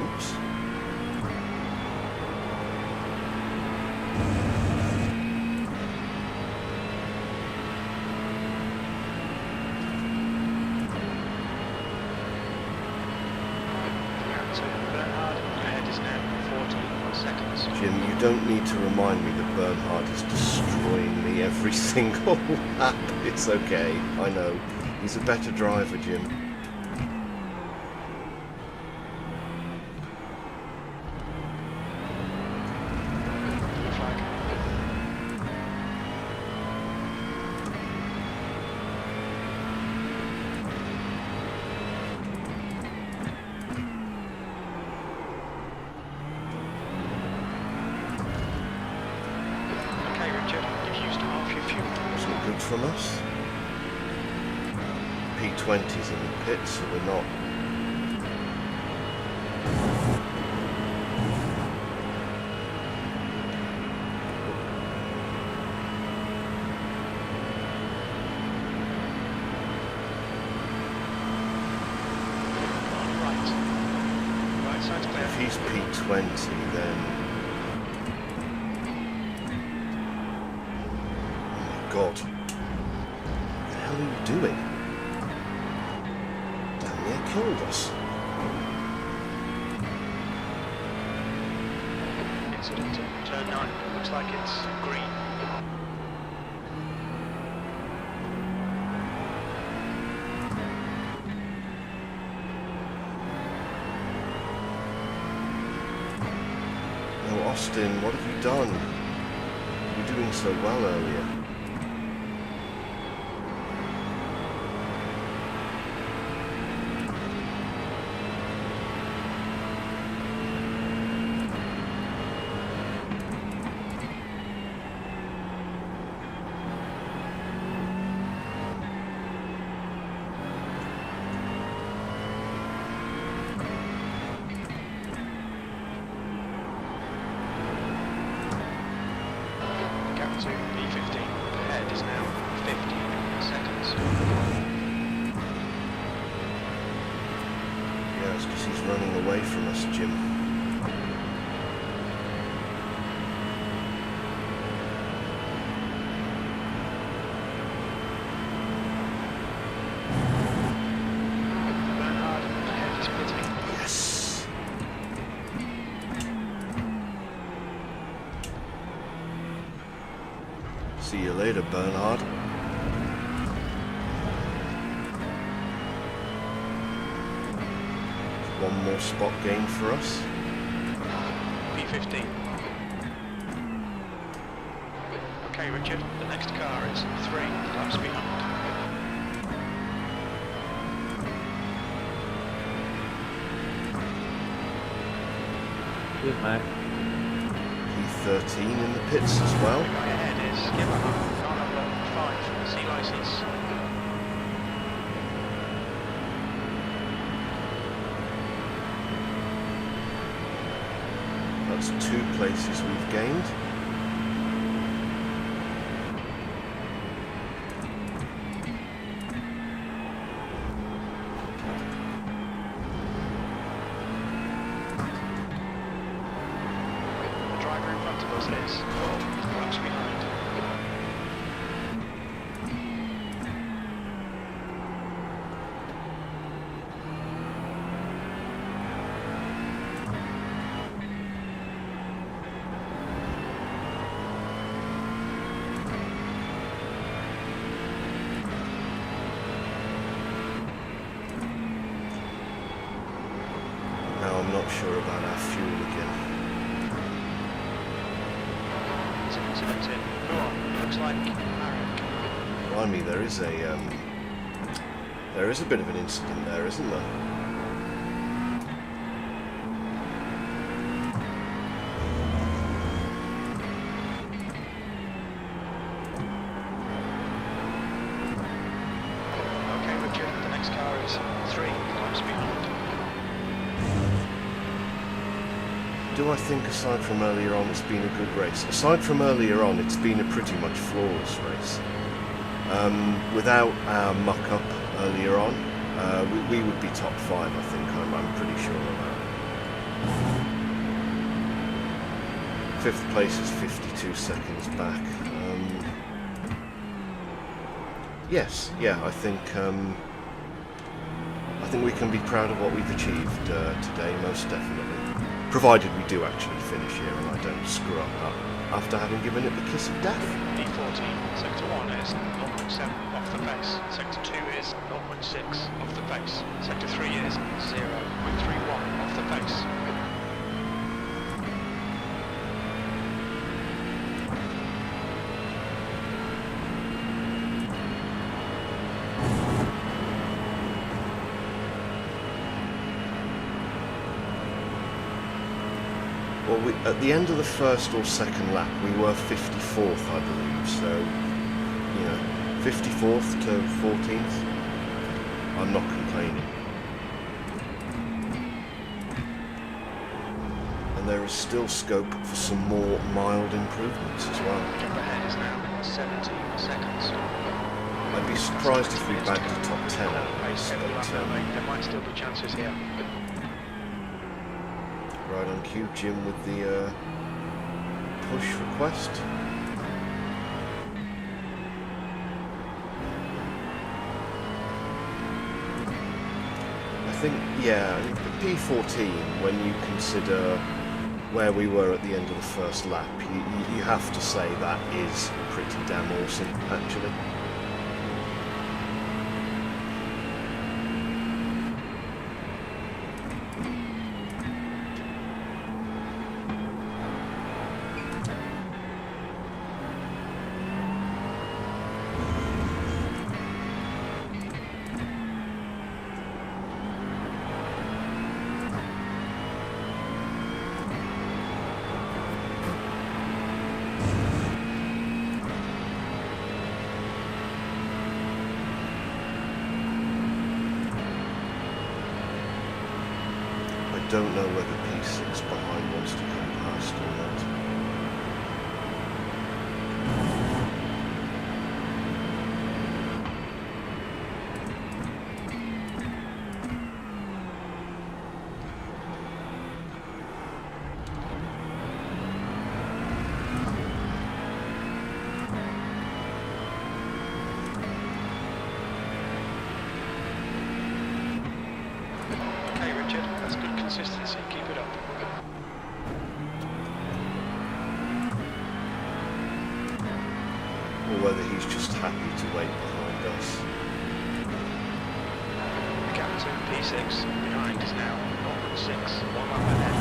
Oops. Jim, you don't need to remind me that Bernhard is destroying me every single lap. It's okay, I know. He's a better driver, Jim. Wasn't good from us. P20's in the pit, so we're not. If he's P20, then. God. What the hell are you doing? Damn near killed us. Incident in turn 9. Looks like it's green. Austin, what have you done? You were doing so well earlier. To P15, ahead is now 15 seconds. Yeah, it's because he's running away from us, Jim. Bernhard ahead is pitting. Yes! See you later, Bernhard. One more spot gain for us. P15. Okay, Richard, the next car is 3 laps behind. Cheers, mate. P13 in the pits as well. The guy ahead is Yamaha, car number 5, C license. That's 2 places we've gained. The driver in front of us is 4 laps behind. Now I'm not sure about our fuel again. There's an incident in. Go on, looks like Marek. Blimey, there is a bit of an incident there, isn't there? Okay, Richard, the next car is 3 laps behind. Do I think, aside from earlier on, it's been a good race? Aside from earlier on, it's been a pretty much flawless race. Without our muck-up earlier on, we would be top 5, I think. I'm pretty sure of that. 5th place is 52 seconds back. Yes, yeah, I think we can be proud of what we've achieved today, most definitely. Provided we do actually finish here and I don't screw up after having given it the kiss of death. D14, sector 1 is 0.7 off the pace, sector 2 is 0.6 off the pace, sector 3 is 0.31 off the pace. Well, at the end of the first or second lap, we were 54th, I believe, so, 54th to 14th, I'm not complaining. And there is still scope for some more mild improvements as well. Jump ahead is now 17 seconds. I'd be surprised if we bagged the top 10 out of Pace this, heavy but lap moving, there might still be chances here. right on cue, Jim, with the push request. I think, yeah, P14, when you consider where we were at the end of the first lap, you have to say that is pretty damn awesome, actually. don't know whether P6 behind wants to come past or not. Okay, Richard, that's good consistency. Keep it up. Or whether he's just happy to wait behind us. The gap to P6 behind is now 0.6, 1 lap ahead.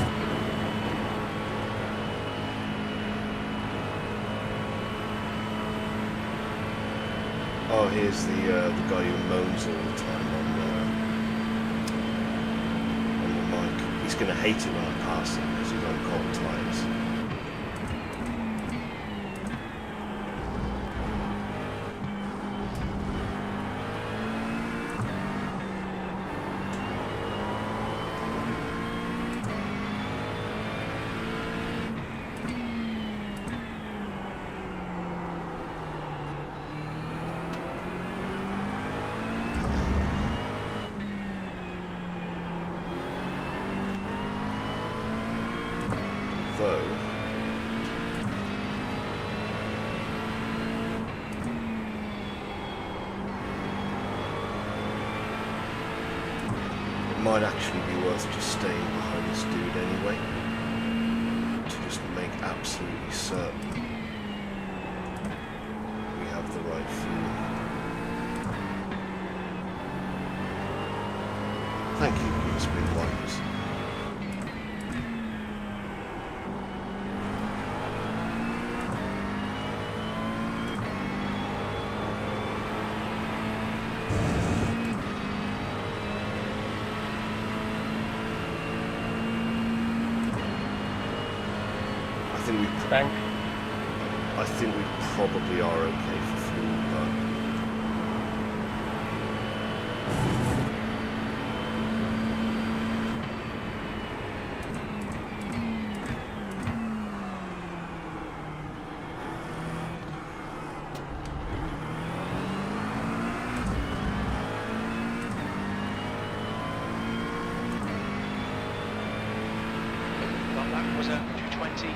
Oh, here's the guy who moans all the time on the mic. He's going to hate it when I pass him because he's on cold tyres. Though it might actually be worth just staying behind this dude anyway, to just make absolutely certain we have the right fuel. Thank you, Spring Wipers. Bank. I think we probably are okay for fuel, but Well, that was a 220.18.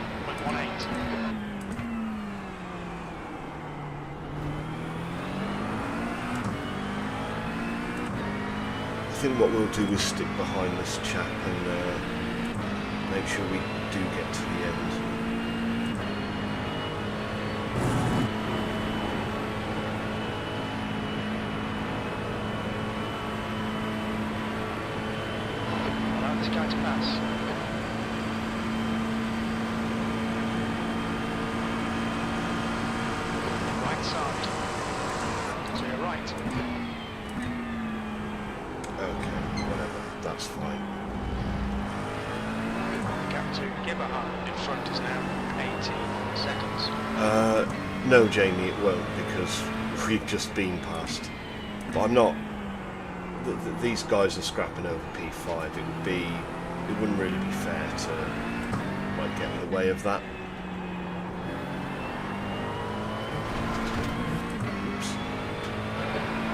I think what we'll do is stick behind this chap and make sure we do get to the end. Allow this guy to pass. Right side. To your right. Okay, whatever, that's fine. The gap to Gibberhart in front is now 18 seconds. No, Jamie, it won't because we've just been past. But I'm not. These guys are scrapping over P5. It wouldn't really be fair to like get in the way of that. Oops.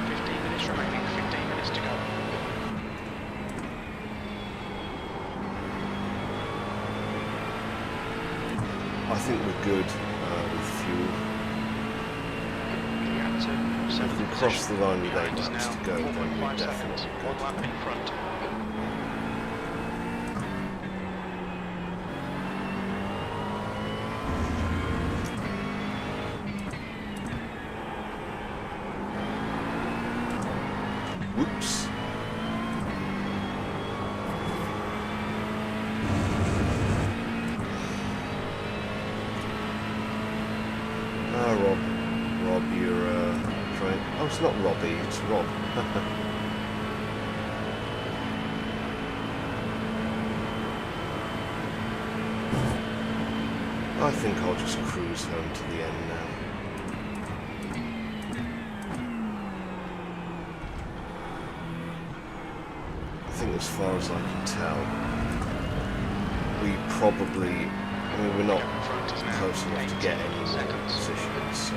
15 minutes remaining, 15 minutes to go. I think we're good with fuel. The gap to If seventh we cross position the line with 8 behind is laps now to go, then 4.5 we're seconds. definitely One good. lap in front. Whoops. Ah, Rob, you're trying. Oh, it's not Robbie, it's Rob. I think I'll just cruise home to the end now. I think as far as I can tell, probably, I mean, we're not Gap in front is now close enough to get 18 any more seconds. positions, so...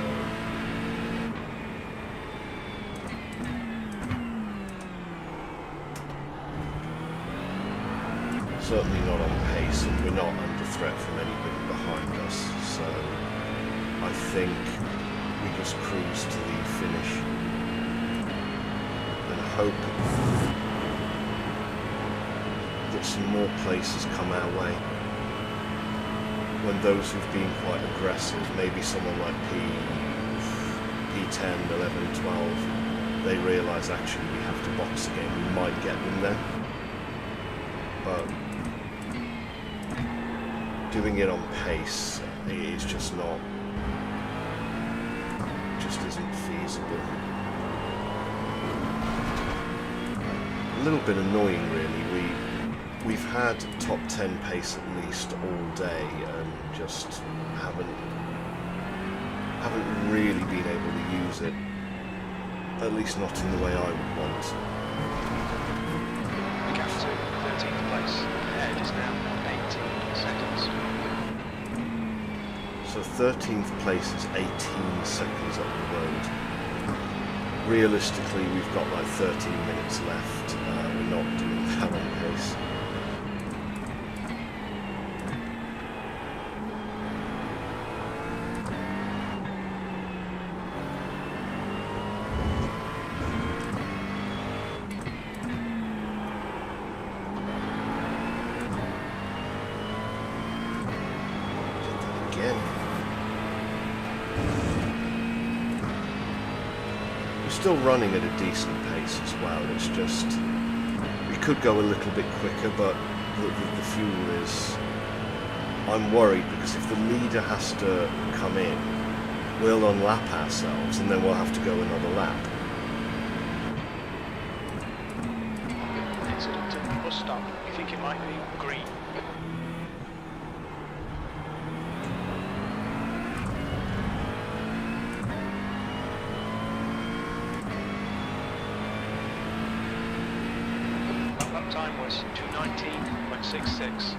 Certainly not on pace, and we're not under threat from anybody behind us, so I think we just cruise to the finish and hope that some more places come our way. When those who've been quite aggressive, maybe someone like P10, 11, 12, they realise actually we have to box again, we might get them then. But doing it on pace is just not, just isn't feasible. A little bit annoying really, we've had top 10 pace at least all day and just haven't really been able to use it, at least not in the way I would want. Gap to 13th place. Ahead is now 18 seconds. So 13th place is 18 seconds up the road. Realistically, we've got like 13 minutes left. We're not doing that on pace. Still running at a decent pace as well. It's just we could go a little bit quicker, but the fuel is. I'm worried because if the leader has to come in, we'll unlap ourselves and then we'll have to go another lap. Incident at the bus stop. You think it might be green? Time was 2:19.66.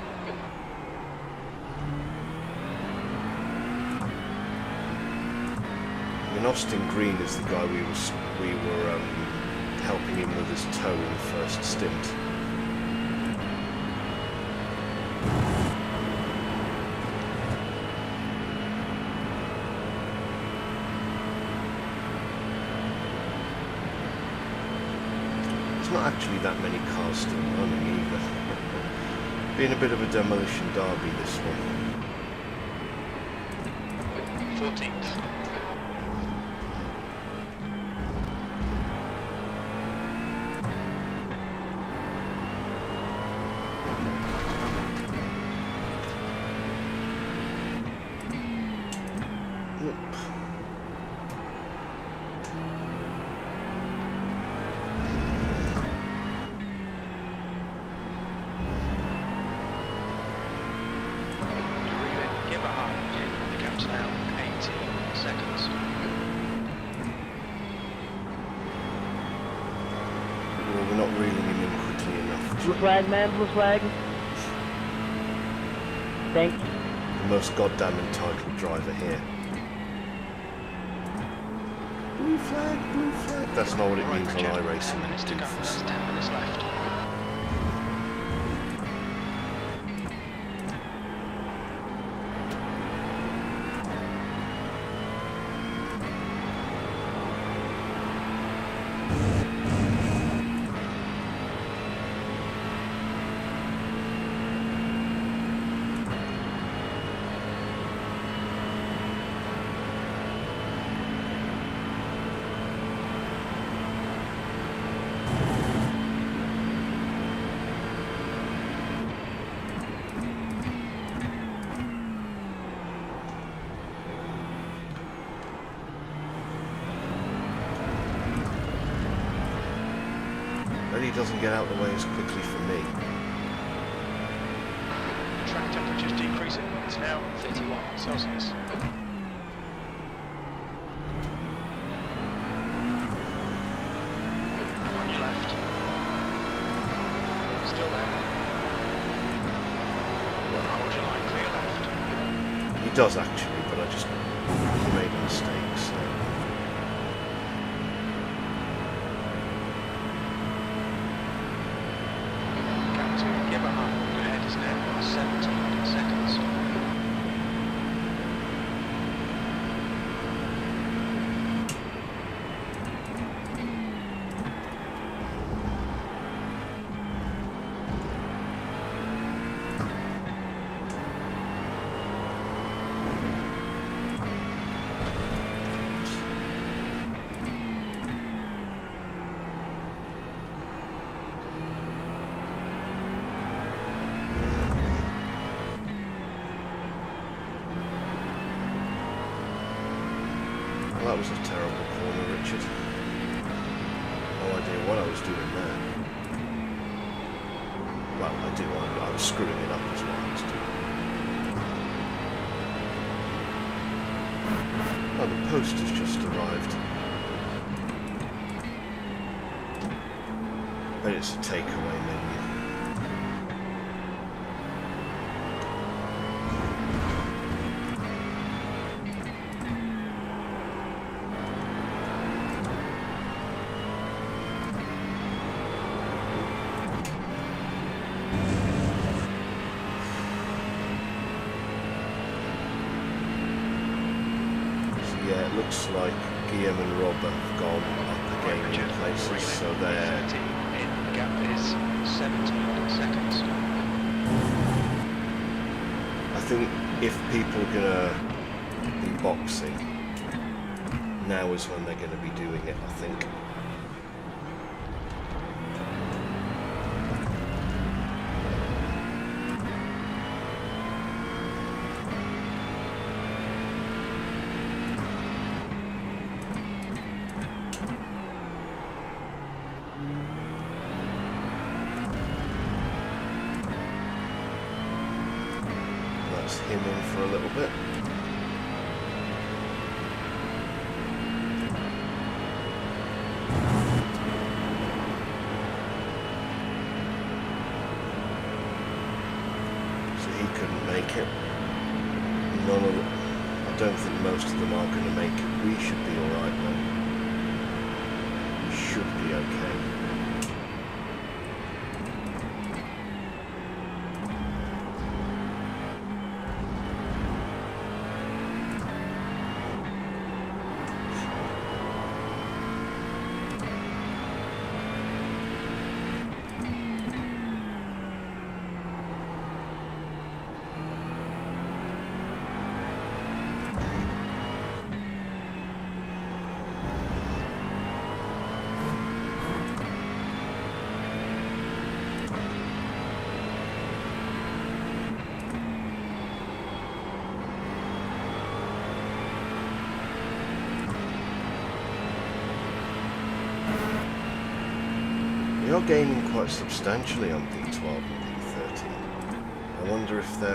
I mean, Austin Green is the guy we were helping him with his toe in the first stint. There's not actually that many cars still running either. Been a bit of a demolition derby, this one. 14th. Blue flag, man, blue flag. Thanks. The most goddamn entitled driver here. Blue flag, blue flag. That's not what it means on iRacing. 10 minutes to go. There's 10 minutes left. He doesn't get out of the way as quickly for me. Track temperature's decreasing. It's now 31 Celsius. On your left. Still there. Hold your does actually, but I just made a mistake, so... Gap to Yamaha ahead is now 17 seconds. Well, that was a terrible corner, Richard. No idea what I was doing there. Well, I do. I was screwing it up as well. I was doing. Oh, the post has just arrived. But it's a takeaway menu. Yeah, it looks like Guillaume and Rob have gone up again in places, so they're... 13 in, the gap is 17 seconds. I think if people are going to be boxing, now is when they're going to be doing it, I think. Him in for a little bit. So he couldn't make it. None of them, I don't think most of them are going to make it. We should be alright though. We should be okay. We are gaining quite substantially on P12 and P13. I wonder if they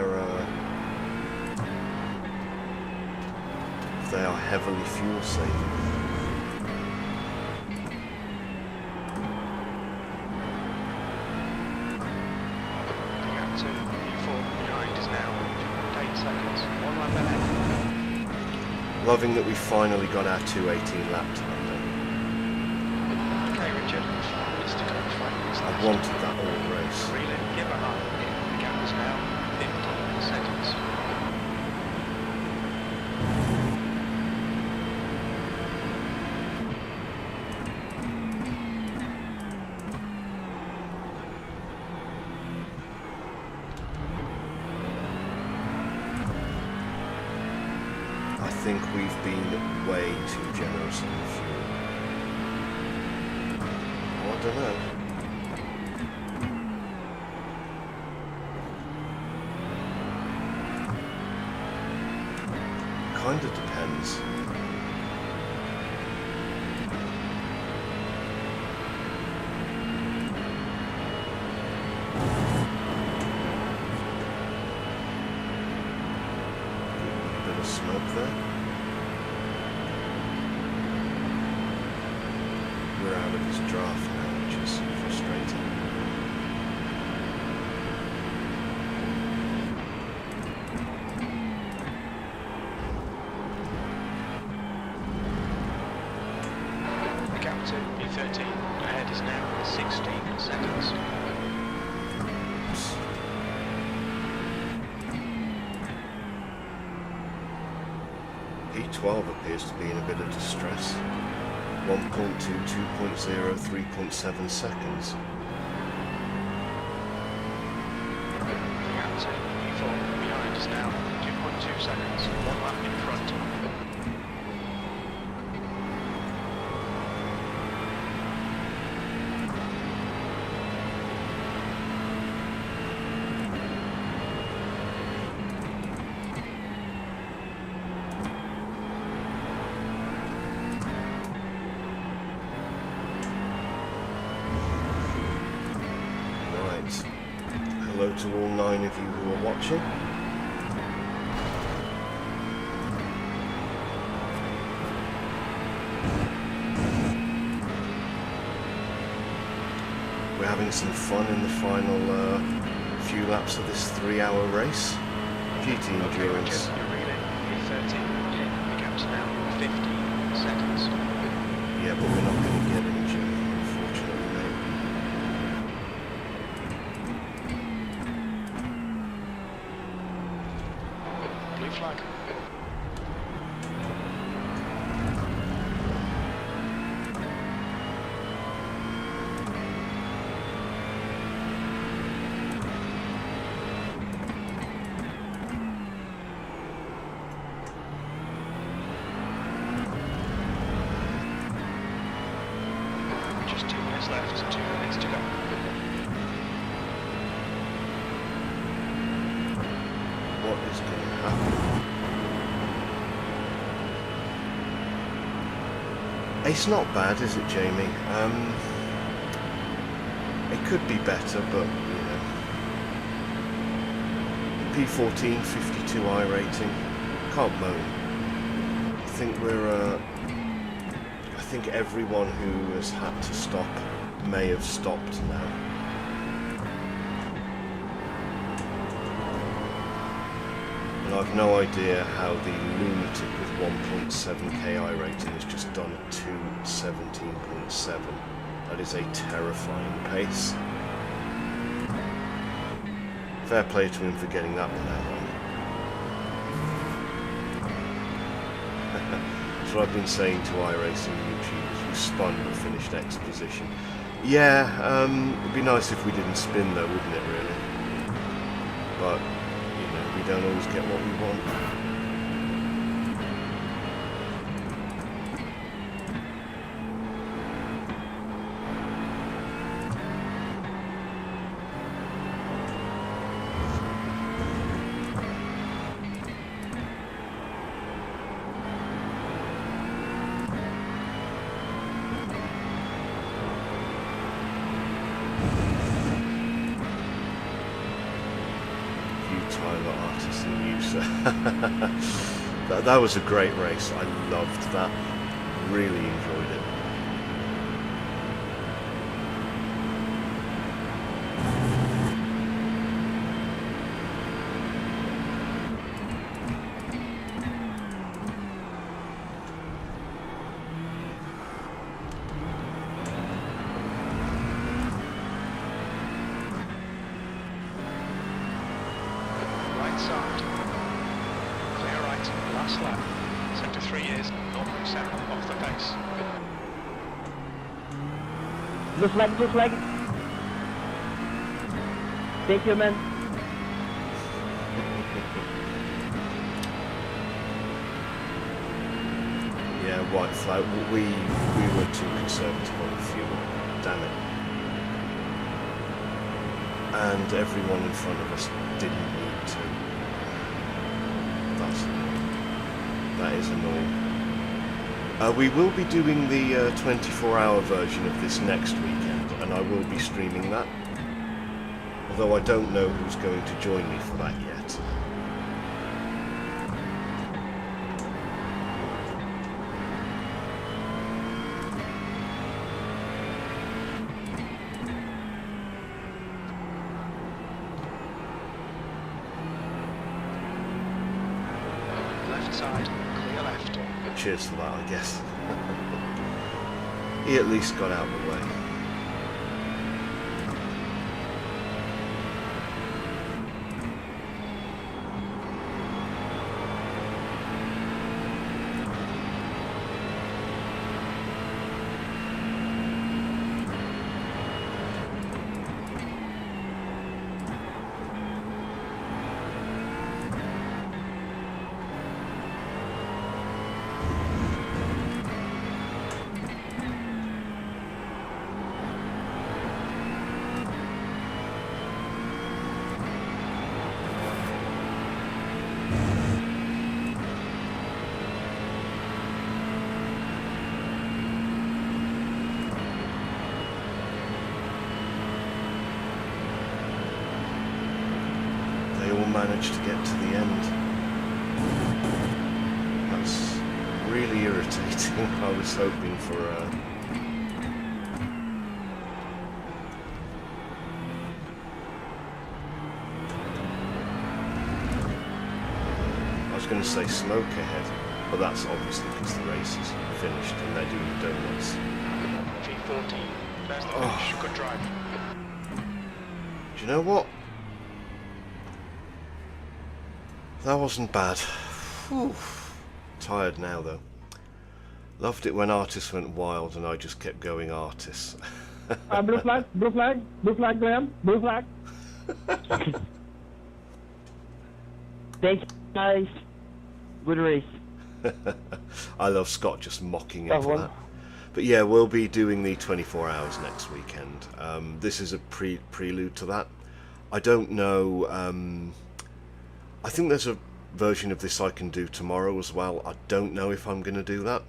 are heavily fuel saving. The gap to P4 behind is now 8 seconds. 1 lap ahead. Loving that we finally got our 2:18 lap time done. Okay, Richard. I wanted that all race. Relay Yamaha in. The gap is now 15 seconds. I think we've been way too generous on the fuel. Oh, I don't know. Kinda depends. Bit of smoke there. We're out of his draft now, which is frustrating. 16 seconds. P12 appears to be in a bit of distress. 1.2, 2.0, 3.7 seconds. Out to E4 behind us now. 2.2 seconds. 1 lap in front. Hello to all 9 of you who are watching. We're having some fun in the final few laps of this 3-hour race. GT Endurance. You're really P13. The gap's now 15 seconds. Yeah, but we're not going to get injured, unfortunately, mate. Blue flag. Just 2 minutes left, 2 minutes to go. What is going to happen? It's not bad, is it, Jamie? It could be better, but, you know. P14, 52 iRacing. Can't moan. I think we're, I think everyone who has had to stop may have stopped now. And I've no idea how the lunatic with 1.7k iRating has just done a 2:17.7. That is a terrifying pace. Fair play to him for getting that one out wrong. That's what I've been saying to iRacing YouTubers who spun but finished X position. Yeah, it'd be nice if we didn't spin though, wouldn't it, really? But, you know, we don't always get what we want. That was a great race. I loved that. Really enjoyed it. Right side. Clear right, last lap. Sector 3 is 0.7 off the pace. Blue flag. Thank you, man. Yeah, white flag. We were too conservative on the fuel. Damn it. And everyone in front of us didn't need to. That is annoying. We will be doing the 24-hour version of this next weekend, and I will be streaming that. Although I don't know who's going to join me for that yet. Left side, clear left. Cheers for that, I guess. He at least got out of the way. manage to get to the end. That's really irritating. I was hoping for I was going to say smoke ahead, but that's obviously because the race is finished and they're doing the donuts. V14, there's the finish. Good drive. Do you know what? That wasn't bad. Whew. Tired now though. Loved it when Artis went wild and I just kept going Artis. Blue flag, Graham, blue flag. Thanks, guys. Good race. I love Scott just mocking him Tough for one. that. But yeah, we'll be doing the 24 hours next weekend. This is a prelude to that. I don't know. I think there's a version of this I can do tomorrow as well. I don't know if I'm going to do that.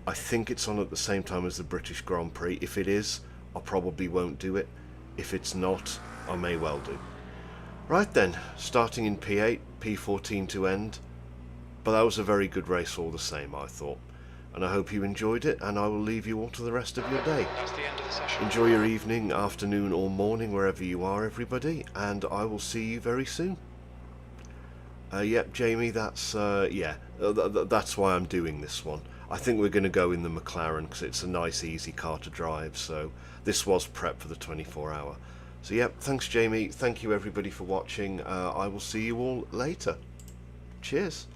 I think it's on at the same time as the British Grand Prix. If it is, I probably won't do it. If it's not, I may well do. Right then, starting in P8, P14 to end. But that was a very good race all the same, I thought. And I hope you enjoyed it, and I will leave you all to the rest of your day. That's the end of the session. Enjoy your evening, afternoon or morning, wherever you are, everybody, and I will see you very soon. Yep, Jamie, that's that's why I'm doing this one. I think we're going to go in the Mclaren because it's a nice, easy car to drive, so this was prep for the 24-hour. So yep, thanks, Jamie. Thank you, everybody, for watching. I will see you all later. Cheers.